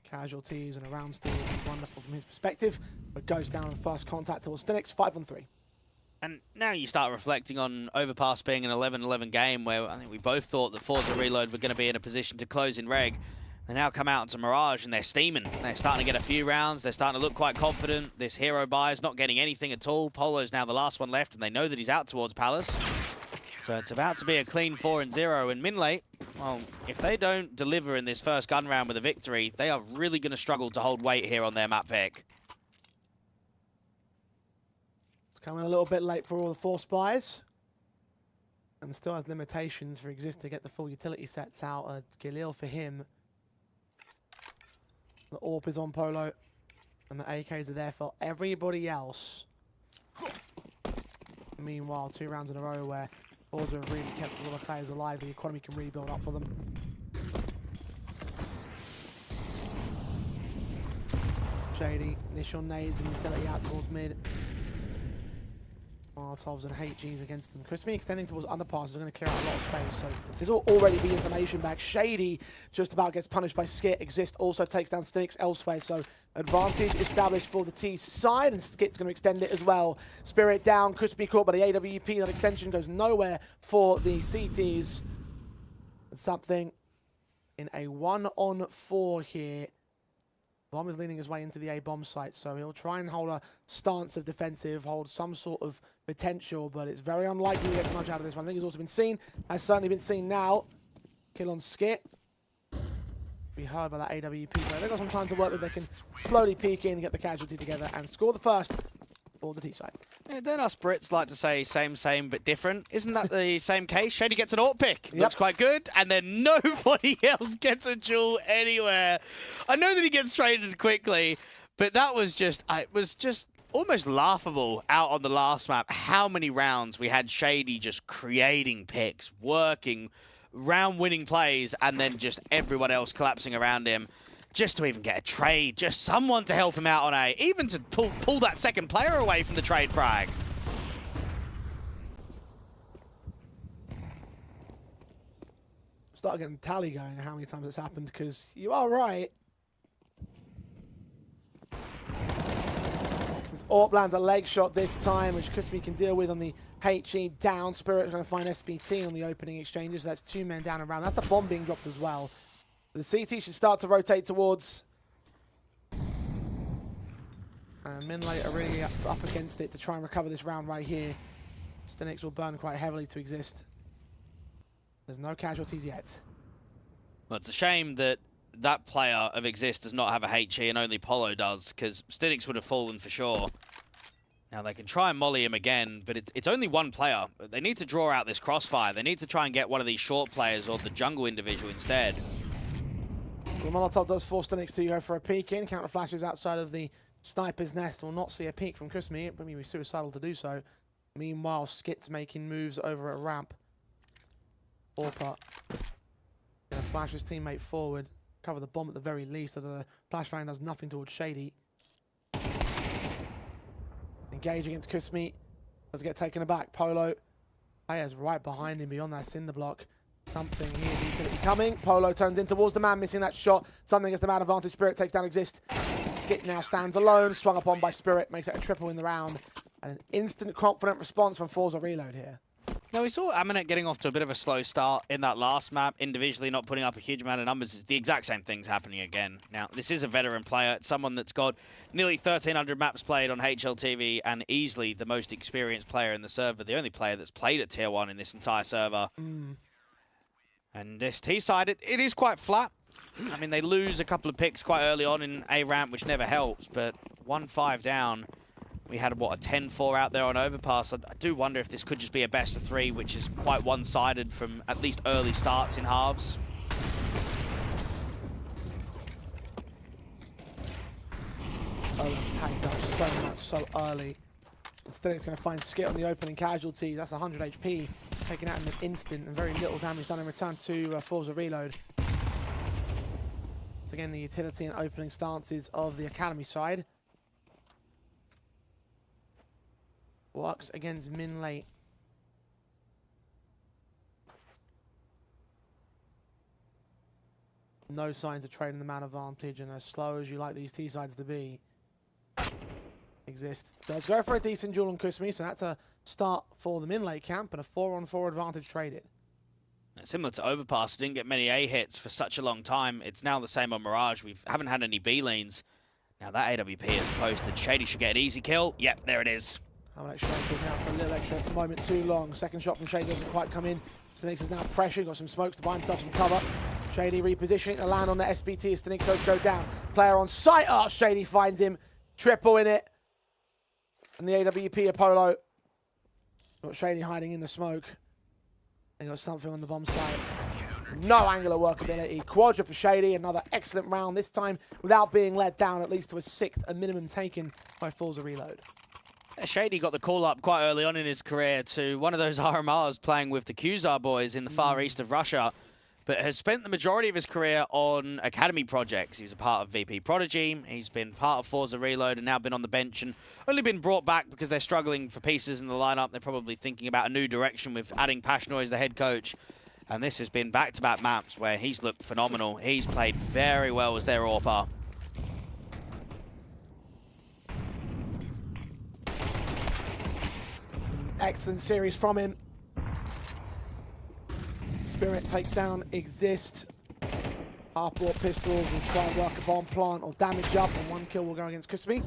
Casualties and a round steal is wonderful from his perspective, but goes down on first contact towards Stenix, 5-on-3. And now you start reflecting on Overpass being an 11-11 game where I think we both thought that FORZE Reload were going to be in a position to close in reg. They now come out into Mirage and they're steaming. They're starting to get a few rounds. They're starting to look quite confident. This hero buy is not getting anything at all. Polo's now the last one left and they know that he's out towards Palace. So it's about to be a clean 4-0. And MINLATE, well, if they don't deliver in this first gun round with a victory, they are really going to struggle to hold weight here on their map pick. Coming a little bit late for all the force buys. And still has limitations for exist to get the full utility sets out. Galil for him. The AWP is on Polo. And the AKs are there for everybody else. Meanwhile, 2 rounds in a row where FORZE have really kept a lot of players alive. The economy can really build up for them. Shady, initial nades and utility out towards mid. Molotovs and HGs against them. Kusmi extending towards underpass is going to clear out a lot of space, so there's already the information back. Shady just about gets punished by Skit. Exist also takes down Stenix elsewhere, so advantage established for the T side, and Skit's going to extend it as well. Spirit down, Kusmi caught by the AWP. That extension goes nowhere for the CTs. And something in a 1-on-4 here. Bomb is leaning his way into the A-bomb site, so he'll try and hold a stance of defensive, hold some sort of potential, but it's very unlikely to get much out of this one. I think he's also been seen, has certainly been seen now. Kill on Skit. Be heard by that AWP, but they've got some time to work with. They can slowly peek in, get the casualty together, and score the first for the T side. Yeah, don't us Brits like to say same, but different? Isn't that the same case? Shady gets an AWP pick. Looks quite good. And then nobody else gets a jewel anywhere. I know that he gets traded quickly, but that was just, it was just almost laughable out on the last map how many rounds we had Shady just creating picks, working, round-winning plays, and then just everyone else collapsing around him. Just to even get a trade, just someone to help him out on A, even to pull that second player away from the trade frag. Start getting tally going how many times it's happened, because you are right. There's Orp lands a leg shot this time, which Kusmi can deal with on the HE down. Spirit's going to find SBT on the opening exchanges. That's 2 men down and round. That's the bomb being dropped as well. The CT should start to rotate towards. And MINLATE are really up against it to try and recover this round right here. Stinix will burn quite heavily to exist. There's no casualties yet. Well, it's a shame that that player of Exist does not have a HE and only Polo does, because Stinix would have fallen for sure. Now they can try and molly him again, but it's only one player. They need to draw out this crossfire. They need to try and get one of these short players or the jungle individual instead. The Molotov does force Stinix to go for a peek in. Counter flashes outside of the sniper's nest. Will not see a peek from Kusmi. It would be suicidal to do so. Meanwhile, Skit's making moves over at ramp. Orpa gonna flash his teammate forward. Cover the bomb at the very least. The flashbang does nothing towards Shady. Engage against Kusmi. Does get taken aback. Polo. Player's right behind him beyond that cinder block. Something here, the utility coming. Polo turns in towards the man, missing that shot. Something as the man advantage. Spirit takes down Exist. Skit now stands alone. Swung upon by Spirit. Makes it a triple in the round. And an instant confident response from FORZE Reload here. Now, we saw MINLATE getting off to a bit of a slow start in that last map, individually not putting up a huge amount of numbers. It's the exact same thing's happening again. Now, this is a veteran player. It's someone that's got nearly 1,300 maps played on HLTV and easily the most experienced player in the server, the only player that's played at Tier 1 in this entire server. And this T-side, it is quite flat. I mean, they lose a couple of picks quite early on in A ramp, which never helps, but 1-5 down. We had, what, a 10-4 out there on Overpass. I do wonder if this could just be a best of 3, which is quite one-sided from at least early starts in halves. Oh, tagged up so much, so early. Instead, it's going to find Skit on the opening casualty. That's 100 HP. Taken out in an instant, and very little damage done in return to FORZE Reload. Once again, the utility and opening stances of the Academy side. Works against MINLATE. No signs of trading the man advantage, and as slow as you like these T-sides to be, Exist does go for a decent duel on Kusmi, so that's a start for the MINLATE camp, and a 4-on-4 advantage traded. Similar to Overpass, didn't get many A hits for such a long time. It's now the same on Mirage. We haven't had any B lanes. Now that AWP is posted. Shady should get an easy kill. Yep, there it is. How an extra now for a little extra moment too long. Second shot from Shady doesn't quite come in. Stinix is now pressured, got some smokes to buy himself some cover. Shady repositioning to land on the SBT as Stinix does go down. Player on site. Oh, Shady finds him. Triple in it. And the AWP Apollo. Got Shady hiding in the smoke. And got something on the bomb site. No angular workability. Quadra for Shady. Another excellent round. This time without being let down, at least to a 6th, a minimum taken by FORZE Reload. Shady got the call up quite early on in his career to one of those RMRs playing with the Kuzar boys in the far east of Russia, but has spent the majority of his career on academy projects. He was a part of VP Prodigy, he's been part of FORZE Reload and now been on the bench and only been brought back because they're struggling for pieces in the lineup. They're probably thinking about a new direction with adding Pashnoy as the head coach. And this has been back-to-back maps where he's looked phenomenal. He's played very well as their Orpa. Excellent series from him. Spirit takes down Exist. Half-brought pistols will try and work a bomb plant or damage up, and 1 kill will go against Kusmi.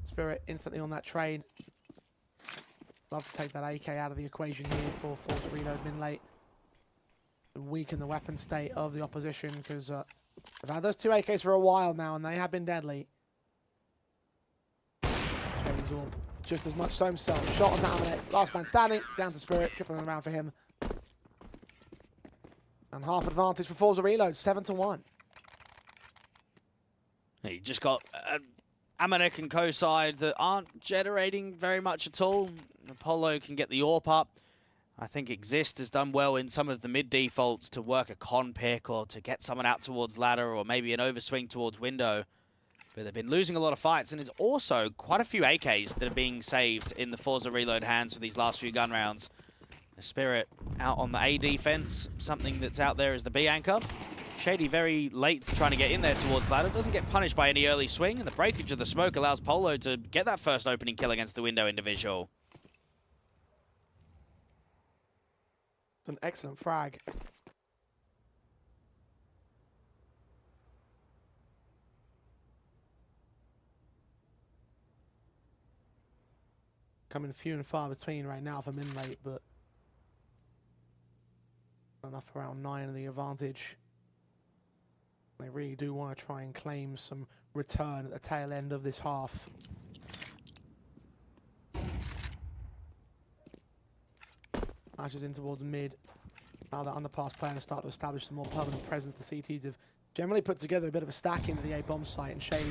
Spirit instantly on that trade. Love to take that AK out of the equation here for FORZE Reload MINLATE. Weaken the weapon state of the opposition because they've had those 2 AKs for a while now and they have been deadly. Shady's all just as much so himself. Shot on that last man standing, down to Spirit, tripling around for him. And half advantage for FORZE Reload, 7-1. You just got Amanek and co side that aren't generating very much at all. Apollo can get the AWP up. I think Exist has done well in some of the mid defaults to work a con pick or to get someone out towards ladder or maybe an overswing towards window. But they've been losing a lot of fights, and there's also quite a few AKs that are being saved in the FORZE Reload hands for these last few gun rounds. The Spirit out on the A defense, something that's out there is the B anchor. Shady very late trying to get in there towards ladder. Doesn't get punished by any early swing, and the breakage of the smoke allows Polo to get that first opening kill against the window individual. It's an excellent frag. Coming few and far between right now for MINLATE, but enough around 9 of the advantage. They really do want to try and claim some return at the tail end of this half. Matches in towards mid. Now that underpass players start to establish some more permanent presence, the CTs have generally put together a bit of a stack into the A bomb site, and Shady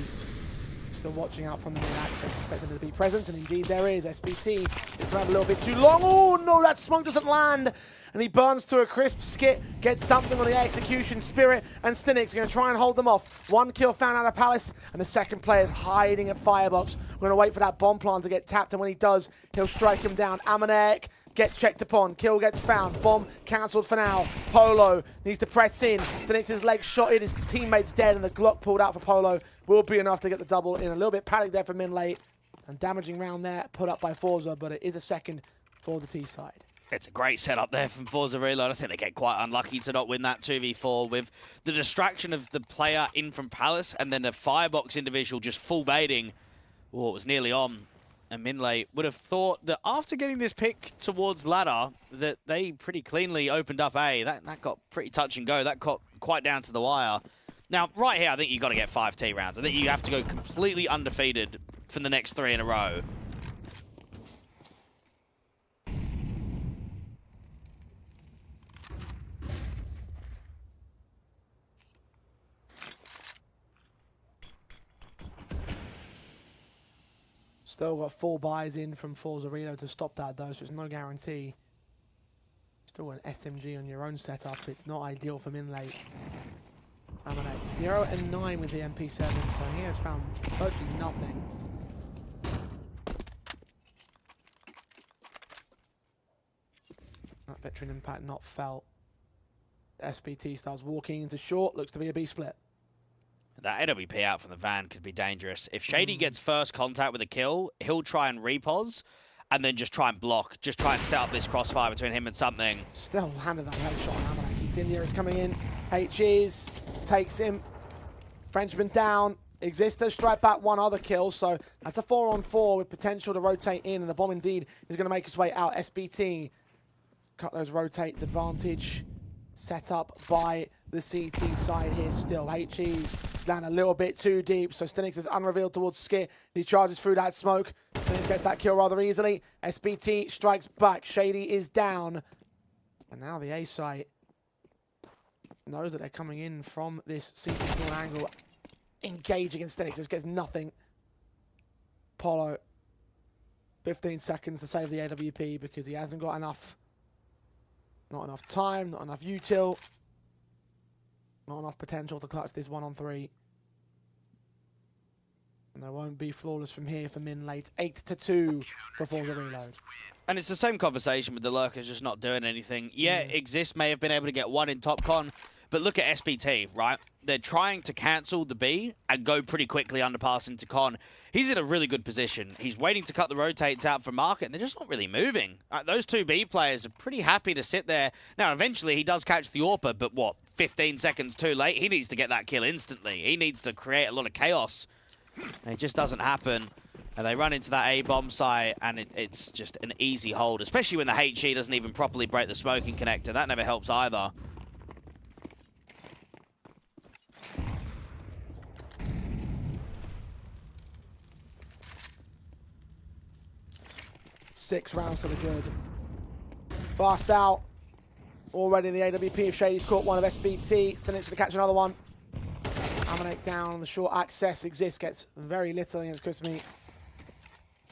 still watching out from the mid access, expecting them to be present, and indeed there is. SBT, it's around a little bit too long. Oh no, that smoke doesn't land, and he burns to a crisp. Skit gets something on the execution. Spirit and Stinix are going to try and hold them off. One kill found out of Palace, and the second player's hiding at Firebox. We're going to wait for that bomb plant to get tapped, and when he does, he'll strike him down. Amanek gets checked upon. Kill gets found. Bomb cancelled for now. Polo needs to press in. Stinix's leg shotted. His teammate's dead, and the Glock pulled out for Polo will be enough to get the double in. A little bit panic there for MINLATE, and damaging round there put up by FORZE, but it is a second for the T side. It's a great setup there from FORZE Reload. I think they get quite unlucky to not win that 2v4 with the distraction of the player in from Palace and then a Firebox individual just full baiting. Oh, it was nearly on. And MINLATE would have thought that after getting this pick towards ladder, that they pretty cleanly opened up A. That got pretty touch and go. That got quite down to the wire. Now, right here, I think you've got to get 5 T rounds. I think you have to go completely undefeated for the next 3 in a row. Still got 4 buys in from FORZE Reload to stop that though, so it's no guarantee. Still an SMG on your own setup. It's not ideal for MINLATE. Amanek 0 and 9 with the MP7, so he has found virtually nothing. That veteran impact not felt. SBT starts walking into short, looks to be a B split. That AWP out from the van could be dangerous. If Shady gets first contact with a kill, he'll try and repos and then just try and block. Just try and set up this crossfire between him and something. Still landed that headshot on Amanek. Incendia is coming in. HEs takes him. Frenchman down. Exister strike back 1 other kill, so that's a 4-on-4 with potential to rotate in, and the bomb indeed is going to make its way out. SBT cut those rotates advantage. Set up by the CT side here still. HEs land a little bit too deep, so Stinix is unrevealed towards Skit. He charges through that smoke. Stinix gets that kill rather easily. SBT strikes back. Shady is down. And now the A site knows that they're coming in from this CT corner angle. Engage against Stinix, just gets nothing. Polo, 15 seconds to save the AWP because he hasn't got enough. Not enough time, not enough util. Not enough potential to clutch this 1-on-3. And there won't be flawless from here for MINLATE. 8-2 for FORZE Reload. And it's the same conversation with the lurkers just not doing anything. Yeah, Exist may have been able to get 1 in top con, but look at SBT, right? They're trying to cancel the B and go pretty quickly underpass into con. He's in a really good position. He's waiting to cut the rotates out for market, and they're just not really moving. Those 2 B players are pretty happy to sit there. Now, eventually, he does catch the AWPer, but what, 15 seconds too late? He needs to get that kill instantly. He needs to create a lot of chaos. And it just doesn't happen. And they run into that A-bomb site, and it's just an easy hold, especially when the HE doesn't even properly break the smoking connector. That never helps either. Six rounds to the good. Fast out. Already the AWP if Shady's caught one of SBT. Stinix to catch another one. Amanek down on the short access. Exist gets very little against Chrismy.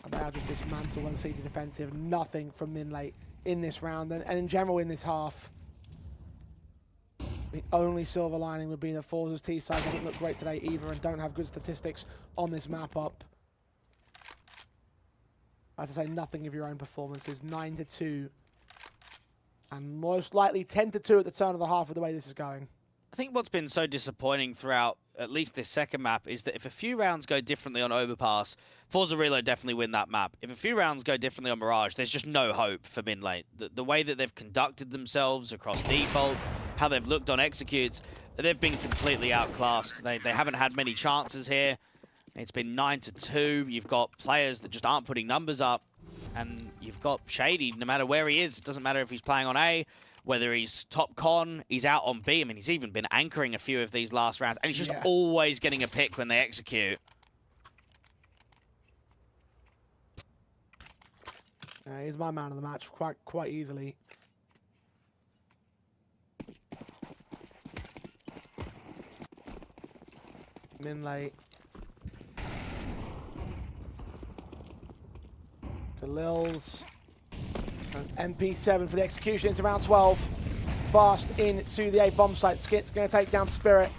And they'll just dismantle one CT defensive. Nothing from MINLATE in this round and in general in this half. The only silver lining would be that FORZE's T side doesn't look great today either and don't have good statistics on this map up. As I say, nothing of your own performances. 9-2. And most likely 10-2 at the turn of the half with the way this is going. I think what's been so disappointing throughout at least this second map is that if a few rounds go differently on Overpass, FORZE Reload definitely win that map. If a few rounds go differently on Mirage, there's just no hope for MINLATE. The way that they've conducted themselves across defaults, how they've looked on executes, they've been completely outclassed. They haven't had many chances here. It's been 9-2. You've got players that just aren't putting numbers up, and you've got Shady, no matter where he is. It doesn't matter if he's playing on A, whether he's top con, he's out on B. I mean, he's even been anchoring a few of these last rounds, and he's just always getting a pick when they execute. He's my man of the match quite easily. MINLATE. Khalil's. And MP7 for the execution into round 12. Fast into the A bomb site. Skit's going to take down Spirit.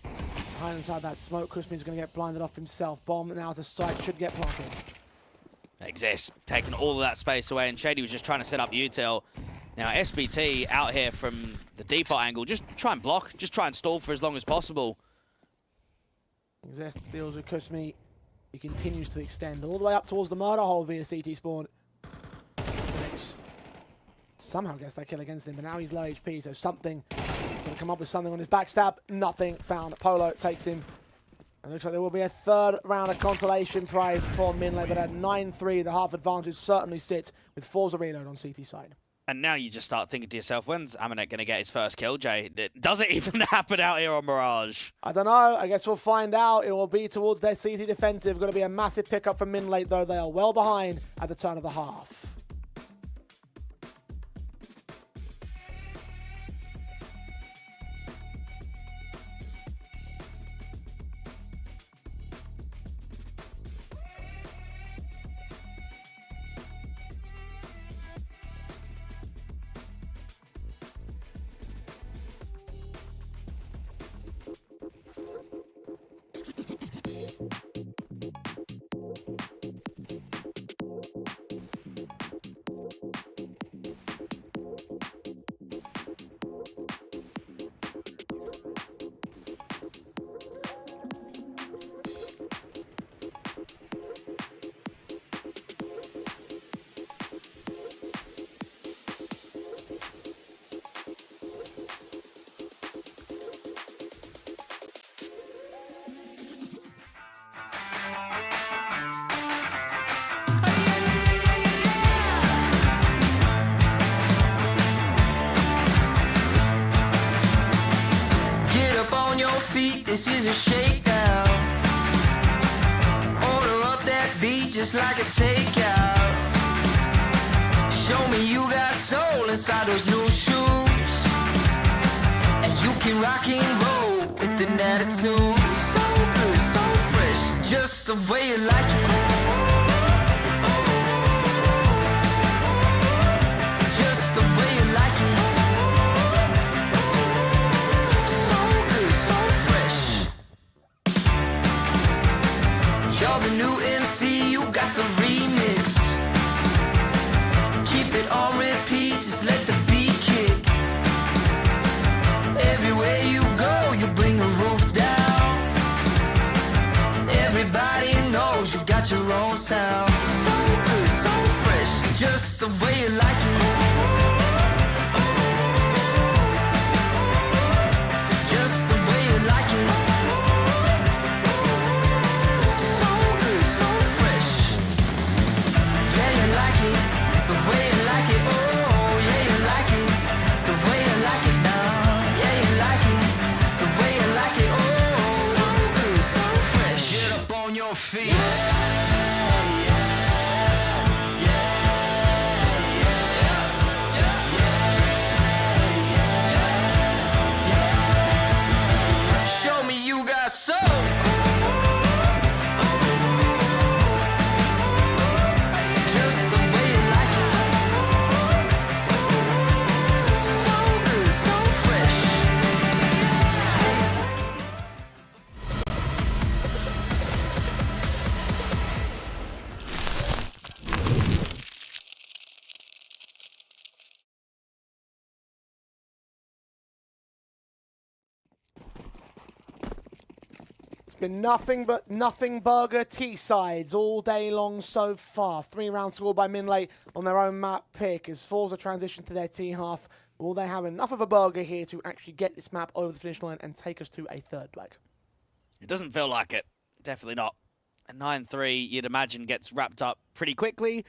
To hide inside that smoke. Kushmi's going to get blinded off himself. Bomb now to site. Should get planted. Exist, taking all of that space away, and Shady was just trying to set up util. Now SBT out here from the default angle. Just try and block. Just try and stall for as long as possible. Exist deals with Kushmi. He continues to extend all the way up towards the murder hole via CT spawn. Somehow gets that kill against him, but now he's low HP, so something, going to come up with something on his backstab. Nothing found. Polo takes him. And looks like there will be a third round of consolation prize for MINLATE, but at 9-3, the half advantage certainly sits with FORZE Reload on CT side. And now you just start thinking to yourself, when's MINLATE going to get his first kill, Jay? Does it even happen out here on Mirage? I don't know. I guess we'll find out. It will be towards their CT defensive. Going to be a massive pickup from MINLATE, though. They are well behind at the turn of the half. This is a shakedown. Order up that beat just like it's takeout. Show me you got soul inside those new shoes, and you can rock and roll with an attitude. So good, so fresh, just the way you like it. Just the way you like it. You're the new MC, you got the remix. Keep it on repeat, just let the beat kick. Everywhere you go, you bring the roof down. Everybody knows you got your own sound. So good, so fresh, just the way you like it. Just the way you like it. Been nothing but nothing burger T-sides all day long so far. 3 rounds scored by MINLATE on their own map pick as FORZE transition to their T-half. Will they have enough of a burger here to actually get this map over the finish line and take us to a third leg? It doesn't feel like it. Definitely not. A 9-3, you'd imagine, gets wrapped up pretty quickly.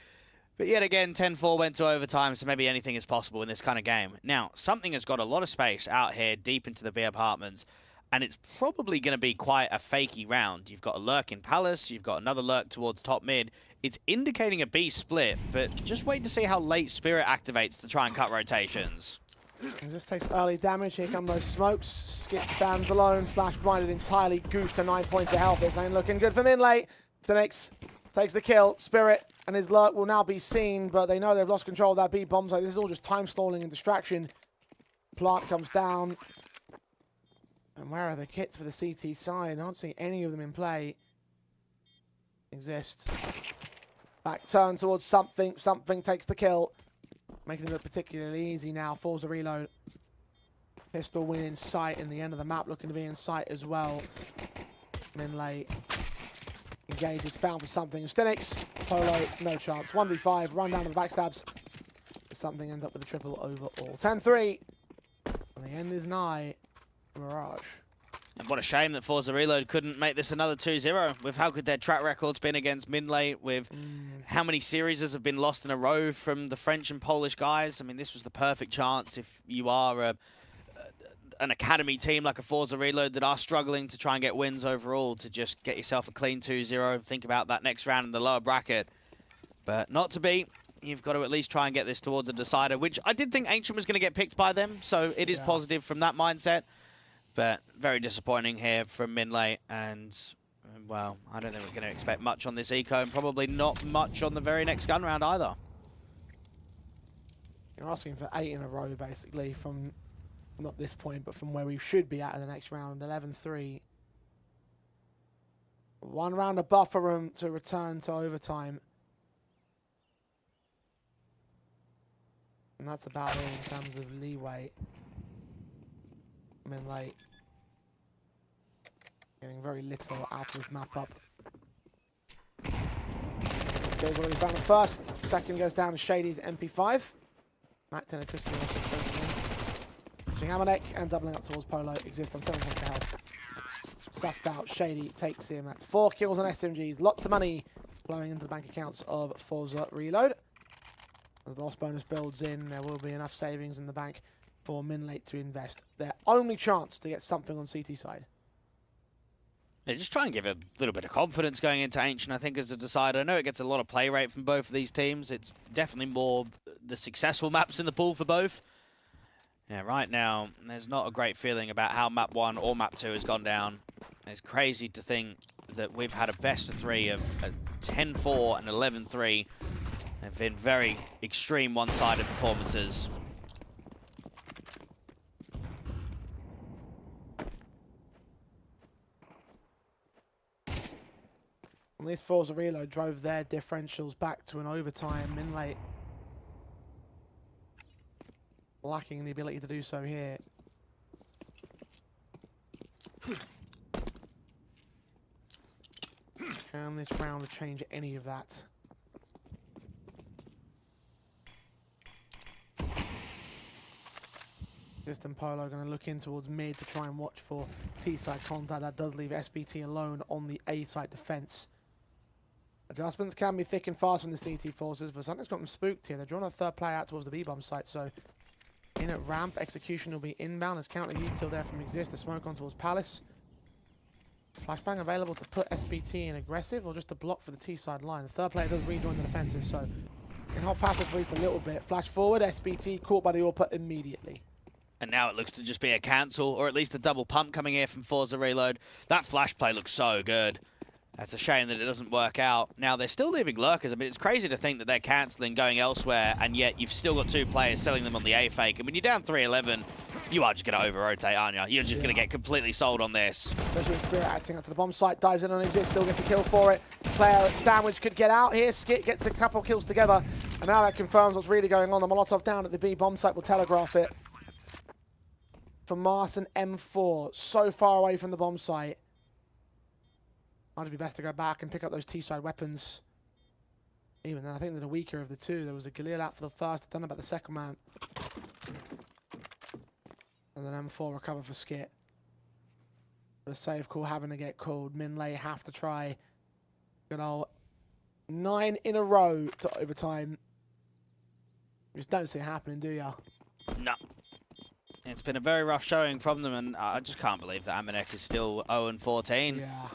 But yet again, 10-4 went to overtime, so maybe anything is possible in this kind of game. Now, something has got a lot of space out here deep into the B apartments. And it's probably going to be quite a fakey round. You've got a lurk in Palace, you've got another lurk towards top mid. It's indicating a B split, but just wait to see how late Spirit activates to try and cut rotations. It just takes early damage. Here come those smokes. Skit stands alone, flash blinded entirely. Goosh to 9 points of health. This ain't looking good for MINLATE. Stenix takes the kill. Spirit and his lurk will now be seen, but they know they've lost control of that B bomb site. This is all just time stalling and distraction. Plant comes down. And where are the kits for the CT side? I don't see any of them in play. Exists. Back turn towards something. Something takes the kill. Making it look particularly easy now. FORZE reload. Pistol win in sight in the end of the map. Looking to be in sight as well. MINLATE. Engages. Found for something. Stenix. Polo. No chance. 1v5. Run down to the backstabs. Something ends up with a triple overall. 10-3. And the end is nigh. Mirage. And what a shame that FORZE Reload couldn't make this another 2-0 with how good their track record's been against MINLATE, with how many series have been lost in a row from the French and Polish guys. I mean, this was the perfect chance if you are an academy team like a FORZE Reload that are struggling to try and get wins overall, to just get yourself a clean 2-0 and think about that next round in the lower bracket. But not to be. You've got to at least try and get this towards a decider, which I did think Ancient was going to get picked by them, so it is positive from that mindset. But very disappointing here from MINLATE, and, well, I don't think we're going to expect much on this eco, and probably not much on the very next gun round either. You're asking for 8 in a row, basically, from, not this point, but from where we should be at in the next round, 11-3. 1 round of buffer room to return to overtime. And that's about it in terms of leeway. MINLATE getting very little out of this map up. Goes already found the first. Second goes down to Shady's MP5. Matt Tenner Christian also closing in. Pushing Amanek and doubling up towards Polo. Exist on 7 points of health. Sussed out. Shady takes him. That's 4 kills on SMGs. Lots of money flowing into the bank accounts of FORZE Reload. As the loss bonus builds in, there will be enough savings in the bank for MINLATE to invest. Their only chance to get something on CT side. Yeah, just try and give a little bit of confidence going into Ancient, I think, as a decider. I know it gets a lot of play rate from both of these teams. It's definitely more the successful maps in the pool for both. Yeah, right now, there's not a great feeling about how map 1 or map 2 has gone down. It's crazy to think that we've had a best of 3 of 10-4 and 11-3. They've been very extreme one-sided performances. At least FORZE Reload drove their differentials back to an overtime. MINLATE lacking the ability to do so here. Can this round change any of that? And Polo going to look in towards mid to try and watch for T-side contact. That does leave SBT alone on the A-side defense. Adjustments can be thick and fast from the CT forces, but something's got them spooked here. They're drawing a third player out towards the B-bomb site, so in at ramp, execution will be inbound. There's counter util there from Exist. The smoke on towards Palace. Flashbang available to put SBT in aggressive or just to block for the T-side line. The third player does rejoin the defensive, so can hold passive for at least a little bit. Flash forward, SBT caught by the AWP immediately. And now it looks to just be a cancel, or at least a double pump coming here from FORZE Reload. That flash play looks so good. That's a shame that it doesn't work out. Now, they're still leaving lurkers. I mean, it's crazy to think that they're cancelling, going elsewhere, and yet you've still got 2 players selling them on the A fake. And when you're down 3-11, you are just going to over-rotate, aren't you? You're just going to get completely sold on this. Especially with Spirit acting up to the bomb site, dives in on Exist, still gets a kill for it. Player Sandwich could get out here. Skit gets a couple kills together, and now that confirms what's really going on. The Molotov down at the B bomb site will telegraph it. For Mars and M4, so far away from the bomb site. Might just be best to go back and pick up those T-side weapons. Even then, I think they're the weaker of the two. There was a Galil out for the first. I don't know about the second man. And then M4 recover for Skit. The save call having to get called. MINLATE have to try. Good old 9 in a row to overtime. You just don't see it happening, do ya? No. It's been a very rough showing from them, and I just can't believe that Amanek is still 0-14. Yeah.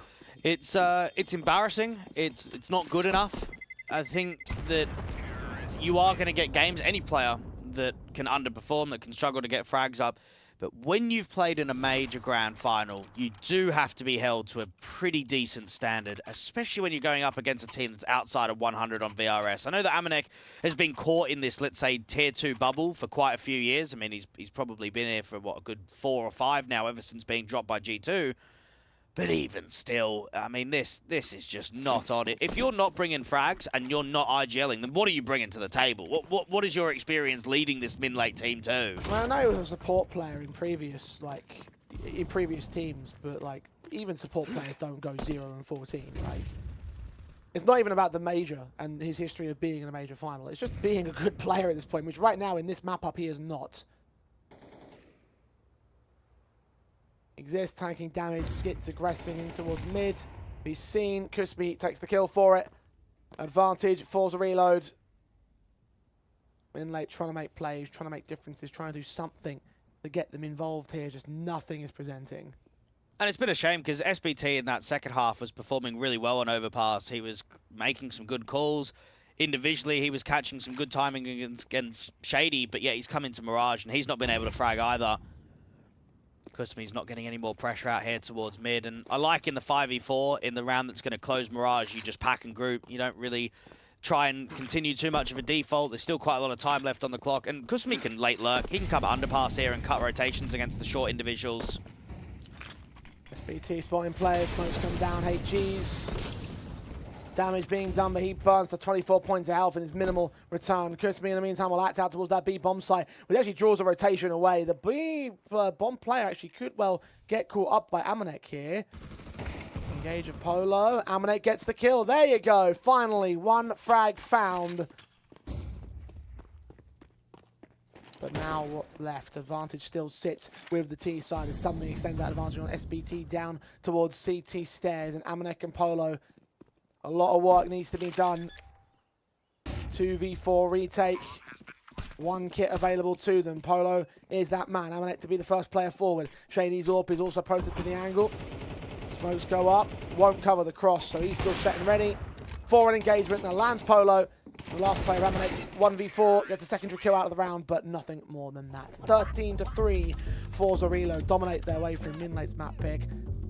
It's embarrassing. It's not good enough. I think that you are going to get games, any player that can underperform, that can struggle to get frags up. But when you've played in a major grand final, you do have to be held to a pretty decent standard, especially when you're going up against a team that's outside of 100 on VRS. I know that Amanek has been caught in this, let's say, tier 2 bubble for quite a few years. I mean, he's probably been here for, what, a good 4 or 5 now, ever since being dropped by G2. But even still, I mean, this is just not on it. If you're not bringing frags and you're not IGLing, then what are you bringing to the table? What is your experience leading this MINLATE team to? Well, I know he was a support player in previous teams, but like even support players don't go 0-14. Like, it's not even about the major and his history of being in a major final. It's just being a good player at this point, which right now in this map up he is not. Exists, tanking damage, Skit's aggressing in towards mid. He's seen, Kuspi takes the kill for it. Advantage, FORZE reload. MINLATE trying to make plays, trying to make differences, trying to do something to get them involved here. Just nothing is presenting. And it's been a shame because SBT in that second half was performing really well on Overpass. He was making some good calls. Individually, he was catching some good timing against Shady, but yeah, he's come into Mirage and he's not been able to frag either. Kuspi's not getting any more pressure out here towards mid, and I like in the 5v4, in the round that's going to close Mirage, you just pack and group. You don't really try and continue too much of a default. There's still quite a lot of time left on the clock, and Kuspi can late lurk. He can cover underpass here and cut rotations against the short individuals. SBT spotting players, smokes come down, HGs. Damage being done, but he burns to 24 points of health in his minimal return. Kuspi, in the meantime, will act out towards that B bomb site, which actually draws a rotation away. The B bomb player actually could well get caught up by Amanek here. Engage of Polo. Amanek gets the kill. There you go. Finally, one frag found. But now what's left? Advantage still sits with the T side as something extends that advantage on SBT down towards CT stairs, and Amanek and Polo. A lot of work needs to be done. 2v4 retake. One kit available to them. Polo is that man. Amanek to be the first player forward. Shady's AWP is also posted to the angle. Smokes go up. Won't cover the cross, so he's still set and ready. Forward engagement. Now lands Polo. The last player, Amanek, 1v4. Gets a secondary kill out of the round, but nothing more than that. 13-3. FORZE reload. Dominate their way through MINLATE's map pick.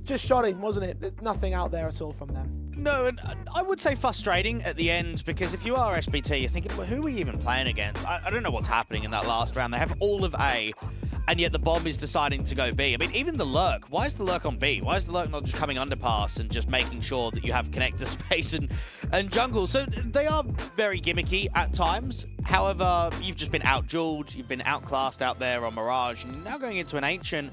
Just shot him, wasn't it? There's nothing out there at all from them. No, and I would say frustrating at the end, because if you are SBT, you're thinking, well, who are we even playing against? I don't know what's happening in that last round. They have all of A, and yet the bomb is deciding to go B. I mean, even the lurk. Why is the lurk on B? Why is the lurk not just coming underpass and just making sure that you have connector space and jungle? So they are very gimmicky at times. However, you've just been out-dueled, you've been outclassed out there on Mirage, and you're now going into an Ancient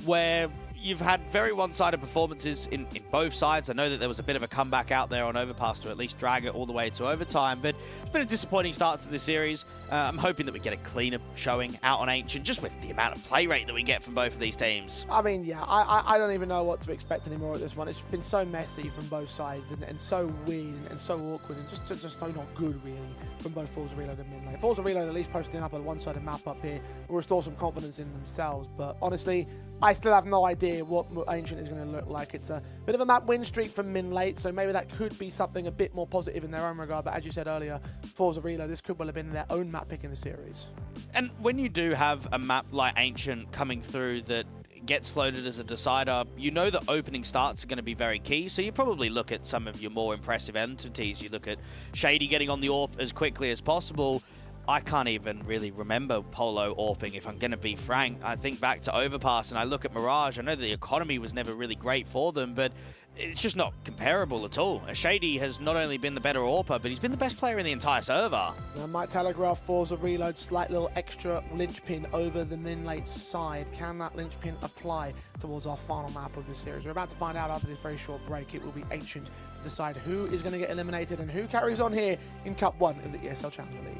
where you've had very one-sided performances in both sides. I know that there was a bit of a comeback out there on Overpass to at least drag it all the way to overtime, but it's been a disappointing start to the series. I'm hoping that we get a cleaner showing out on Ancient, just with the amount of play rate that we get from both of these teams. I mean, yeah, I don't even know what to expect anymore at this one. It's been so messy from both sides and so weird and so awkward and just so not good, really, from both FORZE Reload and MINLATE. FORZE Reload at least posting up a one-sided map up here will restore some confidence in themselves, but honestly, I still have no idea what Ancient is going to look like. It's a bit of a map win streak from MINLATE, so maybe that could be something a bit more positive in their own regard. But as you said earlier, FORZE Reload, this could well have been their own map pick in the series. And when you do have a map like Ancient coming through that gets floated as a decider, you know that opening starts are going to be very key, so you probably look at some of your more impressive entities. You look at Shady getting on the AWP as quickly as possible. I can't even really remember Polo AWPing, if I'm going to be frank. I think back to Overpass and I look at Mirage. I know the economy was never really great for them, but it's just not comparable at all. Shady has not only been the better AWPer, but he's been the best player in the entire server. Now, might telegraph FORZE reload, slight little extra linchpin over the MINLATE side. Can that linchpin apply towards our final map of this series? We're about to find out after this very short break. It will be Ancient to decide who is going to get eliminated and who carries on here in Cup 1 of the ESL Challenger League.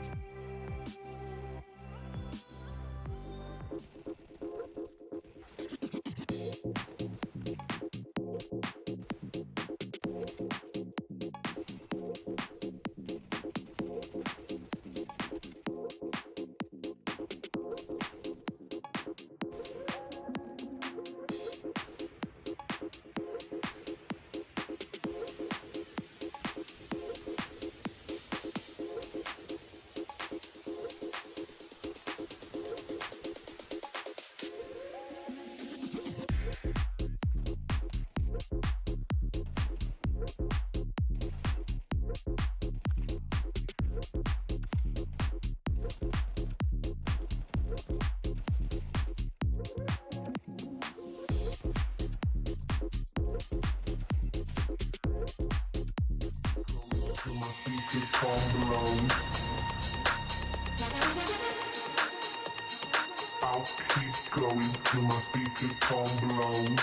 I'll keep going till my speaker tone blows.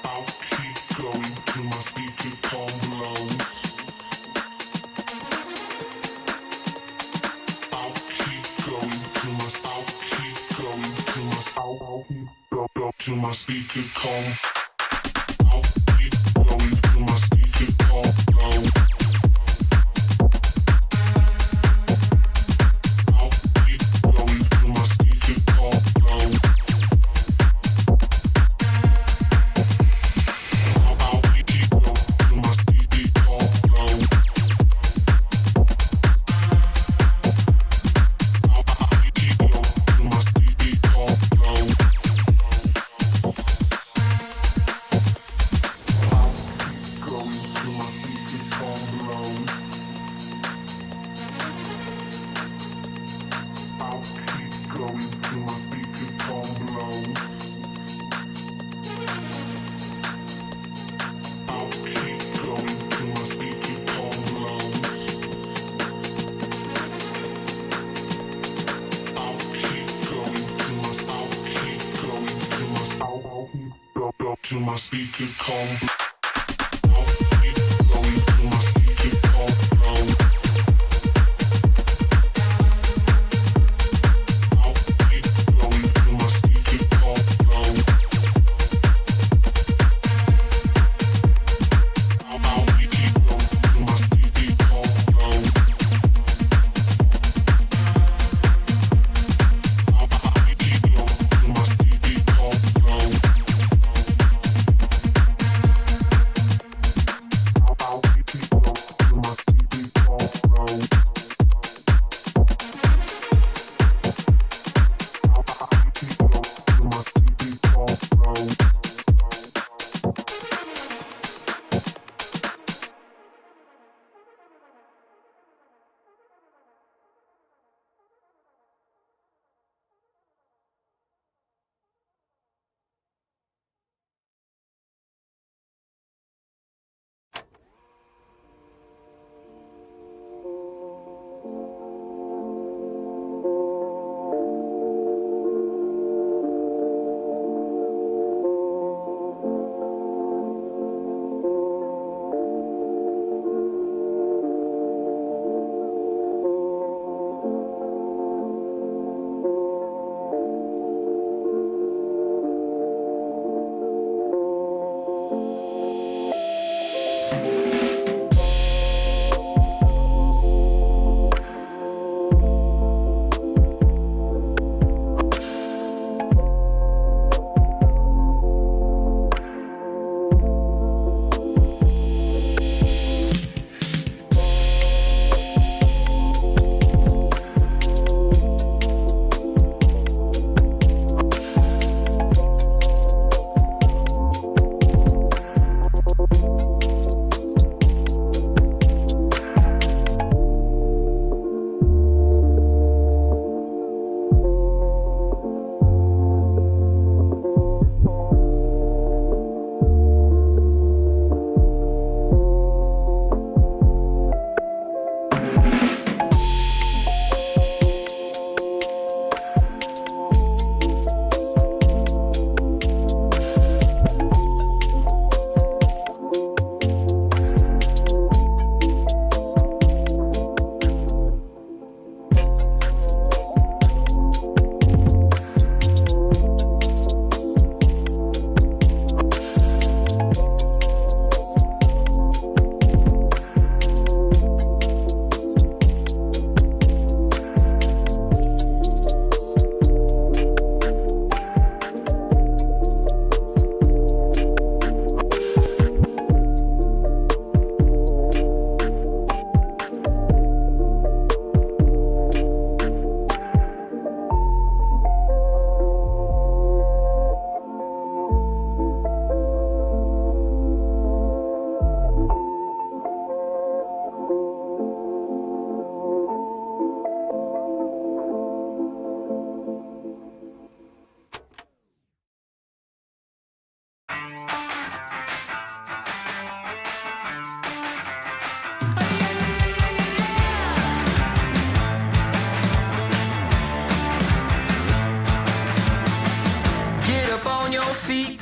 I'll keep going till my speaker tone blows. I'll keep going till my till my speaker tone. I'll keep going till my speaker tone blows. Till my speaker come. I'll keep going till my speaker come blow. I'll keep going till my speaker come blow. I'll keep going till my speaker come blow. I'll keep going till my speaker come blow.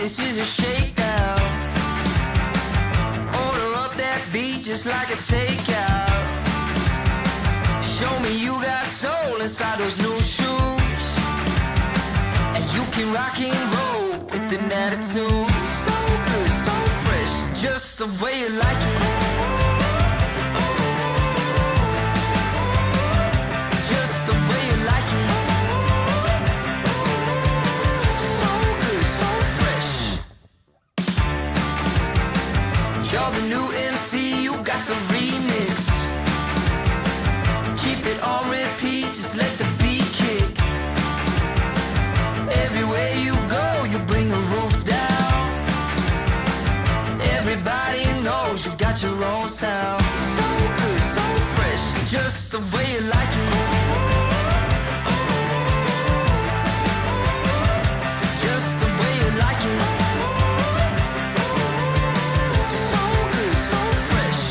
this is a shakedown. Order up that beat just like it's takeout. Show me you got soul inside those new shoes, and you can rock and roll with an attitude. So good, so fresh, just the way you like it. Just the way you like it. So good, so fresh. You're the new MC, you got the remix. Keep it on repeat, just let the beat kick. Everywhere you go, you bring the roof down. Everybody knows you got your own sound. So good, so fresh, just the way you like it. Just the way you like it. So good, so fresh.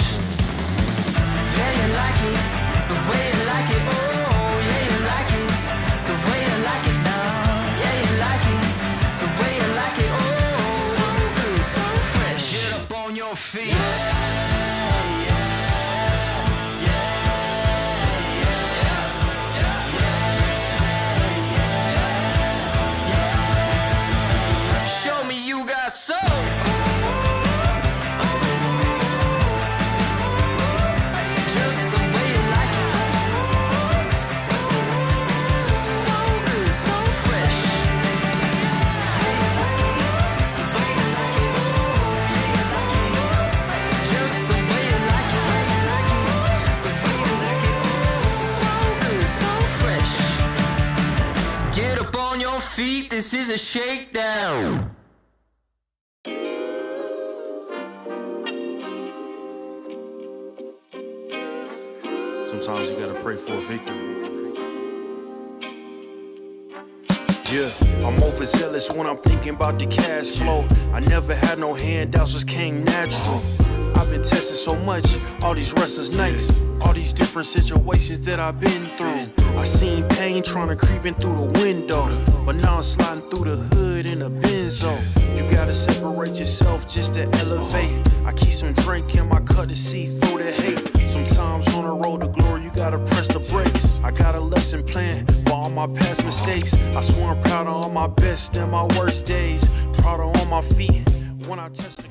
Yeah, you like it, the way you like it. Oh, yeah, you like it, the way you like it now. Yeah, you like it, the way you like it. Oh, so good, so fresh. Get up on your feet. Show me you got soul. Just the way you like it. So good, so fresh. Just the way you like it. The way you like it. So good, so fresh. Get up on your feet, this is a shakedown. Sometimes you gotta pray for a victory. Yeah, I'm overzealous when I'm thinking about the cash flow. I never had no handouts, just came natural. I've been tested so much, all these wrestlers nice. All these different situations that I've been through. I seen pain trying to creep in through the window, but now I'm sliding through the hood in a benzo. You gotta separate yourself just to elevate. I keep some drink in my cup to see through the hate. Sometimes on the road to glory, you gotta press the brakes. I got a lesson plan for all my past mistakes. I swear I'm proud of all my best and my worst days. Proud of on my feet when I touch the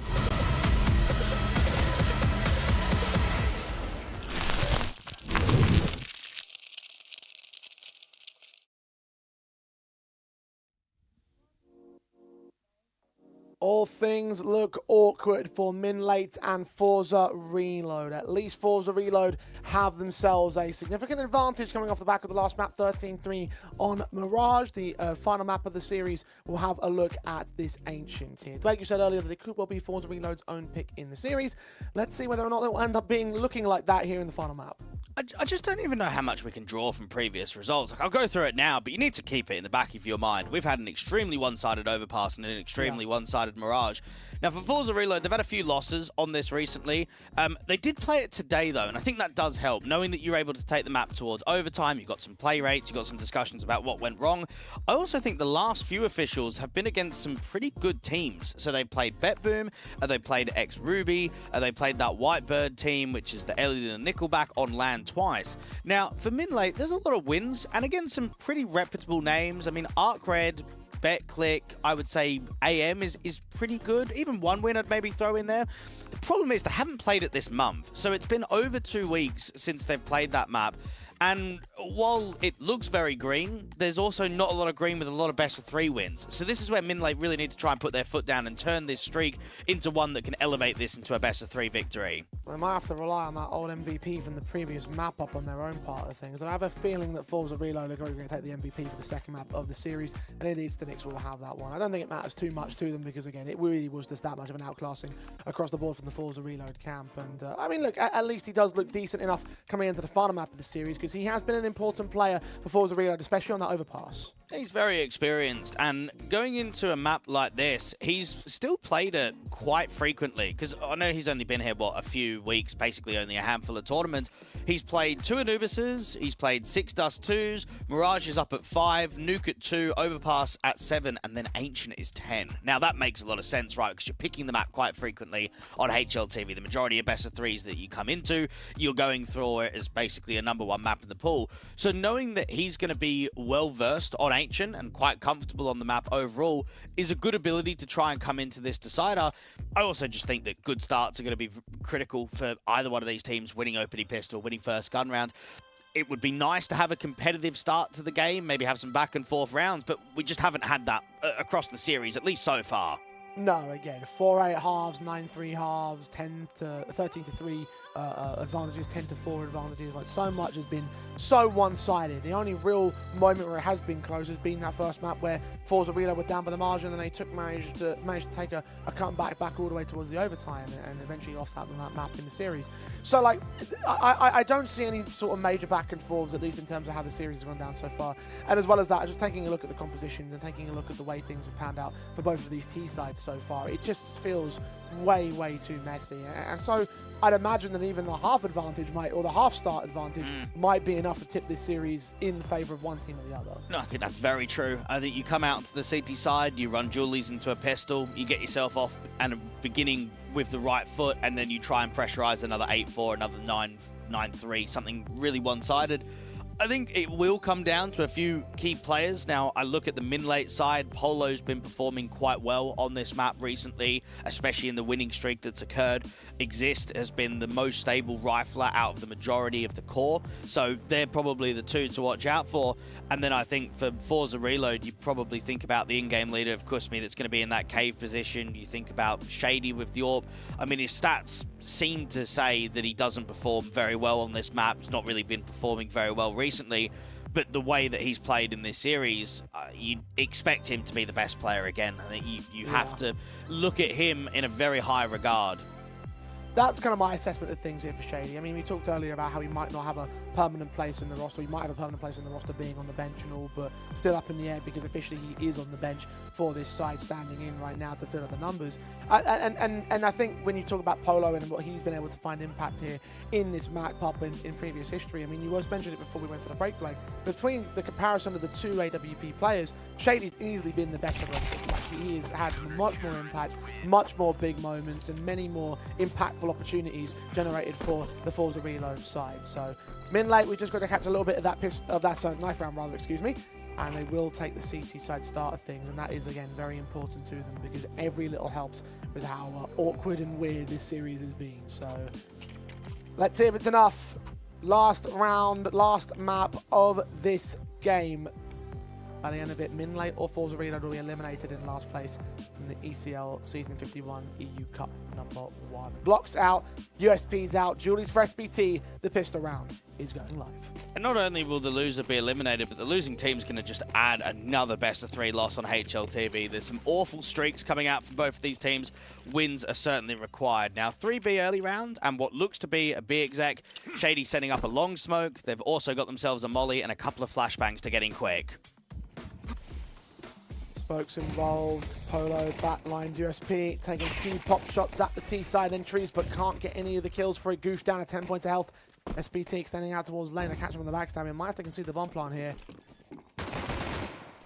All things look awkward for MINLATE and FORZE Reload. At least FORZE Reload have themselves a significant advantage coming off the back of the last map, 13-3 on Mirage. The final map of the series will have a look at this Ancient here. Like you said earlier, that it could well be FORZE Reload's own pick in the series. Let's see whether or not it will end up being looking like that here in the final map. I just don't even know how much we can draw from previous results. Like, I'll go through it now, but you need to keep it in the back of your mind. We've had an extremely one-sided Overpass and an extremely one-sided Mirage. Now, for FORZE Reload, they've had a few losses on this recently. They did play it today, though, and I think that does help. Knowing that you're able to take the map towards overtime, you've got some play rates, you've got some discussions about what went wrong. I also think the last few officials have been against some pretty good teams. So they played BetBoom, they played X-Ruby, they played that Whitebird team, which is the Alien and Nickelback on LAN twice. Now, for MINLATE, there's a lot of wins, and again, some pretty reputable names. I mean, ArcRed, BetClick, I would say AM is pretty good. Even one win I'd maybe throw in there. The problem is they haven't played it this month, so it's been over 2 weeks since they've played that map. And while it looks very green, there's also not a lot of green with a lot of best of 3 wins. So this is where MINLATE really need to try and put their foot down and turn this streak into one that can elevate this into a best of 3 victory. They might have to rely on that old MVP from the previous map up on their own part of things. And I have a feeling that FORZE Reload are going to take the MVP for the second map of the series, and it leads the Knicks will have that one. I don't think it matters too much to them because, again, it really was just that much of an outclassing across the board from the FORZE Reload camp. And, I mean, look, at least he does look decent enough coming into the final map of the series because he has been an important player for FORZE Reload, especially on that Overpass. He's very experienced, and going into a map like this, he's still played it quite frequently, because I know he's only been here, what, a few weeks, basically only a handful of tournaments. He's played 2 Anubises, he's played 6 Dust 2s, Mirage is up at 5, Nuke at 2, Overpass at 7, and then Ancient is 10. Now that makes a lot of sense, right, because you're picking the map quite frequently on HLTV. The majority of best of 3s that you come into, you're going through it as basically a #1 map in the pool. So knowing that he's going to be well-versed on Ancient and quite comfortable on the map overall is a good ability to try and come into this decider. I also just think that good starts are going to be critical for either one of these teams winning opening pistol, winning first gun round. It would be nice to have a competitive start to the game, maybe have some back and forth rounds, but we just haven't had that across the series, at least so far. No, again, 4-8 halves, 9-3 halves, 13-3 advantages, 10-4 advantages. Like, so much has been so one-sided. The only real moment where it has been close has been that first map where FORZE Reload were down by the margin, and they managed to take a comeback back all the way towards the overtime, and eventually lost out on that map in the series. So, like, I don't see any sort of major back and forths, at least in terms of how the series has gone down so far. And as well as that, just taking a look at the compositions and taking a look at the way things have panned out for both of these T sides so far, it just feels way, way too messy. And so I'd imagine that even the half advantage or the half start advantage might be enough to tip this series in favour of one team or the other. No, I think that's very true. I think you come out to the CT side, you run Julies into a pistol, you get yourself off and beginning with the right foot, and then you try and pressurize another 8-4, another 9-3, something really one-sided. I think it will come down to a few key players. Now, I look at the MINLATE side. Polo's been performing quite well on this map recently, especially in the winning streak that's occurred. Exist has been the most stable rifler out of the majority of the core, so they're probably the 2 to watch out for. And then I think for FORZE Reload, you probably think about the in-game leader of Kusmi that's going to be in that cave position. You think about Shady with the AWP. I mean, his stats seem to say that he doesn't perform very well on this map. He's not really been performing very well recently, but the way that he's played in this series, you'd expect him to be the best player again. I think you have to look at him in a very high regard. That's kind of my assessment of things here for Shady. I mean, we talked earlier about how he might not have a permanent place in the roster. He might have a permanent place in the roster being on the bench and all, but still up in the air because officially he is on the bench for this side standing in right now to fill up the numbers. And I think when you talk about Polo and what he's been able to find impact here in this map in previous history, I mean, you was mentioning it before we went to the break, like, between the comparison of the 2 AWP players, Shady's easily been the better of them. Like, he has had much more impact, much more big moments, and many more impactful opportunities generated for the FORZE Reload side. So MINLATE, we just got to catch a little bit of that knife round, rather, excuse me, and they will take the CT side start of things, and that is again very important to them because every little helps with how awkward and weird this series has been. So let's see if it's enough. Last round, last map of this game. By the end of it, MINLATE or FORZE Reload will be eliminated in last place from the ECL Season 51 EU Cup #1. Blocks out, USP's out, Julie's for SBT, the pistol round is going live. And not only will the loser be eliminated, but the losing team's going to just add another best of 3 loss on HLTV. There's some awful streaks coming out from both of these teams. Wins are certainly required. Now, 3B early round, and what looks to be a B exec. Shady setting up a long smoke. They've also got themselves a molly and a couple of flashbangs to get in quick. Spokes involved, Polo backlines USP, taking a few pop shots at the T-side entries, but can't get any of the kills for a Goosh down at 10 points of health. SBT extending out towards lane, they catch him on the backstab. It might have to concede the bomb plant here.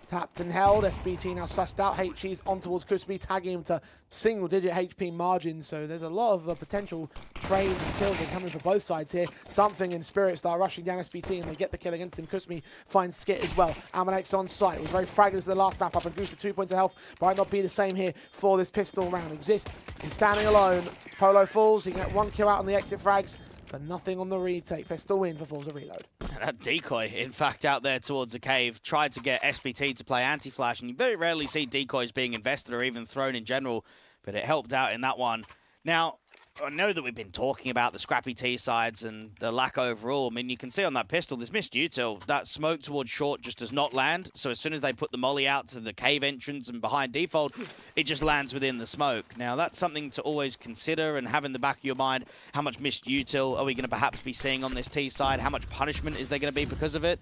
Tapped and held, SBT now sussed out, HE's on towards Kusmi, tagging him to single-digit HP margins, so there's a lot of potential trades and kills are coming for both sides here. Something in Spirit start rushing down SBT, and they get the kill against him. Kusmi finds Skit as well. Amanex on site. It was very fragile to the last map up, and Goose with 2 points of health. Might not be the same here for this pistol round. Exist is standing alone. Polo falls, he can get 1 kill out on the exit frags, but nothing on the retake. Pistol win for FORZE Reload. That decoy, in fact, out there towards the cave, tried to get SBT to play anti-flash, and you very rarely see decoys being invested or even thrown in general, but it helped out in that one. Now, I know that we've been talking about the scrappy T sides and the lack overall. I mean, you can see on that pistol, there's missed util. That smoke towards short just does not land. So as soon as they put the molly out to the cave entrance and behind default, it just lands within the smoke. Now, that's something to always consider and have in the back of your mind. How much missed util are we going to perhaps be seeing on this T side? How much punishment is there going to be because of it?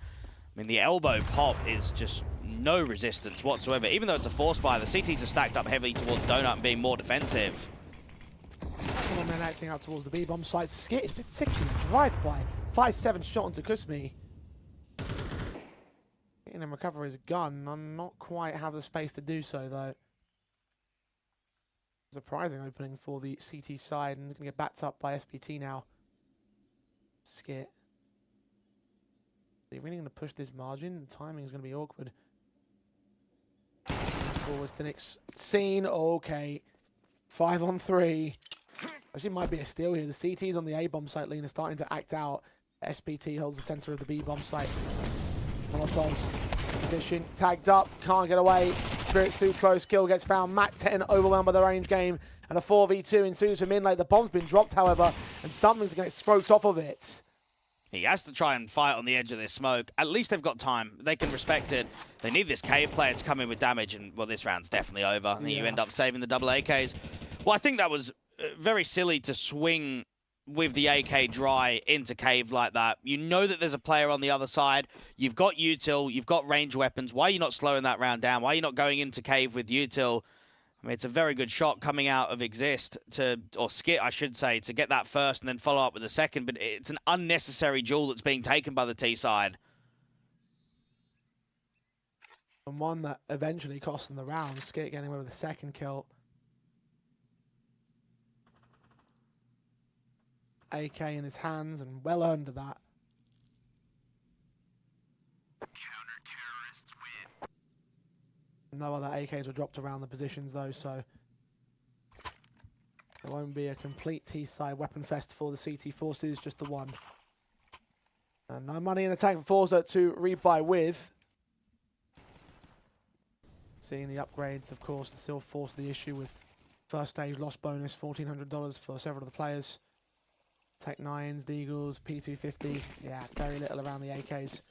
I mean, the elbow pop is just no resistance whatsoever. Even though it's a force buy, the CTs are stacked up heavily towards Donut and being more defensive. Man acting out towards the B-bomb site. Skit in particular, drive-by. 5-7 shot onto Kusmi. Getting him recover his gun. I'm not quite have the space to do so, though. Surprising opening for the CT side, and going to get backed up by SPT now. Skit. They're really going to push this margin. The timing is going to be awkward. Forwards the next scene. Okay. 5 on 3. Actually, might be a steal here. The CT's on the A-bomb site lane are starting to act out. SPT holds the center of the B-bomb site. Molotov's position. Tagged up. Can't get away. Spirit's too close. Kill gets found. Mac 10 overwhelmed by the range game. And a 4v2 ensues for MINLATE. The bomb's been dropped, however, and something's going to get smoked off of it. He has to try and fight on the edge of this smoke. At least they've got time. They can respect it. They need this cave player to come in with damage, and, well, this round's definitely over. And then you end up saving the double AKs. Well, I think that was very silly to swing with the AK dry into cave like that. You know that there's a player on the other side. You've got util. You've got range weapons. Why are you not slowing that round down? Why are you not going into cave with util? I mean, it's a very good shot coming out of Exist or Skit, I should say, to get that first and then follow up with the second. But it's an unnecessary duel that's being taken by the T side. And one that eventually cost them the round. Skit getting away with the second kill. AK in his hands, and well earned to that. Counter-terrorists win. No other AKs were dropped around the positions, though, so there won't be a complete T-side weapon fest for the CT forces, just the one. And no money in the tank for FORZE to rebuy with. Seeing the upgrades, of course, still force the issue with first stage loss bonus, $1,400 for several of the players. Tech 9s, Deagles, P250. Yeah, very little around the AKs.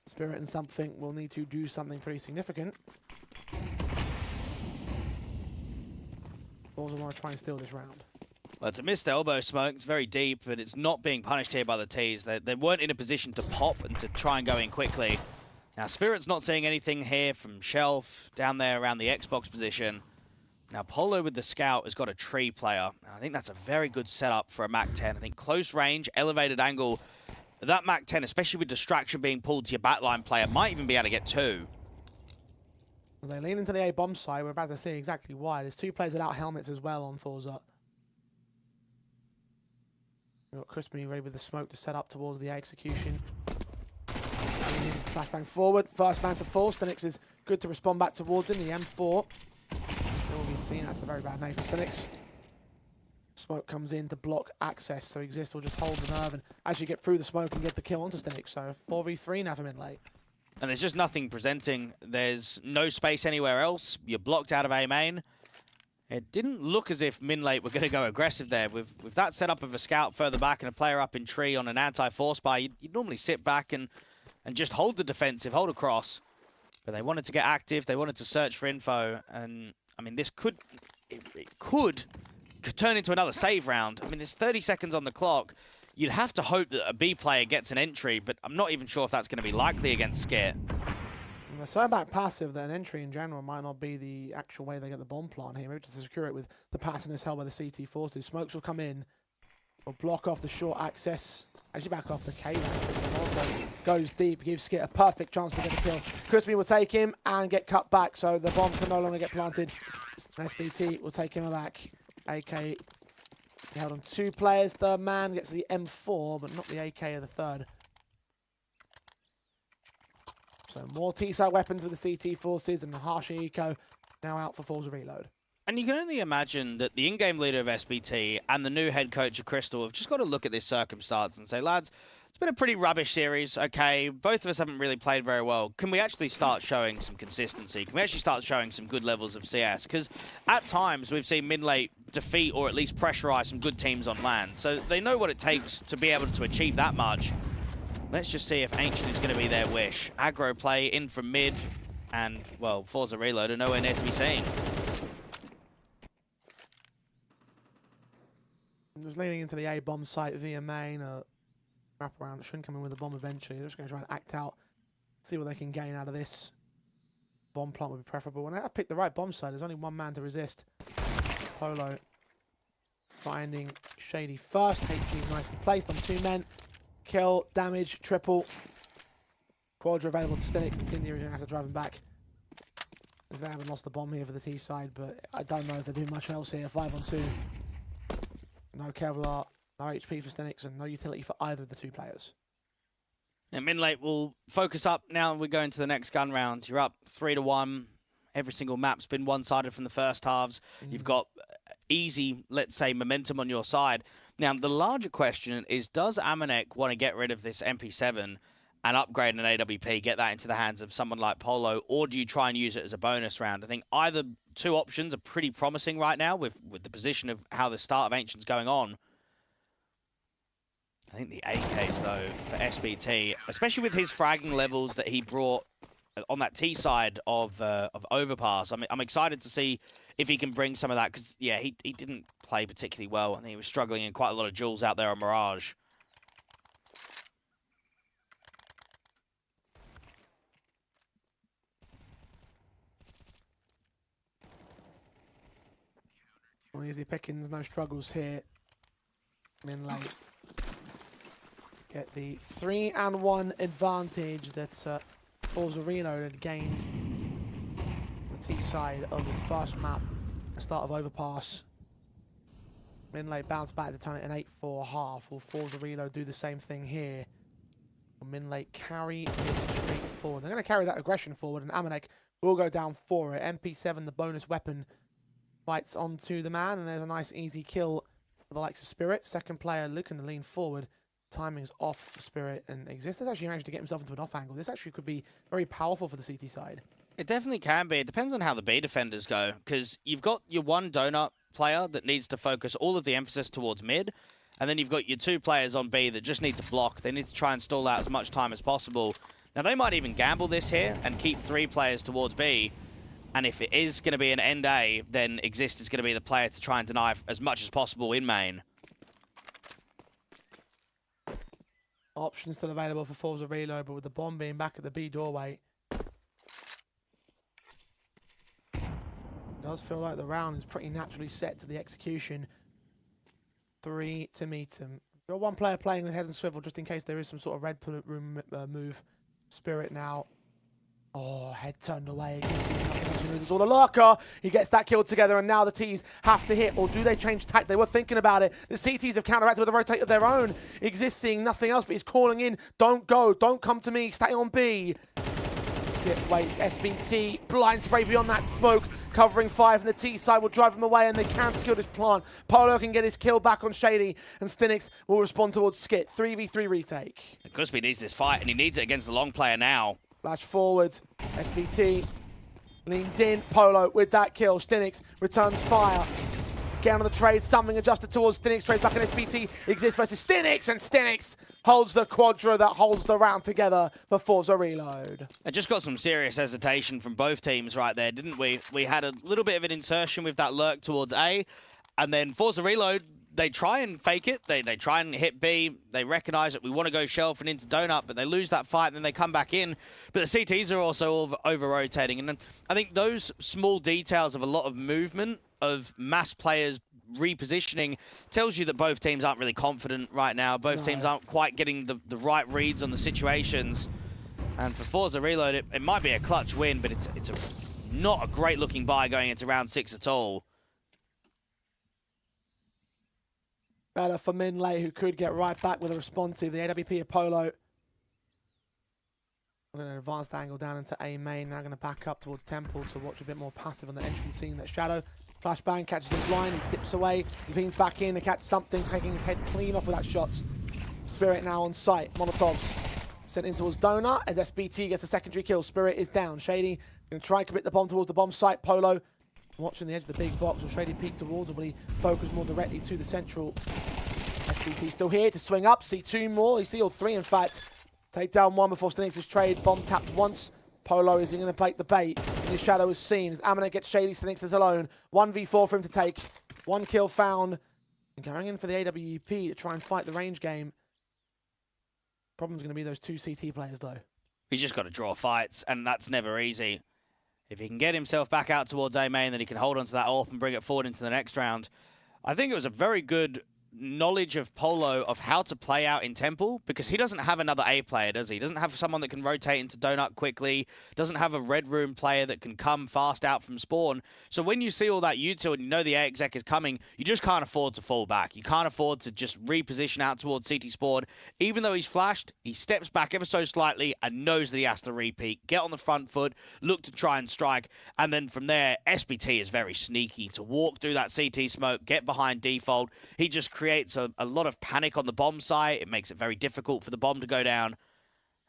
Spirit and something will need to do something pretty significant. FORZE want to try and steal this round. Well, it's a missed elbow smoke. It's very deep, but it's not being punished here by the Ts. They weren't in a position to pop and to try and go in quickly. Now, Spirit's not seeing anything here from Shelf down there around the Xbox position. Now, Polo with the Scout has got a tree player. I think that's a very good setup for a Mac 10. I think close range, elevated angle. That Mac 10, especially with distraction being pulled to your backline player, might even be able to get 2. As they lean into the A-bomb side, we're about to see exactly why. There's 2 players without helmets as well on FORZE. We've got Crispy ready with the smoke to set up towards the A execution. Flashbang forward. First man to force. Stenix is good to respond back towards him. The M4. Will be seen. That's a very bad name for Stenix. Smoke comes in to block access, so Exist will just hold the nerve and actually get through the smoke and get the kill onto Stenix. So 4v3 now for MINLATE. And there's just nothing presenting. There's no space anywhere else. You're blocked out of A main. It didn't look as if MINLATE were going to go aggressive there. With that setup of a scout further back and a player up in tree on an anti-force buy, you'd normally sit back and just hold the defensive, hold across. But they wanted to get active. They wanted to search for info. And, I mean, this could turn into another save round. I mean, there's 30 seconds on the clock. You'd have to hope that a B player gets an entry, but I'm not even sure if that's going to be likely against Skit. And they're so back passive that an entry in general might not be the actual way they get the bomb plant here. Maybe just to secure it with the passiveness held by the CT forces. Smokes will come in. Will block off the short access. Actually back off the cave access. And also goes deep. Gives Skit a perfect chance to get a kill. Crispy will take him and get cut back. So the bomb can no longer get planted. And SBT will take him back. AK held on 2 players. Third man gets the M4, but not the AK of the third. So more T-side weapons with the CT forces, and the Harsher Eco now out for FORZE reload. And you can only imagine that the in-game leader of SBT and the new head coach of Crystal have just got to look at this circumstance and say, lads, it's been a pretty rubbish series, okay? Both of us haven't really played very well. Can we actually start showing some consistency? Can we actually start showing some good levels of CS? Because at times we've seen MINLATE defeat or at least pressurize some good teams on land. So they know what it takes to be able to achieve that much. Let's just see if Ancient is going to be their wish. Aggro play in from mid, and, well, FORZE reload are nowhere near to be seen. Just leaning into the A-bomb site via main. Wrap around. It shouldn't come in with a bomb eventually. They're just going to try and act out See what they can gain out of this. Bomb plant would be preferable. And I picked the right bomb side. There's only one man to resist. Polo finding Shady first. HG nicely placed on 2 men. Kill, damage, triple. Quadra available to Stinix, and Cindy is going to have to drive him back. Because they haven't lost the bomb here for the T side, but I don't know if they do much else here. 5 on 2. No Kevlar, no HP for Stinix, and no utility for either of the 2 players. And MINLATE will focus up now. We're going to the next gun round. You're up 3-1. Every single map's been one-sided from the first halves. You've got easy, let's say, momentum on your side. Now, the larger question is, does Amanek want to get rid of this MP7 and upgrade an AWP, get that into the hands of someone like Polo, or do you try and use it as a bonus round? I think either 2 options are pretty promising right now with the position of how the start of Ancient's going on. I think the AKs, though, for SBT, especially with his fragging levels that he brought on that T side of Overpass, I'm excited to see if he can bring some of that, because, yeah, he didn't play particularly well. I think he was struggling in quite a lot of duels out there on Mirage. Well, easy pickings, no struggles here. MINLATE get the 3-1 advantage that FORZE Reload had gained the T side of the first map, the start of Overpass. MINLATE bounce back to turn it an 8-4 half. Will FORZE Reload do the same thing here? Will MINLATE carry this straight forward? They're going to carry that aggression forward, and Amanek will go down for it. MP7, the bonus weapon, bites onto the man, and there's a nice easy kill for the likes of Spirit. Second player looking to lean forward. Timing's off for Spirit, and Exist has actually managed to get himself into an off angle. This actually could be very powerful for the CT side. It definitely can be. It depends on how the B defenders go, because you've got your one donut player that needs to focus all of the emphasis towards mid, and then you've got your 2 players on B that just need to block. They need to try and stall out as much time as possible. Now, they might even gamble this here and keep 3 players towards B, and if it is going to be an end A, then Exist is going to be the player to try and deny as much as possible in main. Options still available for FORZE Reload, but with the bomb being back at the B doorway, it does feel like the round is pretty naturally set to the execution. 3 to meet him. Got 1 player playing with head and swivel just in case there is some sort of red room move. Spirit now. Oh, head turned away. It's all a lurker. He gets that kill together, and now the T's have to hit. Or do they change tack? They were thinking about it. The CTs have counteracted with a rotate of their own. Exist seeing nothing else, but he's calling in. Don't go. Don't come to me. Stay on B. Skip waits. SBT. Blind spray beyond that smoke. Covering 5 from the T side will drive him away, and they can secure this plant. Polo can get his kill back on Shady, and Stinix will respond towards Skit. 3v3 retake. Cusby needs this fight, and he needs it against the long player now. Flash forward. SBT leaned in. Polo with that kill. Stinix returns fire. Get on the trade. Something adjusted towards Stinix. Trades back on SBT. Exists versus Stinix, and Stinix holds the quadra that holds the round together for FORZE Reload. I just got some serious hesitation from both teams right there, didn't we? We had a little bit of an insertion with that lurk towards A, and then FORZE Reload, they try and fake it. They try and hit B. They recognize that we want to go shelf and into donut, but they lose that fight, and then they come back in. But the CTs are also over-rotating. And then I think those small details of a lot of movement, of mass players repositioning, tells you that both teams aren't really confident right now. Both teams aren't quite getting the right reads on the situations. And for FORZE Reload, it might be a clutch win, but it's not a great-looking buy going into round 6 at all. Better for MINLATE, who could get right back with a response to the AWP Apollo. We're going to advanced angle down into A main. Now going to back up towards Temple to watch a bit more passive on the entrance, seeing that Shadow. Flashbang catches him blind, he dips away, he leans back in to catch something, taking his head clean off with that shot. Spirit now on site. Molotovs sent in towards Donut as SBT gets a secondary kill. Spirit is down. Shady going to try and commit the bomb towards the bomb site. Polo watching the edge of the big box. Will Shady peek towards, or will he focus more directly to the central? SBT still here to swing up. See 2 more. You see all 3, in fact. Take down 1 before Stinix's trade. Bomb tapped once. Polo is going to bait the bait. And his Shadow is seen as Amanek gets Shady. Stinix is alone. 1v4 for him to take. 1 kill found. And going in for the AWP to try and fight the range game. Problem's going to be those 2 CT players, though. He's just got to draw fights, and that's never easy. If he can get himself back out towards A main, then he can hold on to that AWP and bring it forward into the next round. I think it was a very good knowledge of Polo of how to play out in Temple, because he doesn't have another A player, does he? He doesn't have someone that can rotate into Donut quickly, doesn't have a Red Room player that can come fast out from spawn. So when you see all that util and you know the A exec is coming, you just can't afford to fall back. You can't afford to just reposition out towards CT spawn. Even though he's flashed, he steps back ever so slightly and knows that he has to repeat, get on the front foot, look to try and strike, and then from there, SBT is very sneaky to walk through that CT smoke, get behind default. He just creates a lot of panic on the bomb site. It makes it very difficult for the bomb to go down.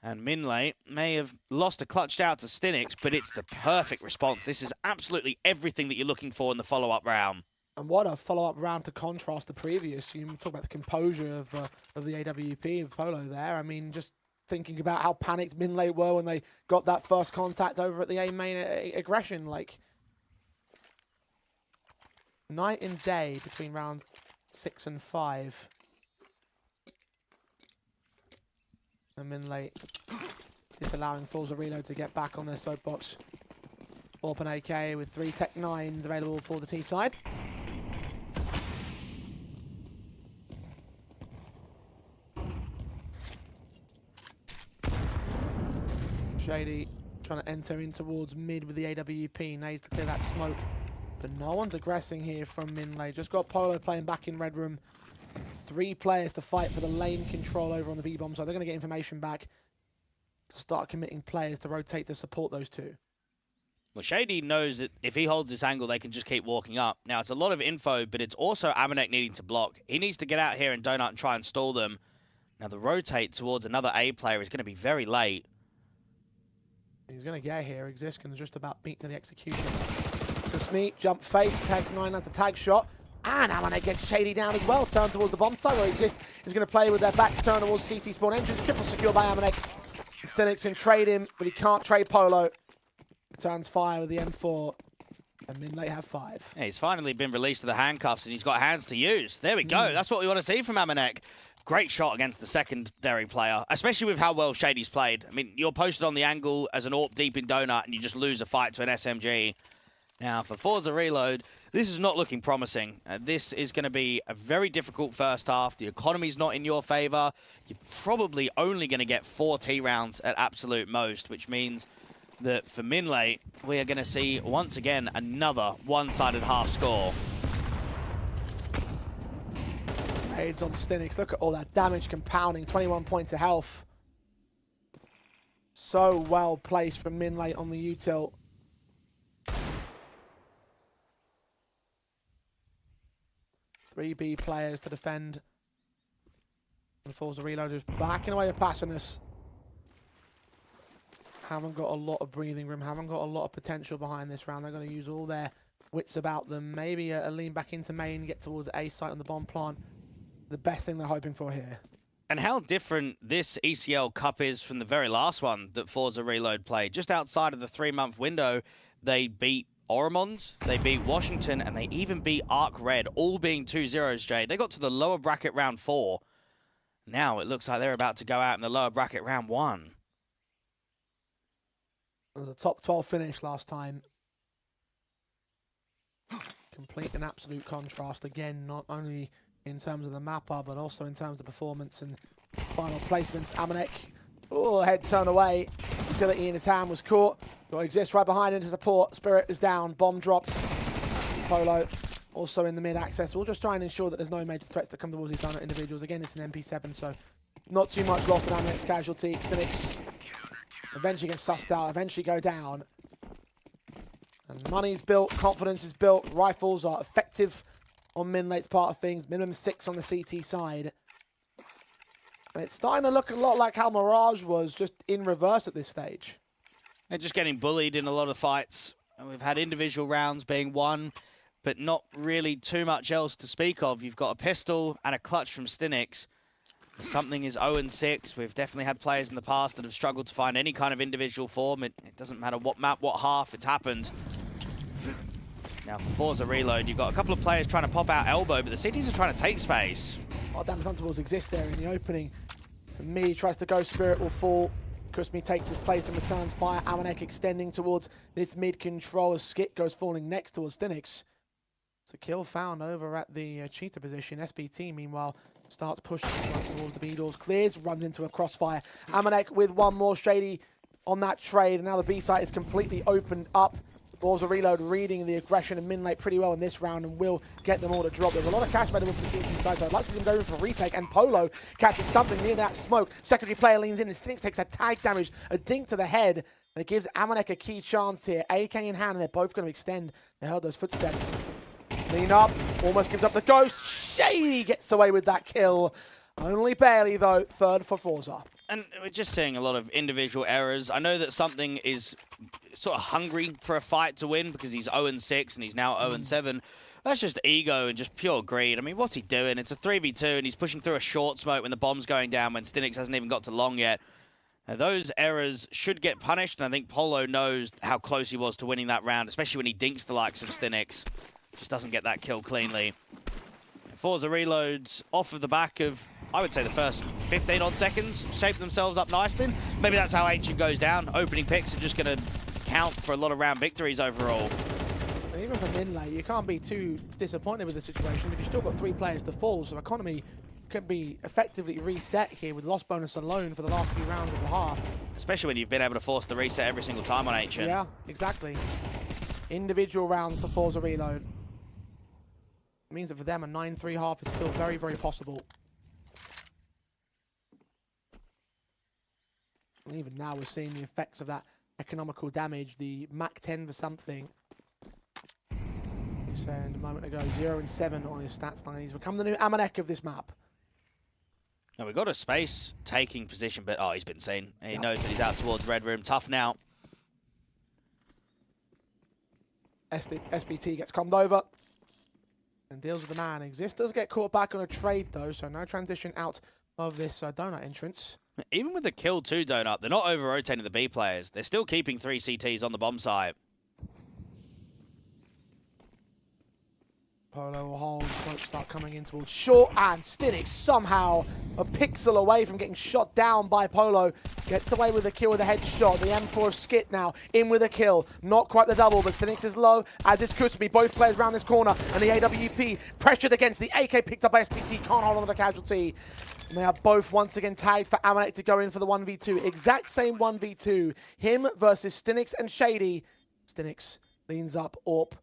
And MINLATE may have lost a clutched out to Stinix, but it's the perfect response. This is absolutely everything that you're looking for in the follow-up round. And what a follow-up round to contrast the previous. You talk about the composure of the AWP of Polo there. I mean, just thinking about how panicked MINLATE were when they got that first contact over at the A main aggression. Like, night and day between round 6 and 5. And MINLATE disallowing FORZE reload to get back on their soapbox. Open AK with 3 Tech 9s available for the T side. Shady trying to enter in towards mid with the AWP. Needs to clear that smoke. But no one's aggressing here from MINLATE. Just got Polo playing back in Red Room. 3 players to fight for the lane control over on the B-bomb. So they're going to get information back to start committing players to rotate to support those 2. Well, Shady knows that if he holds this angle, they can just keep walking up. Now, it's a lot of info, but it's also Amanek needing to block. He needs to get out here and Donut and try and stall them. Now, the rotate towards another A player is going to be very late. He's going to get here. Exist can just about beat to the execution. Just me, jump face, tag 9, that's a tag shot. And Amanek gets Shady down as well. Turn towards the bomb side where Exist is going to play with their backs turned towards CT spawn entrance. Triple secure by Amanek. Stinix can trade him, but he can't trade Polo. Returns fire with the M4. And MINLATE have 5. Yeah, he's finally been released to the handcuffs and he's got hands to use. There we go. That's what we want to see from Amanek. Great shot against the secondary player, especially with how well Shady's played. I mean, you're posted on the angle as an AWP deep in Donut and you just lose a fight to an SMG. Now, for FORZE Reload, this is not looking promising. This is going to be a very difficult first half. The economy's not in your favor. You're probably only going to get 4 T rounds at absolute most, which means that for MINLATE, we are going to see, once again, another one-sided half score. Nades on Stinix. Look at all that damage compounding. 21 points of health. So well placed from MINLATE on the util. Three B players to defend. And FORZE Reloaders backing away with Passionus. Haven't got a lot of breathing room, haven't got a lot of potential behind this round. They're going to use all their wits about them. Maybe a lean back into main, get towards A site on the bomb plant. The best thing they're hoping for here. And how different this ECL Cup is from the very last one that FORZE Reload played. Just outside of the 3-month window, they beat Oromons, they beat Washington, and they even beat Arc Red, all being 2-0s, Jay. They got to the lower bracket round 4. Now it looks like they're about to go out in the lower bracket round 1. It was a top 12 finish last time. Complete and absolute contrast again, not only in terms of the mapper, but also in terms of performance and final placements. Amanek, oh, head turn away. Utility in his hand was caught. Got Exist right behind him to support. Spirit is down. Bomb dropped. Polo also in the mid access. We'll just try and ensure that there's no major threats that come towards these Donut individuals. Again, it's an MP7, so not too much lost on Amanek's casualty. Stinix eventually gets sussed out, eventually go down. And money's built, confidence is built. Rifles are effective on MINLATE's part of things. Minimum 6 on the CT side. And it's starting to look a lot like how Mirage was, just in reverse at this stage. They're just getting bullied in a lot of fights. And we've had individual rounds being won, but not really too much else to speak of. You've got a pistol and a clutch from Stinix. Something is 0-6. We've definitely had players in the past that have struggled to find any kind of individual form. It doesn't matter what map, what half, it's happened. Now for FORZE Reload, you've got a couple of players trying to pop out elbow, but the cities are trying to take space. Oh, damn, Thunderbolts exist there in the opening. To me, tries to go, Spirit will fall. Kusmi takes his place and returns fire. Amanek extending towards this mid control as Skit goes falling next towards Stinix. It's a kill found over at the cheetah position. SBT, meanwhile, starts pushing towards the B doors. Clears, runs into a crossfire. Amanek with one more. Shady on that trade, and now the B site is completely opened up. FORZE Reload reading the aggression of MINLATE pretty well in this round and will get them all to drop. There's a lot of cash available for the CT side, so I'd like to see them go in for a retake, and Polo catches something near that smoke. Secondary player leans in, and Stinix takes a tag damage, a dink to the head. That gives Amanek a key chance here. AK in hand, and they're both going to extend. They heard those footsteps. Lean up, almost gives up the ghost. Shady gets away with that kill. Only barely, though. Third for FORZE. And we're just seeing a lot of individual errors. I know that something is sort of hungry for a fight to win because he's 0-6 and he's now 0-7. That's just ego and just pure greed. I mean, what's he doing? It's a 3v2 and he's pushing through a short smoke when the bomb's going down when Stinix hasn't even got to long yet. Now, those errors should get punished, and I think Polo knows how close he was to winning that round, especially when he dinks the likes of Stinix. Just doesn't get that kill cleanly. FORZE Reloads off of the back of, I would say, the first 15 odd seconds, shape themselves up nicely. Maybe that's how Ancient goes down. Opening picks are just going to count for a lot of round victories overall. And even for MINLATE, you can't be too disappointed with the situation because you've still got 3 players to fall, so economy could be effectively reset here with loss bonus alone for the last few rounds of the half. Especially when you've been able to force the reset every single time on Ancient. Yeah, exactly. Individual rounds for FORZE Reload. It means that for them, a 9-3 half is still very, very possible. And even now, we're seeing the effects of that economical damage. The Mach 10 for something. He said a moment ago, 0-7 on his stats line. He's become the new Amanek of this map. Now, we've got a space taking position, but he's been seen. He knows that he's out towards Red Room. Tough now. SBT gets commed over and deals with the man. Exist does get caught back on a trade, though, so no transition out of this donut entrance. Even with the kill 2 donut, they're not over-rotating the B players. They're still keeping 3 CTs on the bomb site. Polo will hold, smoke start coming in towards short, and Stinix somehow a pixel away from getting shot down by Polo. Gets away with a kill with a headshot. The M4 of Skit now in with a kill. Not quite the double, but Stinix is low, as is Kusmi. Both players round this corner, and the AWP pressured against the AK picked up by SPT. Can't hold on to the casualty. And they are both once again tagged for Amanek to go in for the 1v2. Exact same 1v2. Him versus Stinix and Shady. Stinix leans up, AWP.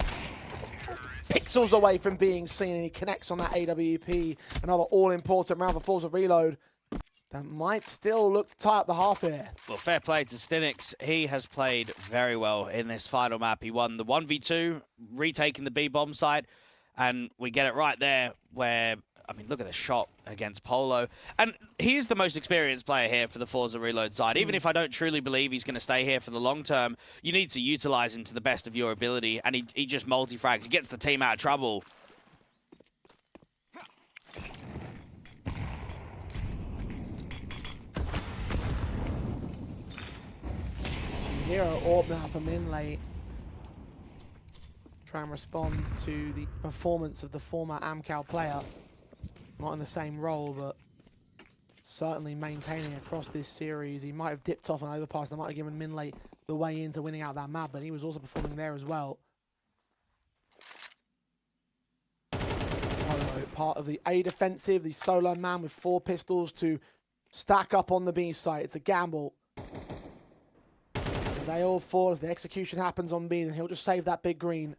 Pixels away from being seen, and he connects on that AWP. Another all-important round for FORZE Reload. That might still look to tie up the half here. Well, fair play to Stinix. He has played very well in this final map. He won the 1v2, retaking the B bomb site, and we get it right there where, I mean, look at the shot against Polo. And he's the most experienced player here for the FORZE Reload side. Even if I don't truly believe he's going to stay here for the long term, you need to utilize him to the best of your ability, and he just multi-frags. He gets the team out of trouble. Hero AWP now for MINLATE. Try and respond to the performance of the former AmCal player. Not in the same role, but certainly maintaining across this series. He might have dipped off an overpass that might have given MINLATE the way into winning out that map, but he was also performing there as well. Part of the A defensive, the solo man with 4 pistols to stack up on the B site. It's a gamble. If they all fall, if the execution happens on B, then he'll just save that big green.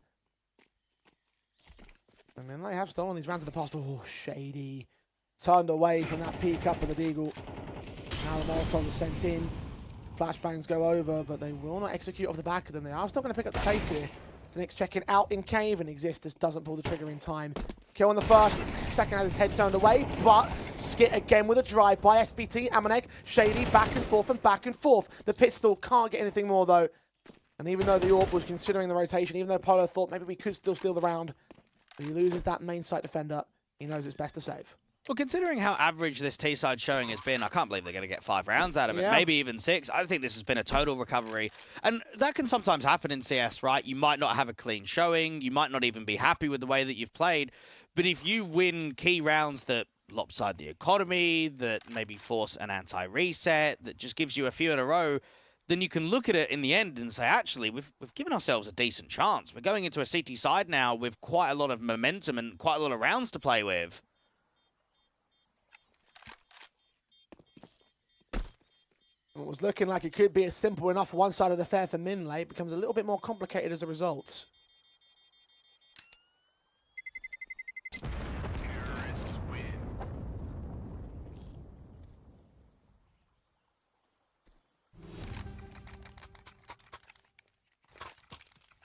I mean, they have stolen these rounds in the past. Oh, Shady. Turned away from that peek up of the Deagle. Now the Molotov is sent in. Flashbangs go over, but they will not execute off the back of them. They are still going to pick up the pace here. Stinix checking out in cave, and Existus doesn't pull the trigger in time. Kill on the first. Second had his head turned away, but Skit again with a drive by SPT. Amanek, Shady, back and forth and back and forth. The pistol can't get anything more, though. And even though the AWP was considering the rotation, even though Polo thought maybe we could still steal the round, he loses that main site defender. He knows it's best to save. Well, considering how average this T-side showing has been, I can't believe they're going to get 5 rounds out of it, maybe even 6. I think this has been a total recovery. And that can sometimes happen in CS, right? You might not have a clean showing. You might not even be happy with the way that you've played. But if you win key rounds that lopside the economy, that maybe force an anti-reset, that just gives you a few in a row, then you can look at it in the end and say, actually, we've given ourselves a decent chance. We're going into a CT side now with quite a lot of momentum and quite a lot of rounds to play with. It was looking like it could be a simple enough one side of the fair for MINLATE. Becomes a little bit more complicated as a result.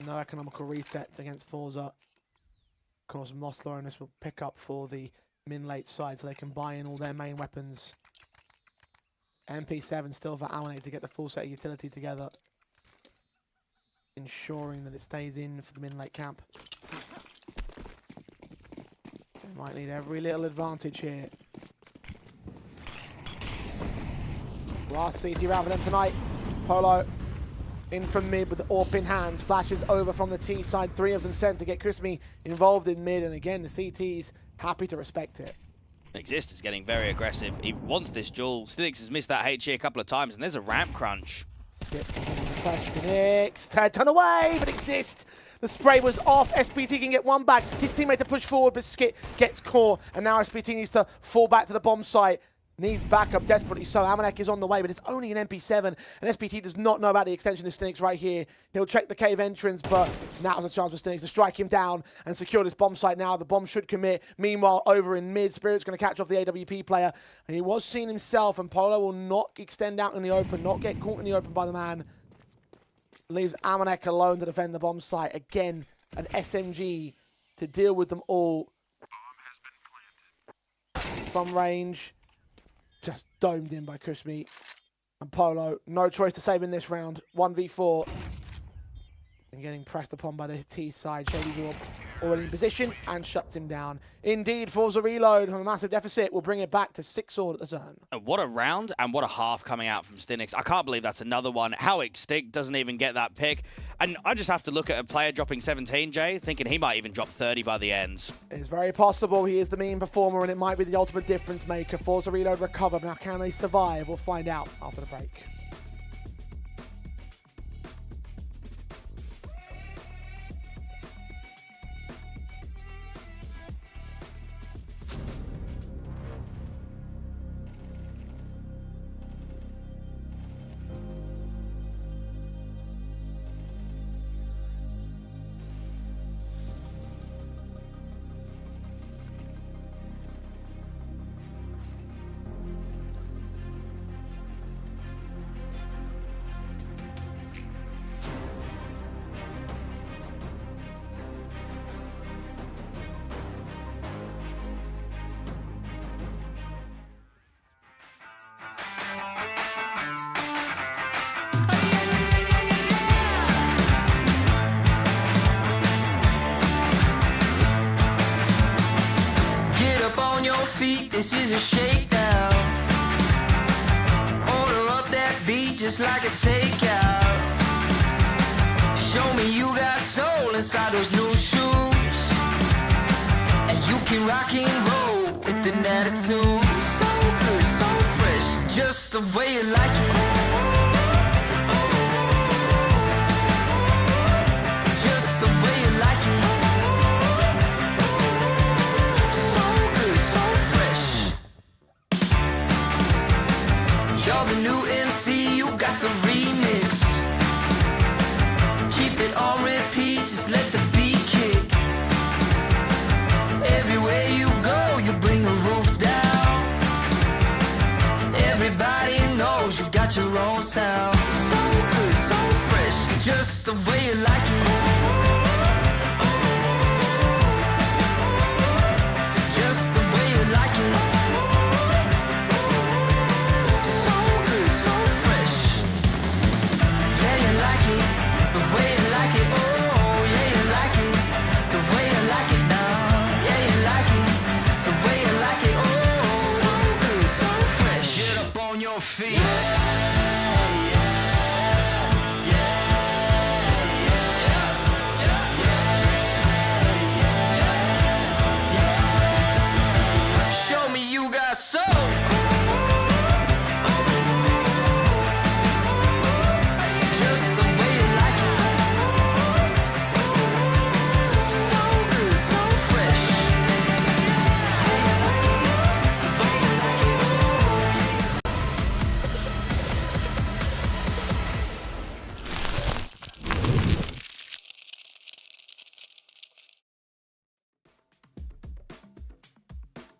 No economical resets against FORZE. Of course, Mossler and this will pick up for the MINLATE side so they can buy in all their main weapons. MP7 still for Amanate to get the full set of utility together, ensuring that it stays in for the MINLATE camp. They might need every little advantage here. Last CT round for them tonight. Polo in from mid with the AWP in hands. Flashes over from the T side. 3 of them sent to get Chrismy involved in mid. And again, the CT's happy to respect it. Exist is getting very aggressive. He wants this duel. Stinix has missed that HE a couple of times, and there's a ramp crunch. Skip Stinix. Turn away, but Exist. The spray was off. SPT can get one back. His teammate to push forward, but Skip gets caught. And now SPT needs to fall back to the bomb site. Needs backup desperately so. Amanek is on the way, but it's only an MP7, and SPT does not know about the extension of Stinix right here. He'll check the cave entrance, but now's a chance for Stinix to strike him down and secure this bomb site now. The bomb should commit. Meanwhile, over in mid, Spirit's going to catch off the AWP player, and he was seen himself, and Polo will not extend out in the open, not get caught in the open by the man. Leaves Amanek alone to defend the bomb site. Again, an SMG to deal with them all. From range. Just domed in by Kushmi. And Polo, no choice to save in this round. 1v4. And getting pressed upon by the T side. Shady's already in position and shuts him down. Indeed, FORZE reload from a massive deficit will bring it back to 6-all at the zone. What a round and what a half coming out from Stinix. I can't believe that's another one. How Extinct doesn't even get that pick. And I just have to look at a player dropping 17, Jay, thinking he might even drop 30 by the end. It's very possible. He is the mean performer and it might be the ultimate difference maker. FORZE reload recover. Now can they survive? We'll find out after the break. This is a shakedown. Order up that beat just like a takeout. Show me you got soul inside those new shoes, and you can rock and roll with an attitude. So good, so fresh, just the way you like it. Just the way you like it. You're the new MC, you got the remix. Keep it on repeat, just let the beat kick. Everywhere you go, you bring the roof down. Everybody knows you got your own sound. So good, so fresh, just the way you like it. Just the way you like it.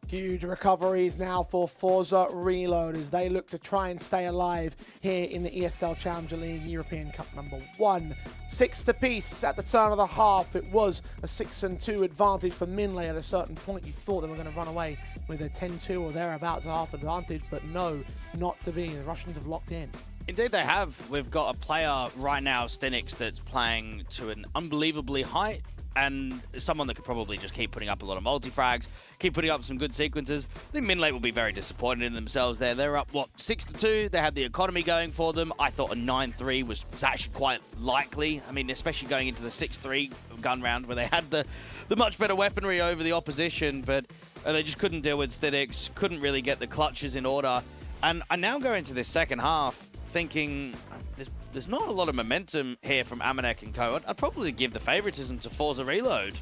Huge recoveries now for FORZE Reload as they look to try and stay alive here in the ESL Challenger League European Cup number 1. 6 apiece at the turn of the half. It was a 6-2 advantage for MINLATE. At a certain point, you thought they were going to run away with a 10-2 or thereabouts half advantage, but no, not to be. The Russians have locked in. Indeed they have. We've got a player right now, Stinix, that's playing to an unbelievably high, and someone that could probably just keep putting up a lot of multi-frags, keep putting up some good sequences. I think MINLATE will be very disappointed in themselves there. They're up, what, 6-2? They had the economy going for them. I thought a 9-3 was actually quite likely. I mean, especially going into the 6-3 gun round where they had the much better weaponry over the opposition, but they just couldn't deal with Stinix, couldn't really get the clutches in order. And I now go into this second half thinking there's not a lot of momentum here from Amanek and co. I'd probably give the favoritism to FORZE Reload.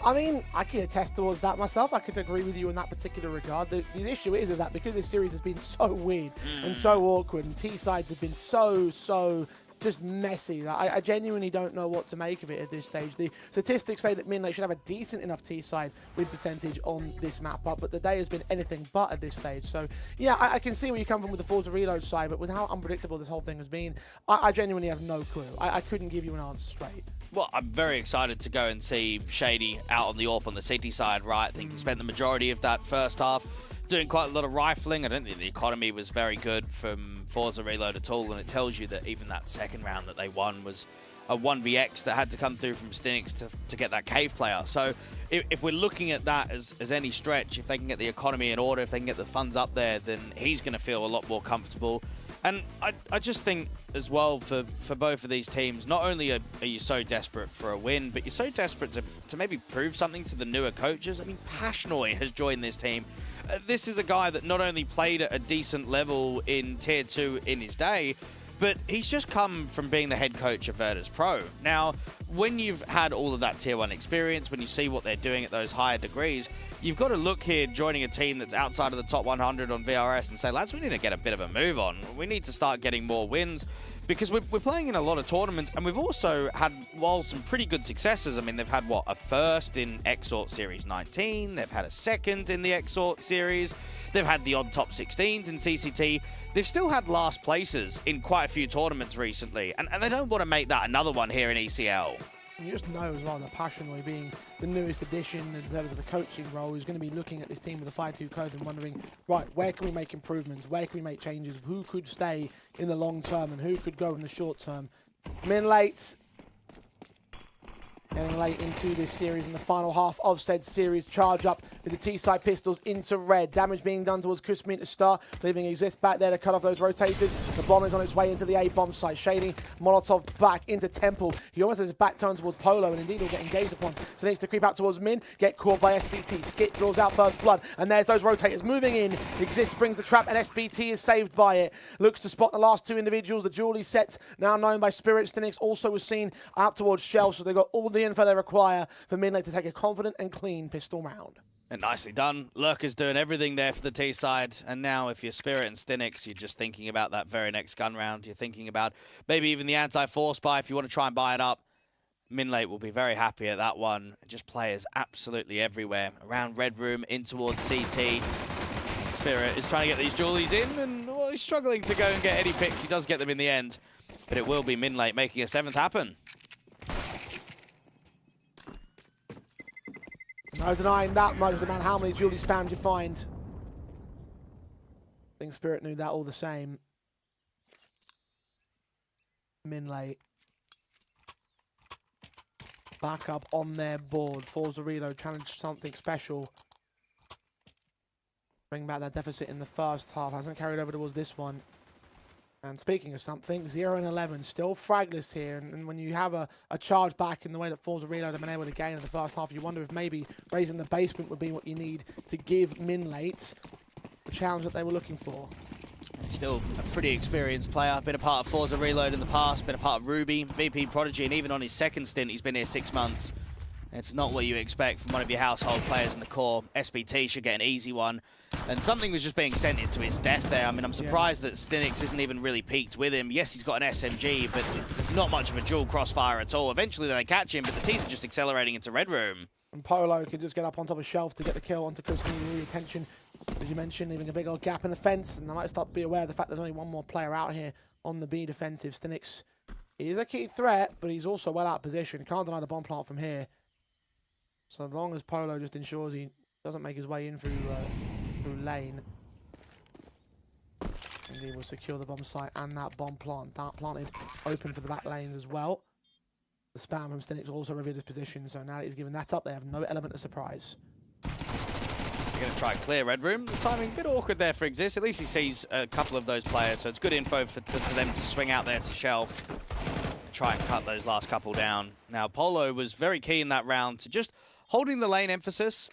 I mean, I can attest towards that myself. I could agree with you in that particular regard. The issue is that because this series has been so weird and so awkward, and T-sides have been so just messy, I genuinely don't know what to make of it at this stage. The statistics say that MINLATE should have a decent enough T-side win percentage on this map, but the day has been anything but at this stage. So yeah, I can see where you come from with the FORZE Reload side, but with how unpredictable this whole thing has been, I genuinely have no clue. I couldn't give you an answer straight. Well, I'm very excited to go and see Shady out on the AWP on the City side, right? I think he spent the majority of that first half doing quite a lot of rifling. I don't think the economy was very good from FORZE Reload at all, and it tells you that even that second round that they won was a 1vx that had to come through from Stinix to get that cave player. So if we're looking at that as any stretch, if they can get the economy in order, if they can get the funds up there, then he's going to feel a lot more comfortable. And I just think as well for both of these teams, not only are you so desperate for a win, but you're so desperate to maybe prove something to the newer coaches. I mean, Pashnoi has joined this team. This is a guy that not only played at a decent level in Tier 2 in his day, but he's just come from being the head coach of Virtus Pro. Now, when you've had all of that Tier 1 experience, when you see what they're doing at those higher degrees, you've got to look here joining a team that's outside of the top 100 on VRS and say, lads, we need to get a bit of a move on. We need to start getting more wins because we're playing in a lot of tournaments, and we've also had, well, some pretty good successes. I mean, they've had, what, a first in Exort Series 19. They've had a second in the Exort Series. They've had the odd top 16s in CCT. They've still had last places in quite a few tournaments recently, and they don't want to make that another one here in ECL. And you just know as well that Passionway being the newest addition in terms of the coaching role is going to be looking at this team with a 5-2 code and wondering, right, where can we make improvements? Where can we make changes? Who could stay in the long term and who could go in the short term? MINLATE getting late into this series in the final half of said series. Charge up with the T-side pistols into red. Damage being done towards Kusmin to start, leaving Exist back there to cut off those rotators. The bomb is on its way into the A-bomb site. Shady, Molotov back into Temple. He almost has his back turned towards Polo, and indeed he'll get engaged upon. So needs to creep out towards Min, get caught by SBT. Skit draws out first blood, and there's those rotators moving in. Exist brings the trap, and SBT is saved by it. Looks to spot the last two individuals. The Julie sets, now known by Spirit. Stinix also was seen out towards Shell, so they've got all the info they require for MINLATE to take a confident and clean pistol round. And nicely done. Lurker's doing everything there for the T side. And now if you're Spirit and Stinix, you're just thinking about that very next gun round. You're thinking about maybe even the anti-force buy if you want to try and buy it up. MINLATE will be very happy at that one. Just players absolutely everywhere. Around Red Room, in towards CT. Spirit is trying to get these Julies in, and well, he's struggling to go and get any picks. He does get them in the end. But it will be MINLATE making a 7th happen. No denying that much, no matter how many Julie spams you find. I think Spirit knew that all the same. MINLATE back up on their board. FORZE Reload challenge something special. Bring back that deficit in the first half. Hasn't carried over towards this one. And speaking of something, 0-11, still fragless here. And when you have a charge back in the way that FORZE Reload have been able to gain in the first half, you wonder if maybe raising the basement would be what you need to give MINLATE the challenge that they were looking for. Still a pretty experienced player. Been a part of FORZE Reload in the past, been a part of Ruby, VP Prodigy, and even on his second stint, he's been here 6 months. It's not what you expect from one of your household players in the core. SBT should get an easy one. And something was just being sentenced to his death there. I mean, I'm surprised that Stinix isn't even really peaked with him. Yes, he's got an SMG, but there's not much of a dual crossfire at all. Eventually they catch him, but the T's are just accelerating into Red Room. And Polo can just get up on top of Shelf to get the kill onto Kushmi. Really attention, as you mentioned, leaving a big old gap in the fence. And they might start to be aware of the fact there's only one more player out here on the B defensive. Stinix is a key threat, but he's also well out of position. Can't deny the bomb plant from here. So long as Polo just ensures he doesn't make his way in through lane. And he will secure the bomb site and that bomb plant. That planted open for the back lanes as well. The spam from Stinix also revealed his position, so now that he's given that up, they have no element of surprise. They're going to try and clear Red Room. The timing a bit awkward there for Exist. At least he sees a couple of those players, so it's good info for them to swing out there to Shelf. Try and cut those last couple down. Now, Polo was very key in that round to just holding the lane emphasis.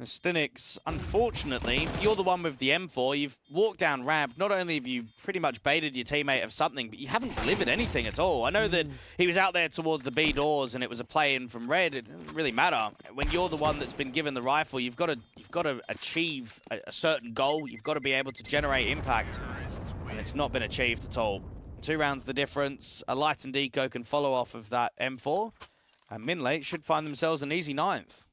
Stinix, unfortunately, you're the one with the M4. You've walked down ramp. Not only have you pretty much baited your teammate of something, but you haven't delivered anything at all. I know that he was out there towards the B doors and it was a play in from Red. It doesn't really matter. When you're the one that's been given the rifle, you've got to achieve a certain goal. You've got to be able to generate impact. And it's not been achieved at all. 2 rounds the difference. A Light and Deco can follow off of that M4. And MINLATE should find themselves an easy 9th.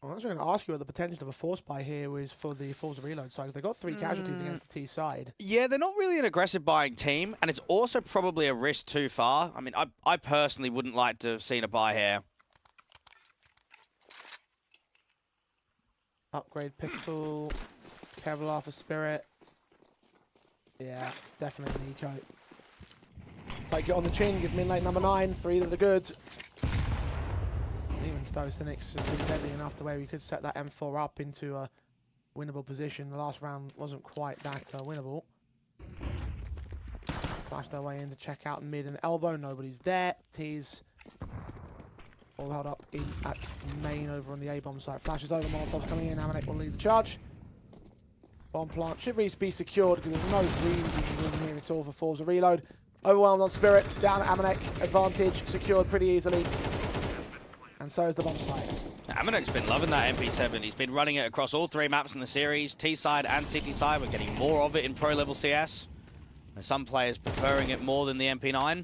I was going to ask you what the potential of a force buy here was for the FORZE reload side, because they got 3 casualties against the T side. Yeah, they're not really an aggressive buying team, and it's also probably a risk too far. I mean, I personally wouldn't like to have seen a buy here. Upgrade pistol, Kevlar for Spirit. Yeah, definitely an eco. Take it on the chin, give MINLATE number 9, 3 to the good. Even Stowe Stinix has been deadly enough to where we could set that M4 up into a winnable position. The last round wasn't quite that winnable. Flashed their way in to check out mid and elbow. Nobody's there. T's all held up in at main over on the A-bomb site. Flashes over. Molotov's coming in. Amanek will lead the charge. Bomb plant should really be secured because there's no really room here at all for FORZE reload. Overwhelmed on Spirit. Down at Amanek. Advantage secured pretty easily. And so is the bomb site. Amanek's been loving that MP7. He's been running it across all 3 maps in the series, T-side and City side. We're getting more of it in pro-level CS. There's some players preferring it more than the MP9.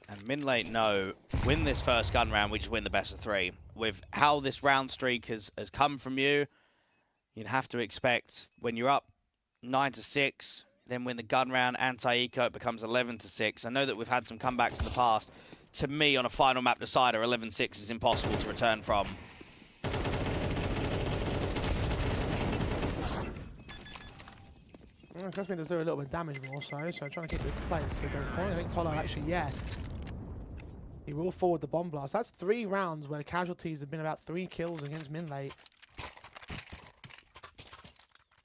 And MINLATE know, win this first gun round, we just win the best of 3. With how this round streak has come from you, you'd have to expect when you're up 9-6, then win the gun round, anti-eco, it becomes 11-6. I know that we've had some comebacks in the past. To me, on a final map decider, 11-6 is impossible to return from. Kushmi does do a little bit of damage more so trying to keep the players to go forward. I think Polo actually, yeah. He will forward the bomb blast. That's 3 rounds where the casualties have been about 3 kills against MINLATE.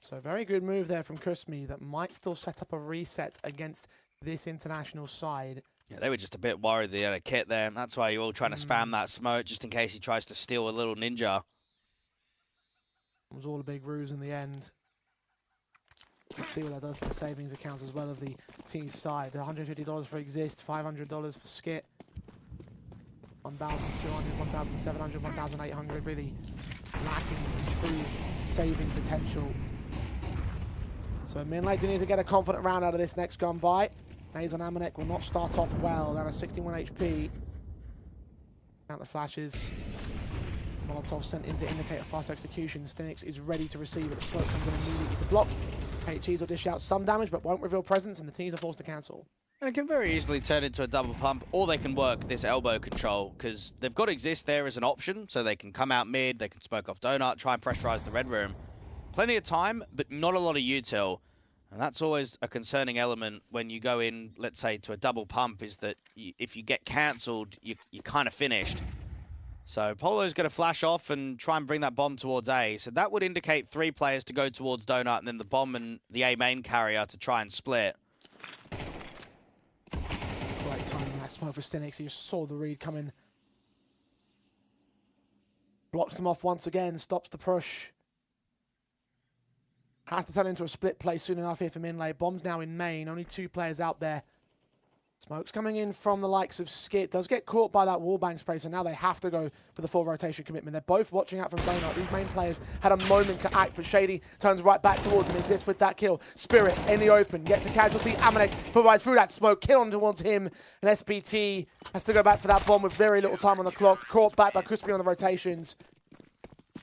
So very good move there from Kushmi that might still set up a reset against this international side. Yeah, they were just a bit worried they had a kit there. That's why you're all trying to spam that smoke just in case he tries to steal a little ninja. It was all a big ruse in the end. Let's see what that does to the savings accounts as well of the T side. $150 for Exist, $500 for Skit. 1,200, 1,700, 1,800, really lacking in true saving potential. So MINLATE do need to get a confident round out of this next gun buy. Nades on Amanek will not start off well, down at 61 HP. Counter flashes. Molotov sent in to indicate a fast execution. Stinix is ready to receive it. The smoke comes in immediately to block. HEs will dish out some damage, but won't reveal presence, and the Ts are forced to cancel. And it can very easily turn into a double pump, or they can work this elbow control, because they've got Exist there as an option, so they can come out mid, they can smoke off Donut, try and pressurize the Red Room. Plenty of time, but not a lot of util. And that's always a concerning element when you go in, let's say, to a double pump, is that if you get cancelled, you're kind of finished. So Polo's going to flash off and try and bring that bomb towards A. So that would indicate 3 players to go towards Donut, and then the bomb and the A main carrier to try and split. Great timing on that smoke for Stinix. You saw the read coming. Blocks them off once again, stops the push. Has to turn into a split play soon enough here for MINLATE. Bomb's now in main. Only 2 players out there Smoke's coming in from the likes of Skit. Does get caught by that wallbang spray, so now they have to go for the full rotation commitment. They're both watching out from Donut. These main players had a moment to act, but Shady turns right back towards him, exists with that kill. Spirit in the open, gets a casualty. Amanek provides through that smoke, kill on towards him. And SPT has to go back for that bomb with very little time on the clock. Caught back by Crispy on the rotations.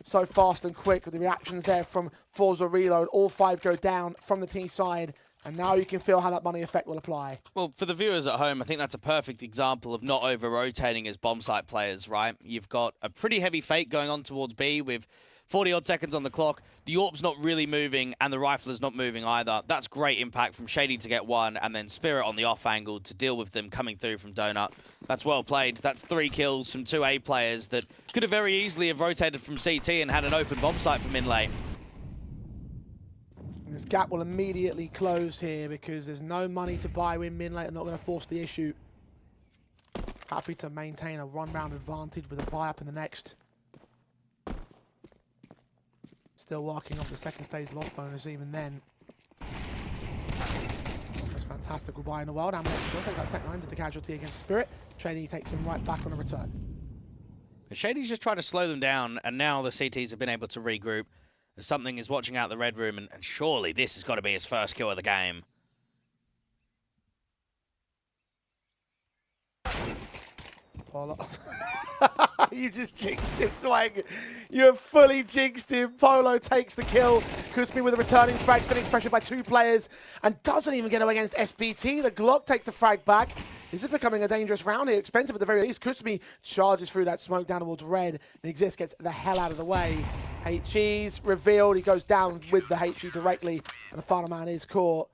So fast and quick with the reactions there from FORZE Reload. All 5 go down from the T side. And now you can feel how that money effect will apply. Well, for the viewers at home, I think that's a perfect example of not over-rotating as bomb site players, right? You've got a pretty heavy fake going on towards B with 40-odd seconds on the clock. The AWP's not really moving, and the Rifler's not moving either. That's great impact from Shady to get one, and then Spirit on the off angle to deal with them coming through from Donut. That's well played. That's 3 kills from 2 A players that could have very easily have rotated from CT and had an open bomb site for MINLATE. This gap will immediately close here because there's no money to buy when MINLATE are not going to force the issue. Happy to maintain a run-round advantage with a buy-up in the next. Still working off the second stage loss bonus even then. Most fantastical buy in the world. Amanek still takes that Tech 9 to the casualty against Spirit. Shady takes him right back on a return. Shady's just trying to slow them down, and now the CTs have been able to regroup. Something is watching out the red room, and surely this has got to be his first kill of the game. You just jinxed him, Twang. You have fully jinxed him. Polo takes the kill. Crispy with a returning frag, still pressured by 2 players, and doesn't even get away against SPT. The Glock takes the frag back. This is becoming a dangerous round here. Expensive at the very least. Crispy charges through that smoke down towards red, and Exist gets the hell out of the way. HE's revealed. He goes down with the HE directly, and the final man is caught.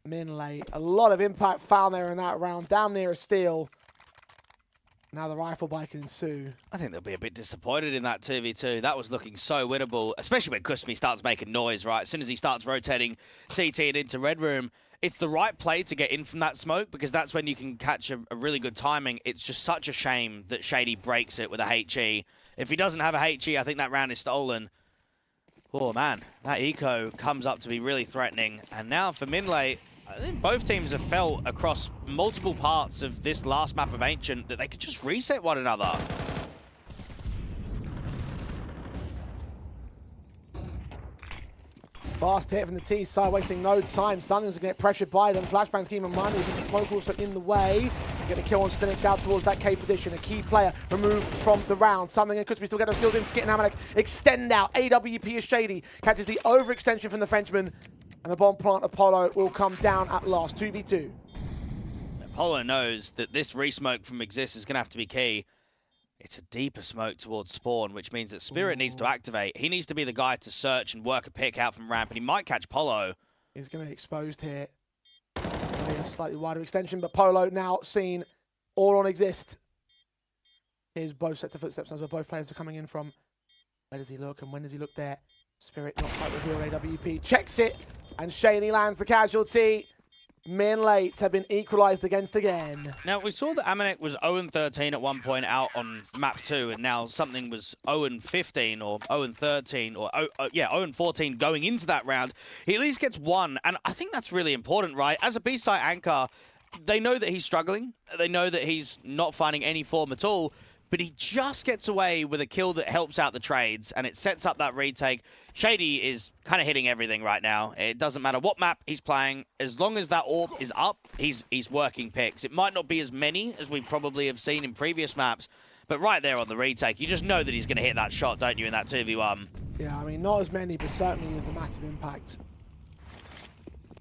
MINLATE. A lot of impact found there in that round. Down near a steal. Now the rifle buy can ensue. I think they'll be a bit disappointed in that 2v2. That was looking so winnable, especially when Crispy starts making noise, right? As soon as he starts rotating CT and into red room, it's the right play to get in from that smoke because that's when you can catch a really good timing. It's just such a shame that Shady breaks it with a HE. If he doesn't have a HE, I think that round is stolen. Oh, man. That eco comes up to be really threatening. And now for MINLATE, I think both teams have felt across multiple parts of this last map of Ancient that they could just reset one another. Fast hit from the T side, wasting no time. Something's going to get pressured by them. Flashbang's keeping in mind. There's a smoke also in the way. Get a kill on Stinix out towards that K position. A key player removed from the round. Something and Crispy still get those kills in. Skit and Amanek extend out. AWP is Shady. Catches the overextension from the Frenchman. And the bomb plant Apollo will come down at last. 2v2. Apollo knows that this resmoke from Exist is going to have to be key. It's a deeper smoke towards spawn, which means that Spirit needs to activate. He needs to be the guy to search and work a pick out from ramp, and he might catch Polo. He's going to be exposed here. A slightly wider extension, but Polo now seen all on Exist. Here's both sets of footsteps as well. Both players are coming in from. Where does he look and when does he look there? Spirit not quite revealed. AWP checks it, and Shaney lands the casualty. MINLATE have been equalised against again. Now, we saw that Amanek was 0-13 at one point out on map 2, and now something was 0-15 or 0-13 or, 0-14 going into that round. He at least gets 1, and I think that's really important, right? As a B-side anchor, they know that he's struggling. They know that he's not finding any form at all, but he just gets away with a kill that helps out the trades, and it sets up that retake. Shady is kind of hitting everything right now. It doesn't matter what map he's playing. As long as that AWP is up, he's working picks. It might not be as many as we probably have seen in previous maps, but right there on the retake, you just know that he's going to hit that shot, don't you, in that 2v1? Yeah, I mean, not as many, but certainly with the massive impact.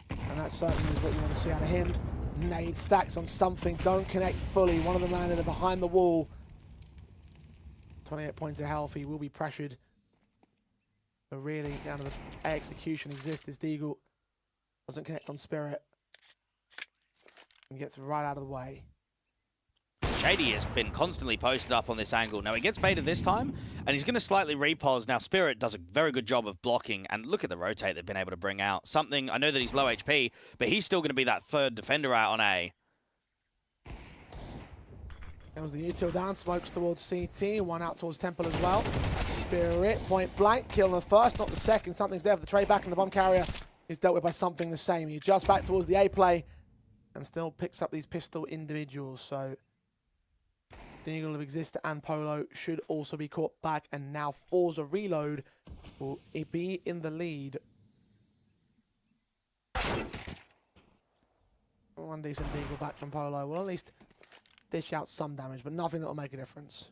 And that certainly is what you want to see out of him. Nade stacks on something, don't connect fully. One of them landed behind the wall. 28 points of health, he will be pressured. But really, down to the execution exists. This Deagle doesn't connect on Spirit. And gets right out of the way. Shady has been constantly posted up on this angle. Now, he gets baited this time, and he's going to slightly repause. Now, Spirit does a very good job of blocking, and look at the rotate they've been able to bring out. Something, I know that he's low HP, but he's still going to be that third defender out on A. That was the util down, smokes towards CT, one out towards Temple as well. Spirit, point blank, kill on the first, not the second. Something's there for the trade back, and the bomb carrier is dealt with by something the same. He adjusts back towards the A play, and still picks up these pistol individuals. So Deagle of Exist and Polo should also be caught back, and now FORZE Reload will be in the lead. One decent Deagle back from Polo will at least dish out some damage, but nothing that will make a difference.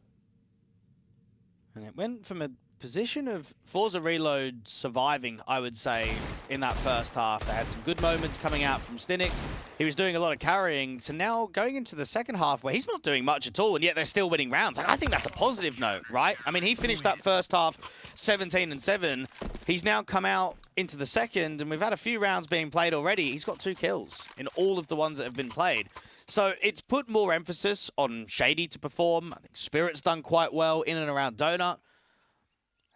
And it went from a position of FORZE Reload surviving, I would say, in that first half. They had some good moments coming out from Stinix. He was doing a lot of carrying, to now going into the second half where he's not doing much at all, and yet they're still winning rounds. Like, I think that's a positive note, right? I mean, he finished that first half 17-7. He's now come out into the second, and we've had a few rounds being played already. He's got 2 kills in all of the ones that have been played. So it's put more emphasis on Shady to perform. I think Spirit's done quite well in and around Donut.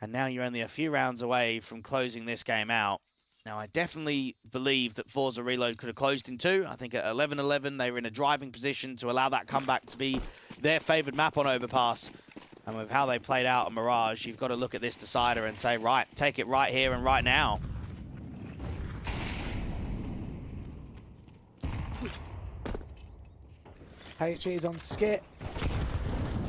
And now you're only a few rounds away from closing this game out. Now, I definitely believe that FORZE Reload could have closed in 2. I think at 11-11, they were in a driving position to allow that comeback to be their favoured map on Overpass. And with how they played out on Mirage, you've got to look at this decider and say, right, take it right here and right now. HG's on Skit.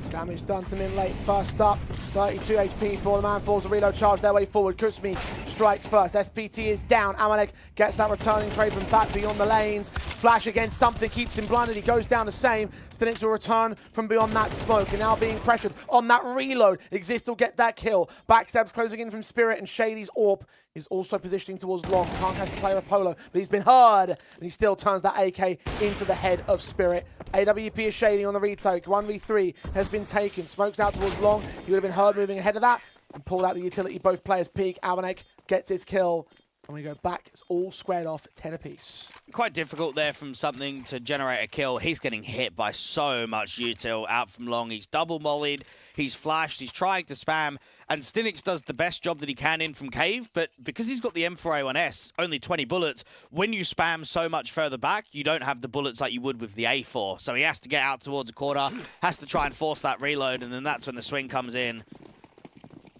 Damage done to MINLATE first up. 32 HP for the man. FORZE Reload charge their way forward. Kusmi strikes first. SPT is down. Amalek gets that returning trade from back beyond the lanes. Flash against something, keeps him blinded. He goes down the same. Stinix will return from beyond that smoke, and now being pressured on that reload. Exist will get that kill. Backstabs closing in from Spirit, and Shady's AWP is also positioning towards Long. Can't catch the player of Polo, but he's been heard, and he still turns that AK into the head of Spirit. AWP is Shady on the retake. 1v3 has been taken. Smokes out towards Long. He would have been heard moving ahead of that and pulled out the utility. Both players peek. Alvanek gets his kill. And we go back. It's all squared off 10 apiece. Quite difficult there from something to generate a kill. He's getting hit by so much util out from Long. He's double mollied. He's flashed. He's trying to spam. And Stinix does the best job that he can in from Cave. But because he's got the M4A1S, only 20 bullets, when you spam so much further back, you don't have the bullets like you would with the A4. So he has to get out towards a corner, has to try and force that reload, and then that's when the swing comes in.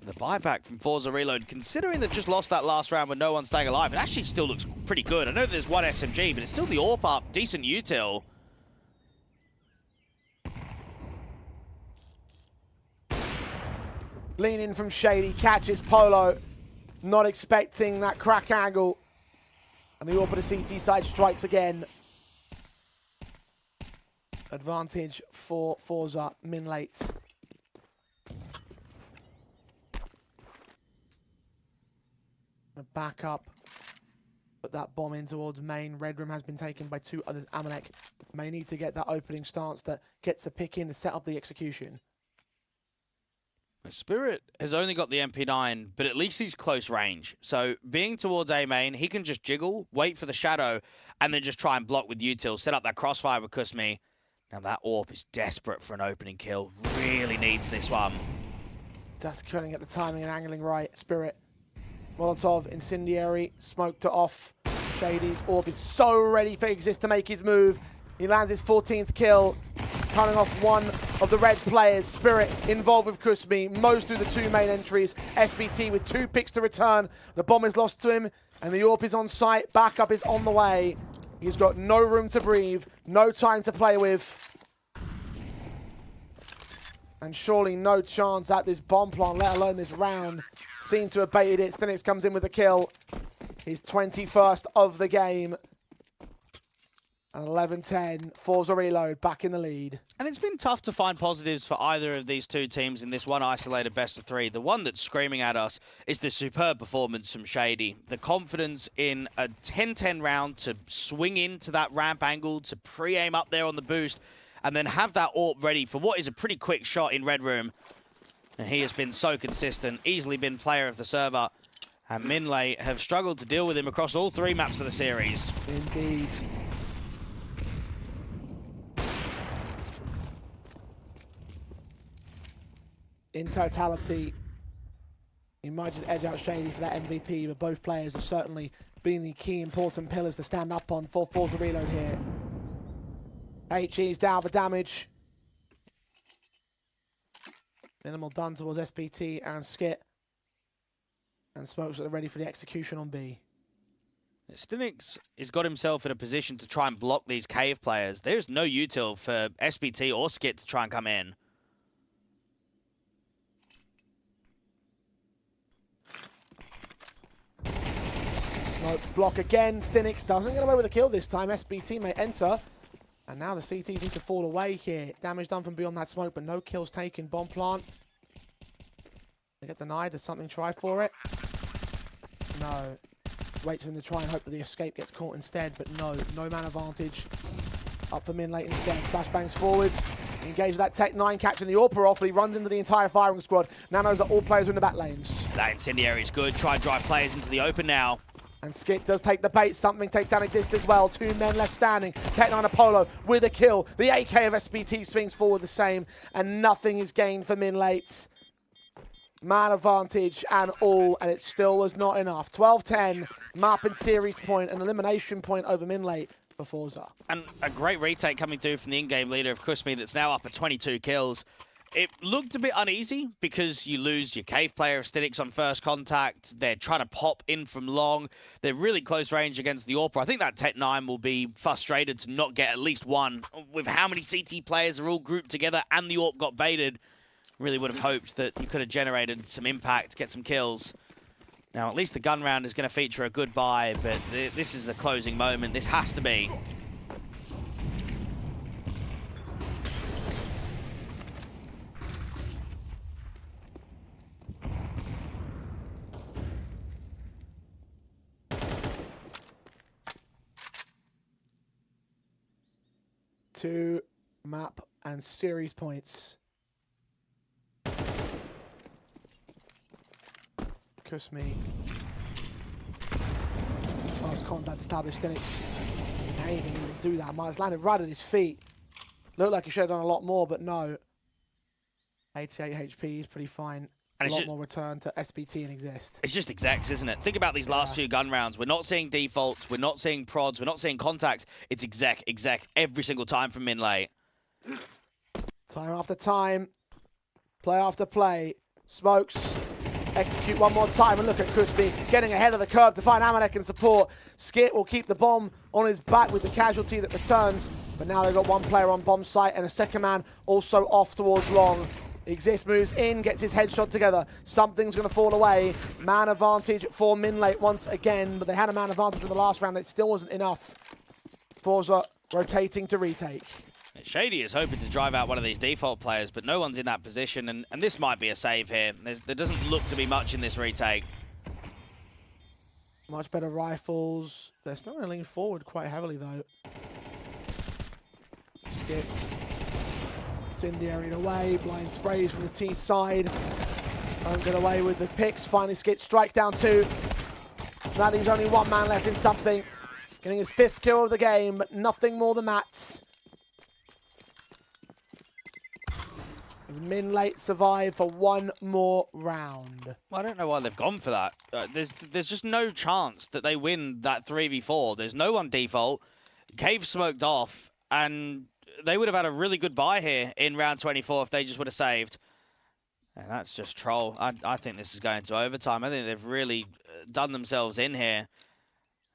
The buyback from FORZE Reload, considering they've just lost that last round with no one staying alive, it actually still looks pretty good. I know there's one SMG, but it's still the AWP up, decent util. Lean in from Shady, catches Polo. Not expecting that crack angle. And the AWP to CT side strikes again. Advantage for FORZE MINLATE. Back up, put that bomb in towards main. Red room has been taken by 2 others. Amanek may need to get that opening stance that gets a pick in to set up the execution. Spirit has only got the MP9, but at least he's close range. So being towards A main, he can just jiggle, wait for the shadow, and then just try and block with util, set up that crossfire with Kusmi. Now that AWP is desperate for an opening kill. Really needs this one. Just couldn't get the timing and angling right. Spirit. Molotov, Incendiary, smoked it off. Shady's AWP is so ready for Exist to make his move. He lands his 14th kill, cutting off one of the red players. Spirit involved with Kusmi, most through the 2 main entries. SBT with 2 picks to return. The bomb is lost to him, and the AWP is on site. Backup is on the way. He's got no room to breathe, no time to play with. And surely no chance at this bomb plant, let alone this round. Seems to have baited it. Stinix comes in with a kill. His 21st of the game. And 11-10, FORZE Reload back in the lead. And it's been tough to find positives for either of these 2 teams in this one isolated best of 3. The one that's screaming at us is the superb performance from Shady. The confidence in a 10-10 round to swing into that ramp angle, to pre-aim up there on the boost, and then have that AWP ready for what is a pretty quick shot in Red Room. And he has been so consistent, easily been player of the server. And MINLATE have struggled to deal with him across all 3 maps of the series. Indeed. In totality, he might just edge out Shady for that MVP, but both players have certainly been the key important pillars to stand up on for FORZE Reload here. HE's down for damage. Minimal done towards SPT and Skit. And Smokes are ready for the execution on B. Stinix has got himself in a position to try and block these cave players. There's no util for SBT or Skit to try and come in. Smoked block again. Stinix doesn't get away with a kill this time. SBT may enter. And now the CTs need to fall away here. Damage done from beyond that smoke, but no kills taken. Bomb plant. They get denied. Does something try for it? No. Waits in the try and hope that the escape gets caught instead, but no man advantage. Up for MINLATE instead. Flashbangs forwards. Engage that Tech 9, catching the AWPer off, but he runs into the entire firing squad. Now knows that all players are in the back lanes. That incendiary is good. Try and drive players into the open now. And Skit does take the bait. Something takes down Exist as well. 2 men left standing. Tech 9 Apollo with a kill. The AK of SBT swings forward the same, and nothing is gained for MINLATE. Man advantage and all, and it still was not enough. 12-10, map and series point, an elimination point over MINLATE for FORZE. And a great retake coming through from the in-game leader of Kusmi that's now up at 22 kills. It looked a bit uneasy because you lose your cave player of Stinix on first contact. They're trying to pop in from long. They're really close range against the AWPer. I think that Tech 9 will be frustrated to not get at least one. With how many CT players are all grouped together and the AWP got baited, really would have hoped that you could have generated some impact, get some kills. Now, at least the gun round is going to feature a good buy, but this is the closing moment. This has to be. Two map and series points. Kusmi. First contact established. Stinix. Now he didn't even do that. Might have landed right at his feet. Looked like he should have done a lot more, but no. 88 HP is pretty fine. And a lot more return to SBT and Exist. It's just execs, isn't it? Think about these last few gun rounds. We're not seeing defaults. We're not seeing prods. We're not seeing contacts. It's exec every single time from MINLATE. Time after time. Play after play. Smokes. Execute one more time, and look at Kusmi getting ahead of the curve to find Amanek and support. Skit will keep the bomb on his back with the casualty that returns, but now they've got one player on bomb site and a second man also off towards long. Exist moves in, gets his headshot together. Something's going to fall away. Man advantage for MINLATE once again, but they had a man advantage in the last round. It still wasn't enough. FORZE rotating to retake. Shady is hoping to drive out one of these default players, but no one's in that position, and this might be a save here. There doesn't look to be much in this retake. Much better rifles. They're still going to lean forward quite heavily, though. Skits. Incendiary away. Blind sprays from the T side. Don't get away with the picks. Finally, Skit strikes down 2. Now there's only one man left in something. Getting his 5th kill of the game, but nothing more than that. As MINLATE survive for one more round. Well, I don't know why they've gone for that. There's just no chance that they win that 3v4. There's no one default. Cave smoked off, and they would have had a really good buy here in round 24 if they just would have saved. And that's just troll. I think this is going to overtime. I think they've really done themselves in here.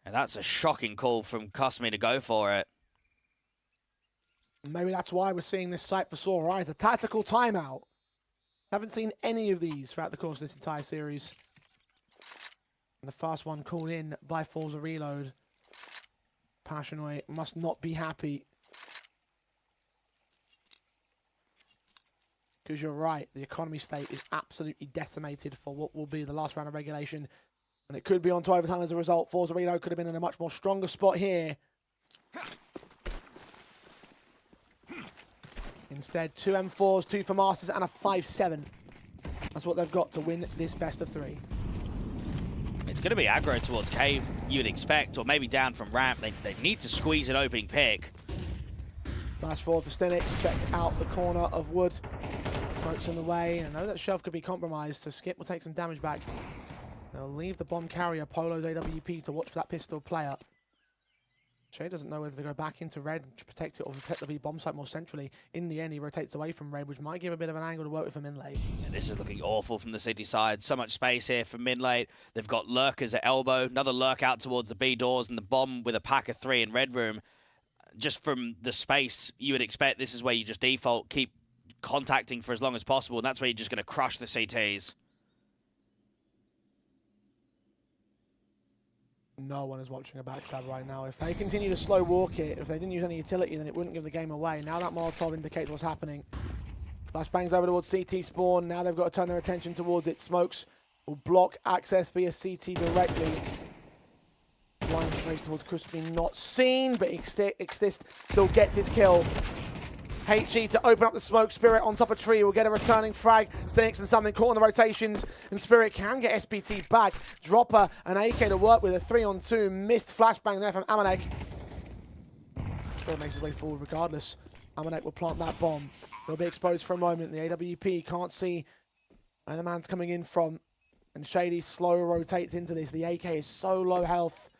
And that's a shocking call from Kusmi to go for it. Maybe that's why we're seeing this site for Sore Rise. A tactical timeout. Haven't seen any of these throughout the course of this entire series. And the first one called in by FORZE Reload. Passionway must not be happy. Because you're right, the economy state is absolutely decimated for what will be the last round of regulation. And it could be on to overtime as a result. FORZE Reload could have been in a much more stronger spot here. Instead, 2 M4s, 2 for Masters, and a 5-7. That's what they've got to win this best of 3. It's going to be aggro towards Cave, you'd expect, or maybe down from ramp. They need to squeeze an opening pick. Flash forward for Stinix. Check out the corner of wood. Smoke's in the way. I know that shelf could be compromised, so Skip will take some damage back. They'll leave the bomb carrier, Polo's AWP, to watch for that pistol player. Shay doesn't know whether to go back into red to protect it or protect the B bomb site more centrally. In the end, he rotates away from red, which might give a bit of an angle to work with for MINLATE. Yeah, this is looking awful from the city side. So much space here for MINLATE. They've got lurkers at elbow, another lurk out towards the B doors, and the bomb with a pack of 3 in red room. Just from the space, you would expect this is where you just default, keep contacting for as long as possible, and that's where you're just going to crush the CTs. No one is watching a backstab right now. If they continue to slow walk it, if they didn't use any utility, then it wouldn't give the game away. Now that Molotov indicates what's happening. Flashbangs over towards CT spawn. Now they've got to turn their attention towards it. Smokes will block access via CT directly. Blind space towards Crispy, not seen, but Exist still gets his kill. HE to open up the smoke. Spirit on top of tree will get a returning frag. Stinix and something caught in the rotations, and Spirit can get SPT back. Dropper and AK to work with a 3-on-2. Missed flashbang there from Amanek. Spirit makes his way forward regardless. Amanek will plant that bomb. He'll be exposed for a moment. The AWP can't see where the man's coming in from, and Shady slow rotates into this. The AK is so low health.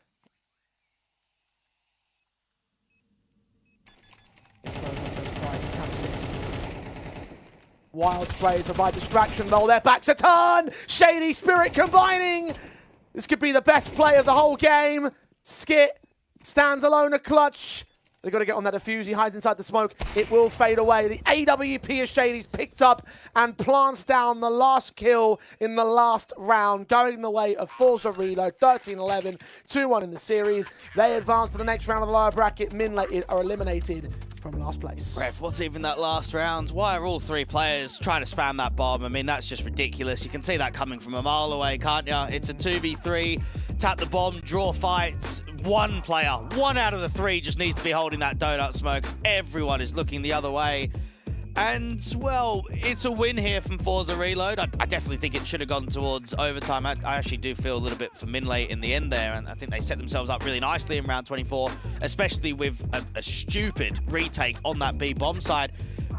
Wild sprays provide distraction though. Their backs a turn. Shady Spirit combining. This could be the best play of the whole game. Skit stands alone a clutch. They've got to get on that defuse. He hides inside the smoke. It will fade away. The AWP of Shady's picked up and plants down the last kill in the last round, going the way of FORZE Reload. 13-11, 2-1 in the series. They advance to the next round of the lower bracket. MINLATE are eliminated from last place. Ref, what's even that last round? Why are all 3 players trying to spam that bomb? I mean, that's just ridiculous. You can see that coming from a mile away, can't you? It's a 2v3. Tap the bomb, draw fights. One player, 1 out of the 3 just needs to be holding that donut smoke. Everyone is looking the other way. And, well, it's a win here from FORZE Reload. I definitely think it should have gone towards overtime. I actually do feel a little bit for MINLATE in the end there, and I think they set themselves up really nicely in round 24, especially with a stupid retake on that B bomb side.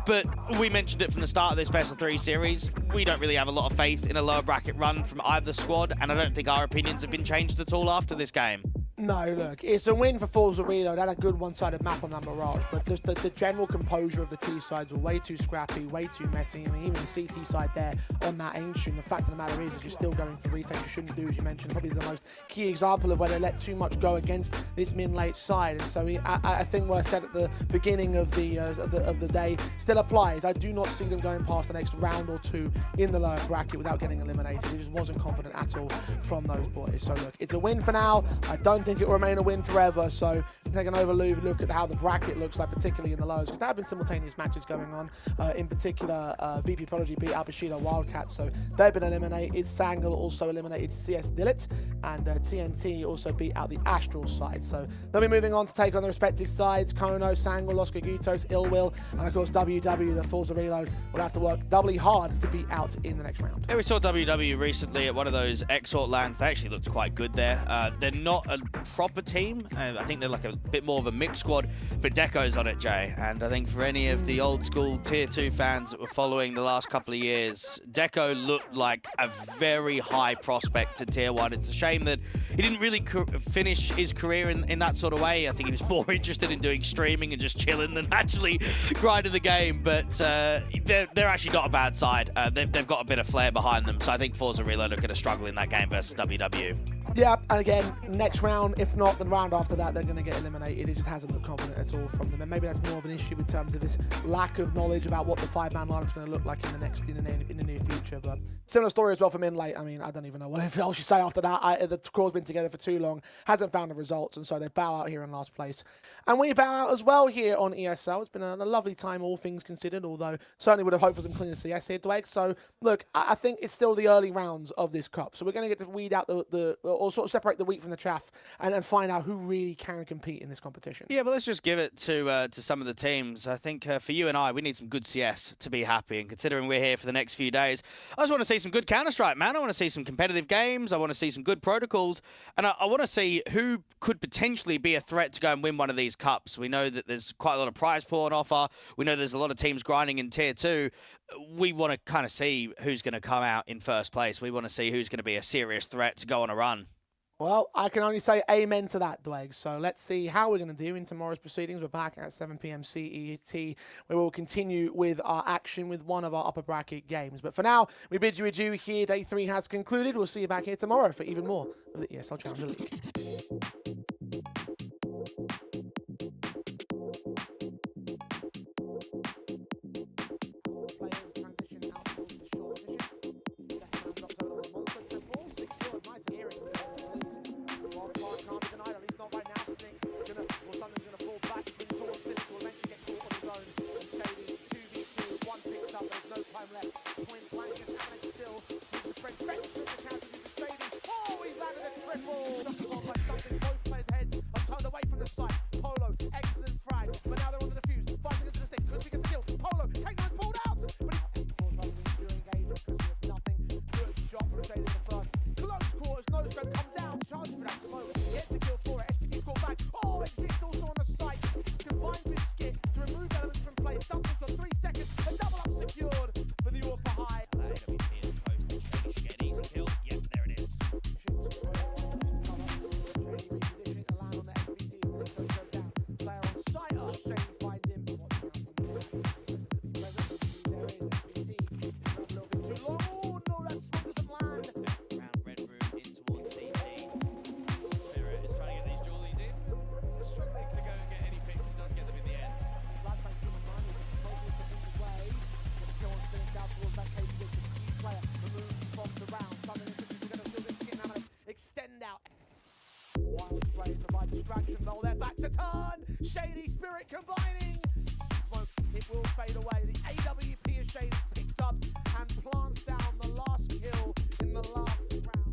But we mentioned it from the start of this best of 3 series. We don't really have a lot of faith in a lower bracket run from either squad, and I don't think our opinions have been changed at all after this game. No, look, it's a win for FORZE Reload and a good one-sided map on that Mirage, but just the general composure of the T sides were way too scrappy, way too messy. I mean, even the CT side there on that Ancient, the fact of the matter is you're still going for retakes you shouldn't do, as you mentioned. Probably the most key example of where they let too much go against this MINLATE side. And so I think what I said at the beginning of the day still applies. I do not see them going past the next round or 2 in the lower bracket without getting eliminated. It just wasn't confident at all from those boys. So look, it's a win for now. I don't think it will remain a win forever, so take an overview look at how the bracket looks like, particularly in the lows, because there have been simultaneous matches going on. In particular, VP Prodigy beat Abashida Wildcats, so they've been eliminated. Sangal also eliminated CS Dillet, and TNT also beat out the Astral side. So they'll be moving on to take on their respective sides. Kono, Sangal, Los Cogutos, Illwill, and of course WW, the FORZE Reload, will have to work doubly hard to beat out in the next round. Yeah, we saw WW recently at one of those Exort lands. They actually looked quite good there. They're not a proper team. I think they're like a bit more of a mixed squad, but Deco's on it, Jay. And I think for any of the old school tier 2 fans that were following the last couple of years, Deco looked like a very high prospect to tier 1. It's a shame that he didn't really finish his career in that sort of way. I think he was more interested in doing streaming and just chilling than actually grinding the game. But they're actually not a bad side. They've got a bit of flair behind them. So I think FORZE Reload are going to struggle in that game versus WW. Yeah, and again, next round, if not the round after that, they're going to get eliminated. It just hasn't looked confident at all from them, and maybe that's more of an issue in terms of this lack of knowledge about what the 5-man lineup is going to look like in the near future. But similar story as well for MINLATE. I mean, I don't even know what else you say after that. The score's been together for too long, hasn't found the results, and so they bow out here in last place. And we bow out as well here on ESL. It's been a lovely time, all things considered, although certainly would have hoped for some cleaner CS here, Dwayne. So look, I think it's still the early rounds of this cup, so we're going to get to weed out or sort of separate the wheat from the chaff and find out who really can compete in this competition. Yeah, but let's just give it to some of the teams. I think for you and I, we need some good CS to be happy. And considering we're here for the next few days, I just want to see some good Counter-Strike, man. I want to see some competitive games. I want to see some good protocols. And I want to see who could potentially be a threat to go and win one of these cups. We know that there's quite a lot of prize pool on offer. We know there's a lot of teams grinding in tier 2. We want to kind of see who's going to come out in first place. We want to see who's going to be a serious threat to go on a run. Well, I can only say amen to that, Dwayne. So let's see how we're going to do in tomorrow's proceedings. We're back at 7 p.m. CET, where we'll continue with our action with one of our upper bracket games. But for now, we bid you adieu here. Day 3 has concluded. We'll see you back here tomorrow for even more of the ESL Challenger League. Shady Spirit combining. Smoke, it will fade away. The AWP is Shady picked up and plants down the last kill in the last round.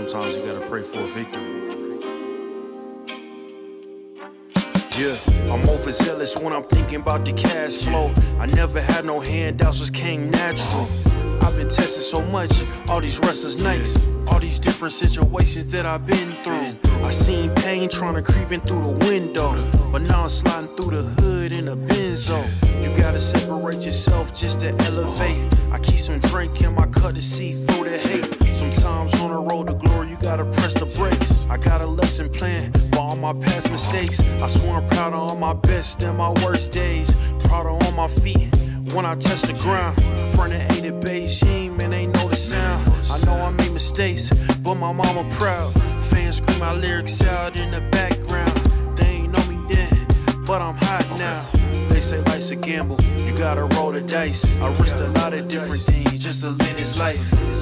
Sometimes you gotta pray for a victory. Yeah, I'm overzealous when I'm thinking about the cash flow. I never had no handouts, just came natural. I've been tested so much, all these wrestlers nice. All these different situations that I've been through. I seen pain trying to creep in through the window, but now I'm sliding through the hood in a Benzo. You gotta separate yourself just to elevate. I keep some drink in my cup to see through the hate. Sometimes on the road to glory, you gotta press the brakes. I got a lesson plan for all my past mistakes. I swear I'm proud of all my best and my worst days. Proud of all my feet when I touch the ground. Front of 8 at Beijing, man, ain't know the sound. I know I made mistakes, but my mama proud. Fans scream my lyrics out in the background. They ain't know me then, but I'm hot now. They say life's a gamble, you gotta roll the dice. I risked a lot of different things just to live this life.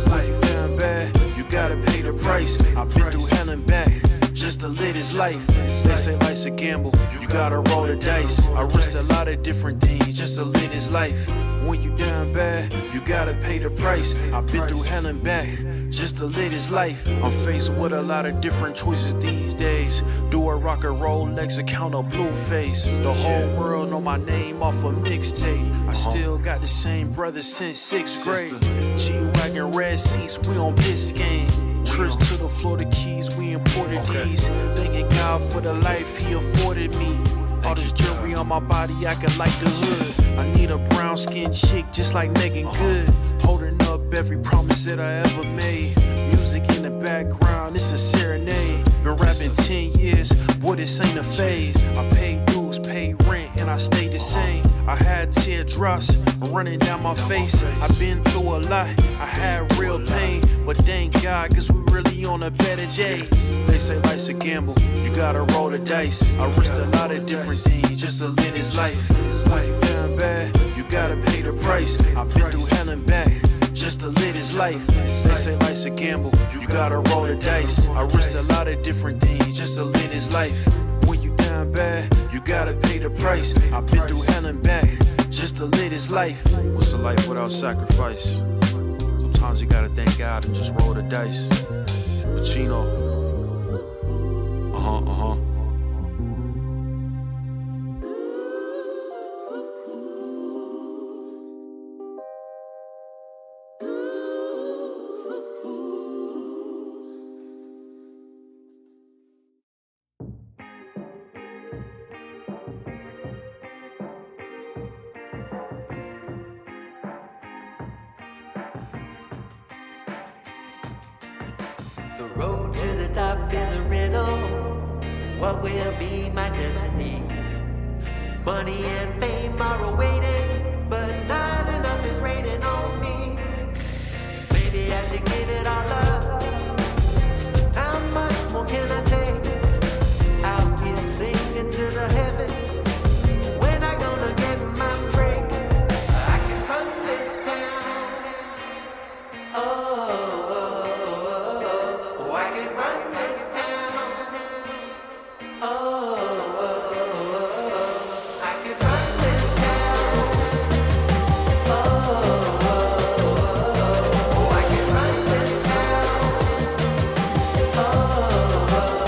Life down bad, you gotta pay the price. I've been through hell and back just to live this life. They say life's a gamble, you gotta roll the dice. I risked a lot of different things just to live this life. When you down bad, you gotta pay the price. I've been through hell and back just to live this life. I'm faced with a lot of different choices these days. Do a rock and roll Lex account of Blueface. The whole world know my name off a mixtape. I still got the same brothers since 6th grade. G-Wagon red seats, we on Biscayne. Trips to the Florida Keys, we imported these. Thanking God for the life he afforded me. All this jewelry on my body, acting like the hood. I need a brown skinned chick just like Megan Good. Holding up every promise that I ever made. Music in the background, it's a serenade. Been rapping 10 years, boy, this ain't a phase. I paid dues, paid rent, and I stayed the same. I had teardrops running down my face. I've been through a lot, I had real pain. But thank God, cause we really on a better days. They say life's a gamble, you gotta roll the dice. I risked a lot of different things just to live this life. Life down bad, you gotta pay the price. I've been through hell and back just to live this life. They say life's a gamble, you gotta roll the dice. I risked a lot of different things just to live this life. When you down bad, you gotta pay the price. I've been through hell and back just to live this life. What's a life without sacrifice? Sometimes you gotta thank God and just roll the dice. Pacino. The road to the top is a riddle. What will be my destiny? Money and fame are awaiting, but not enough is raining on me. Maybe I should give it all up. How much more can I take? Out here singing to the heavens. When I gonna get my break? I can run this town. Oh. I can run this town. Oh, I can run this town. Oh, I can run this town. Oh,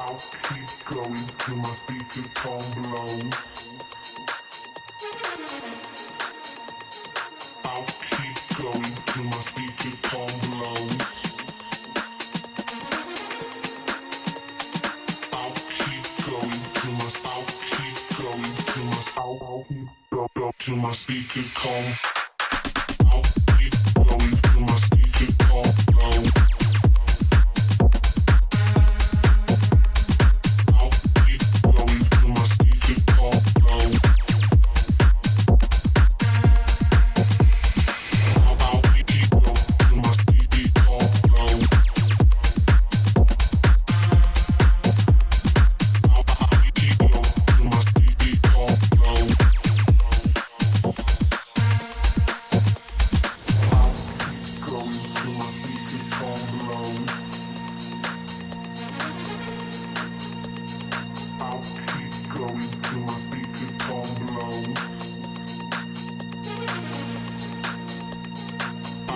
I'll keep going till my speaker tone blows. I'll keep going till my speaker tone blows. I'll keep going till my speaker tone. I'll keep going till my speaker tone blows. I'll keep going till my speaker tone blows. I'll keep going till my speaker tone blows.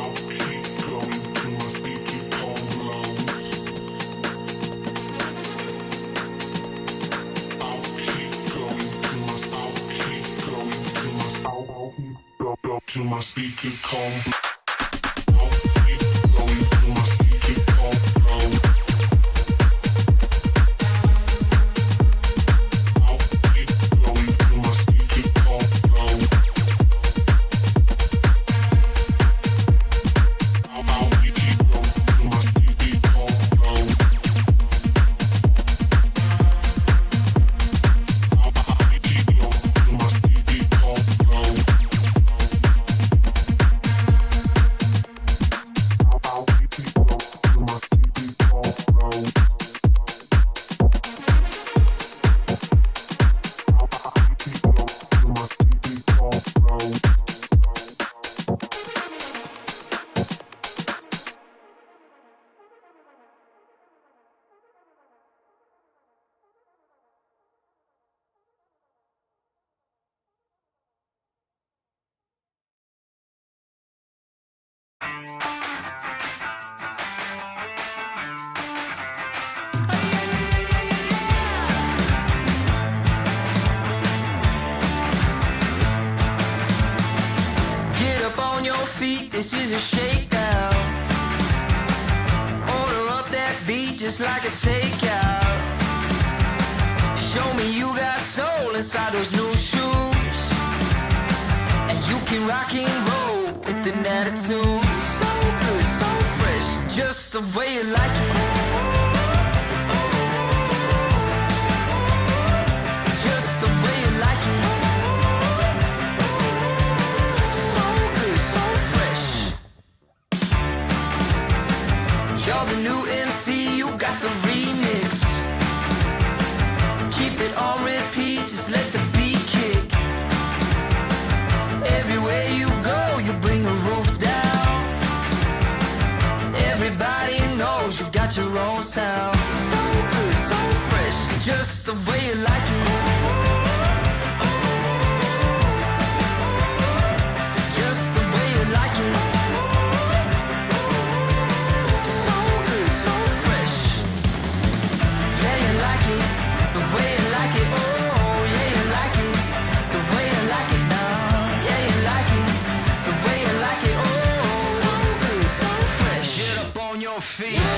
I'll keep going till my speaker tone blows. Till my speaker come. I'll keep going till my speaker come blow. I'll keep going till my speaker come blow. I'll keep going till my speaker come blow. I'll keep going till my speaker come blow. Get up on your feet, this is a shakedown. Order up that beat just like it's takeout. Show me you got soul inside those new shoes. And you can rock and roll with an attitude. So good, so fresh, just the way you like it. Just the way you like it. So good, so fresh. You're the new MC, you got the remix. Keep it on repeat, just let the beat kick. Everywhere you go, you bring the roof down. Everybody knows you got your own sound. So good, so fresh, just the way you like it. Just the way you like it. So good, so fresh. Yeah, you like it, the way you like it. Oh, yeah, you like it, the way you like it now. Yeah, you like it, the way you like it. Oh, so good, so fresh. Get up on your feet.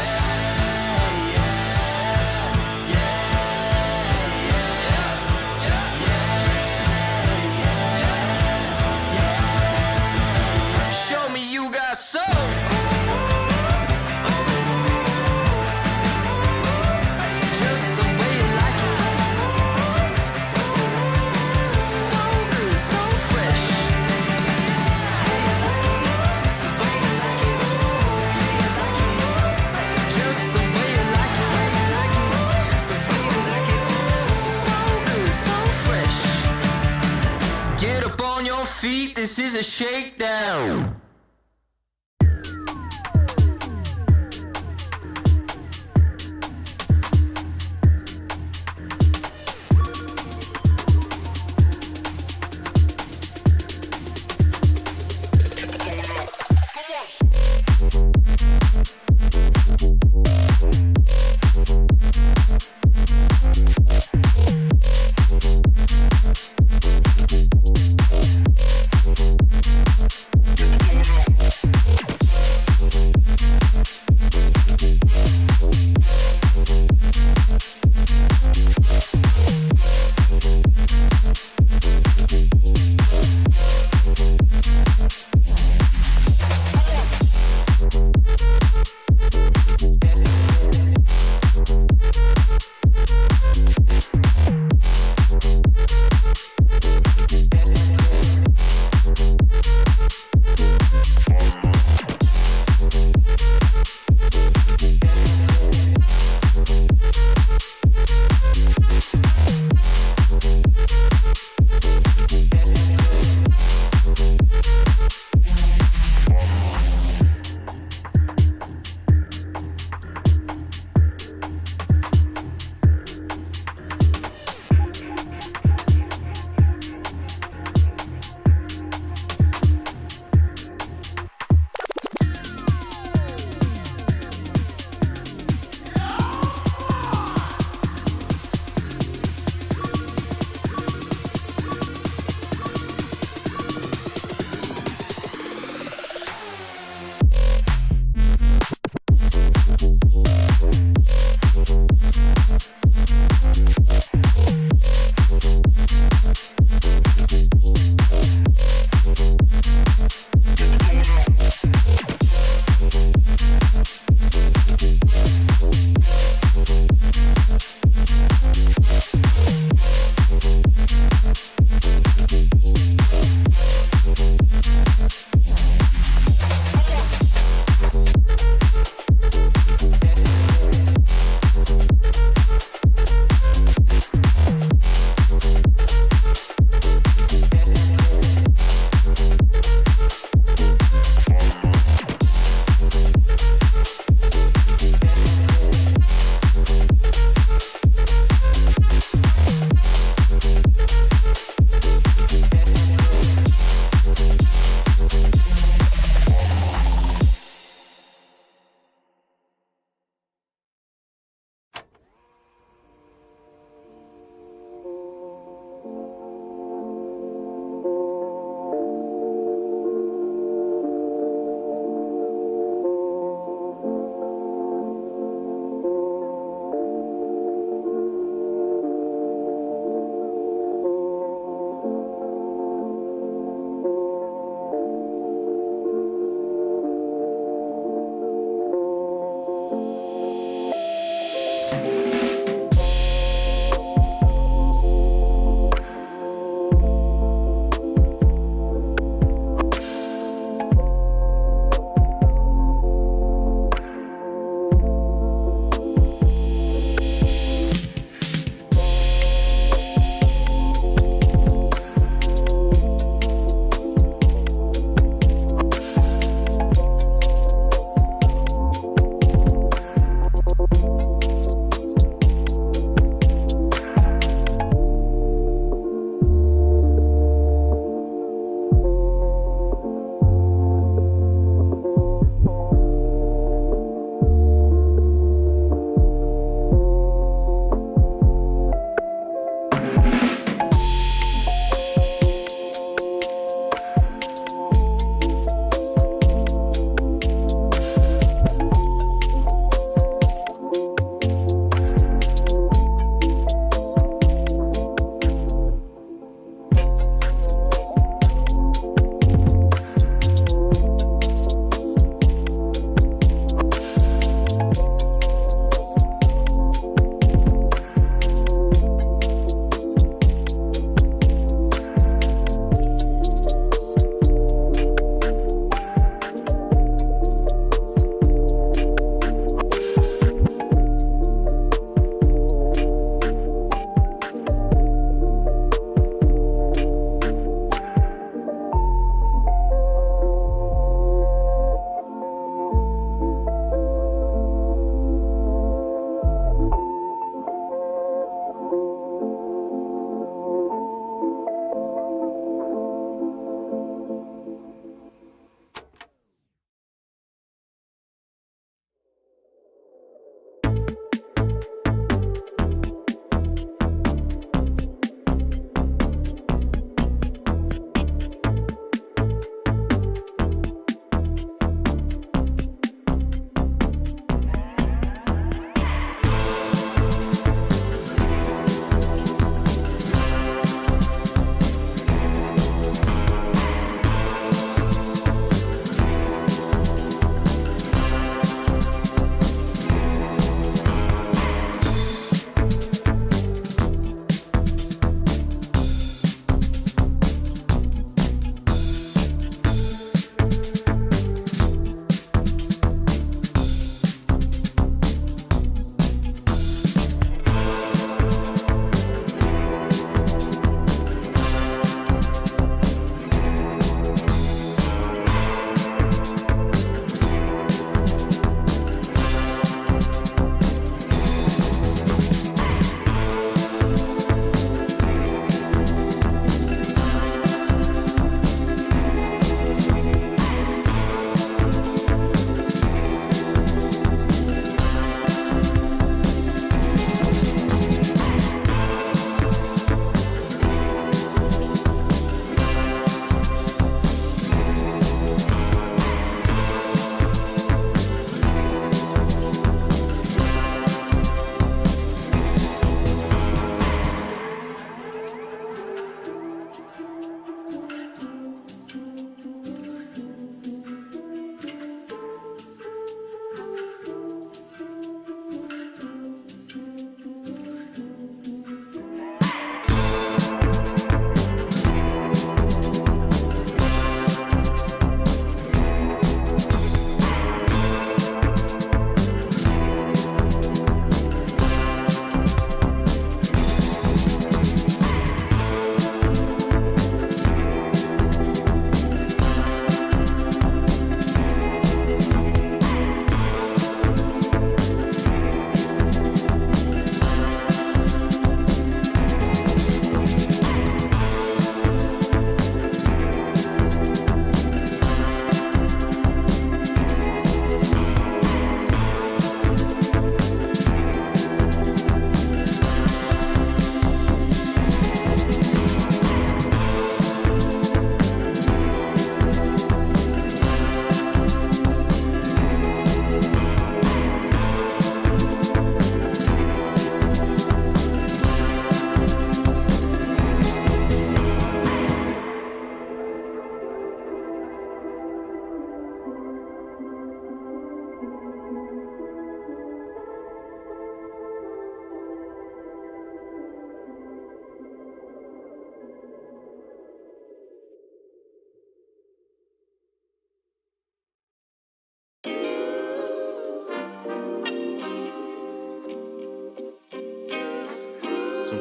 Show me you got soul. Just the way you like it. So good, so fresh. Just the way you like it. So good, so fresh. Get up on your feet, this is a shakedown.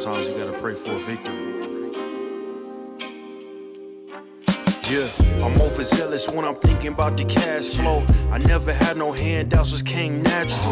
Sometimes you gotta pray for a victory. Yeah, I'm overzealous when I'm thinking about the cash flow. I never had no handouts, just came natural.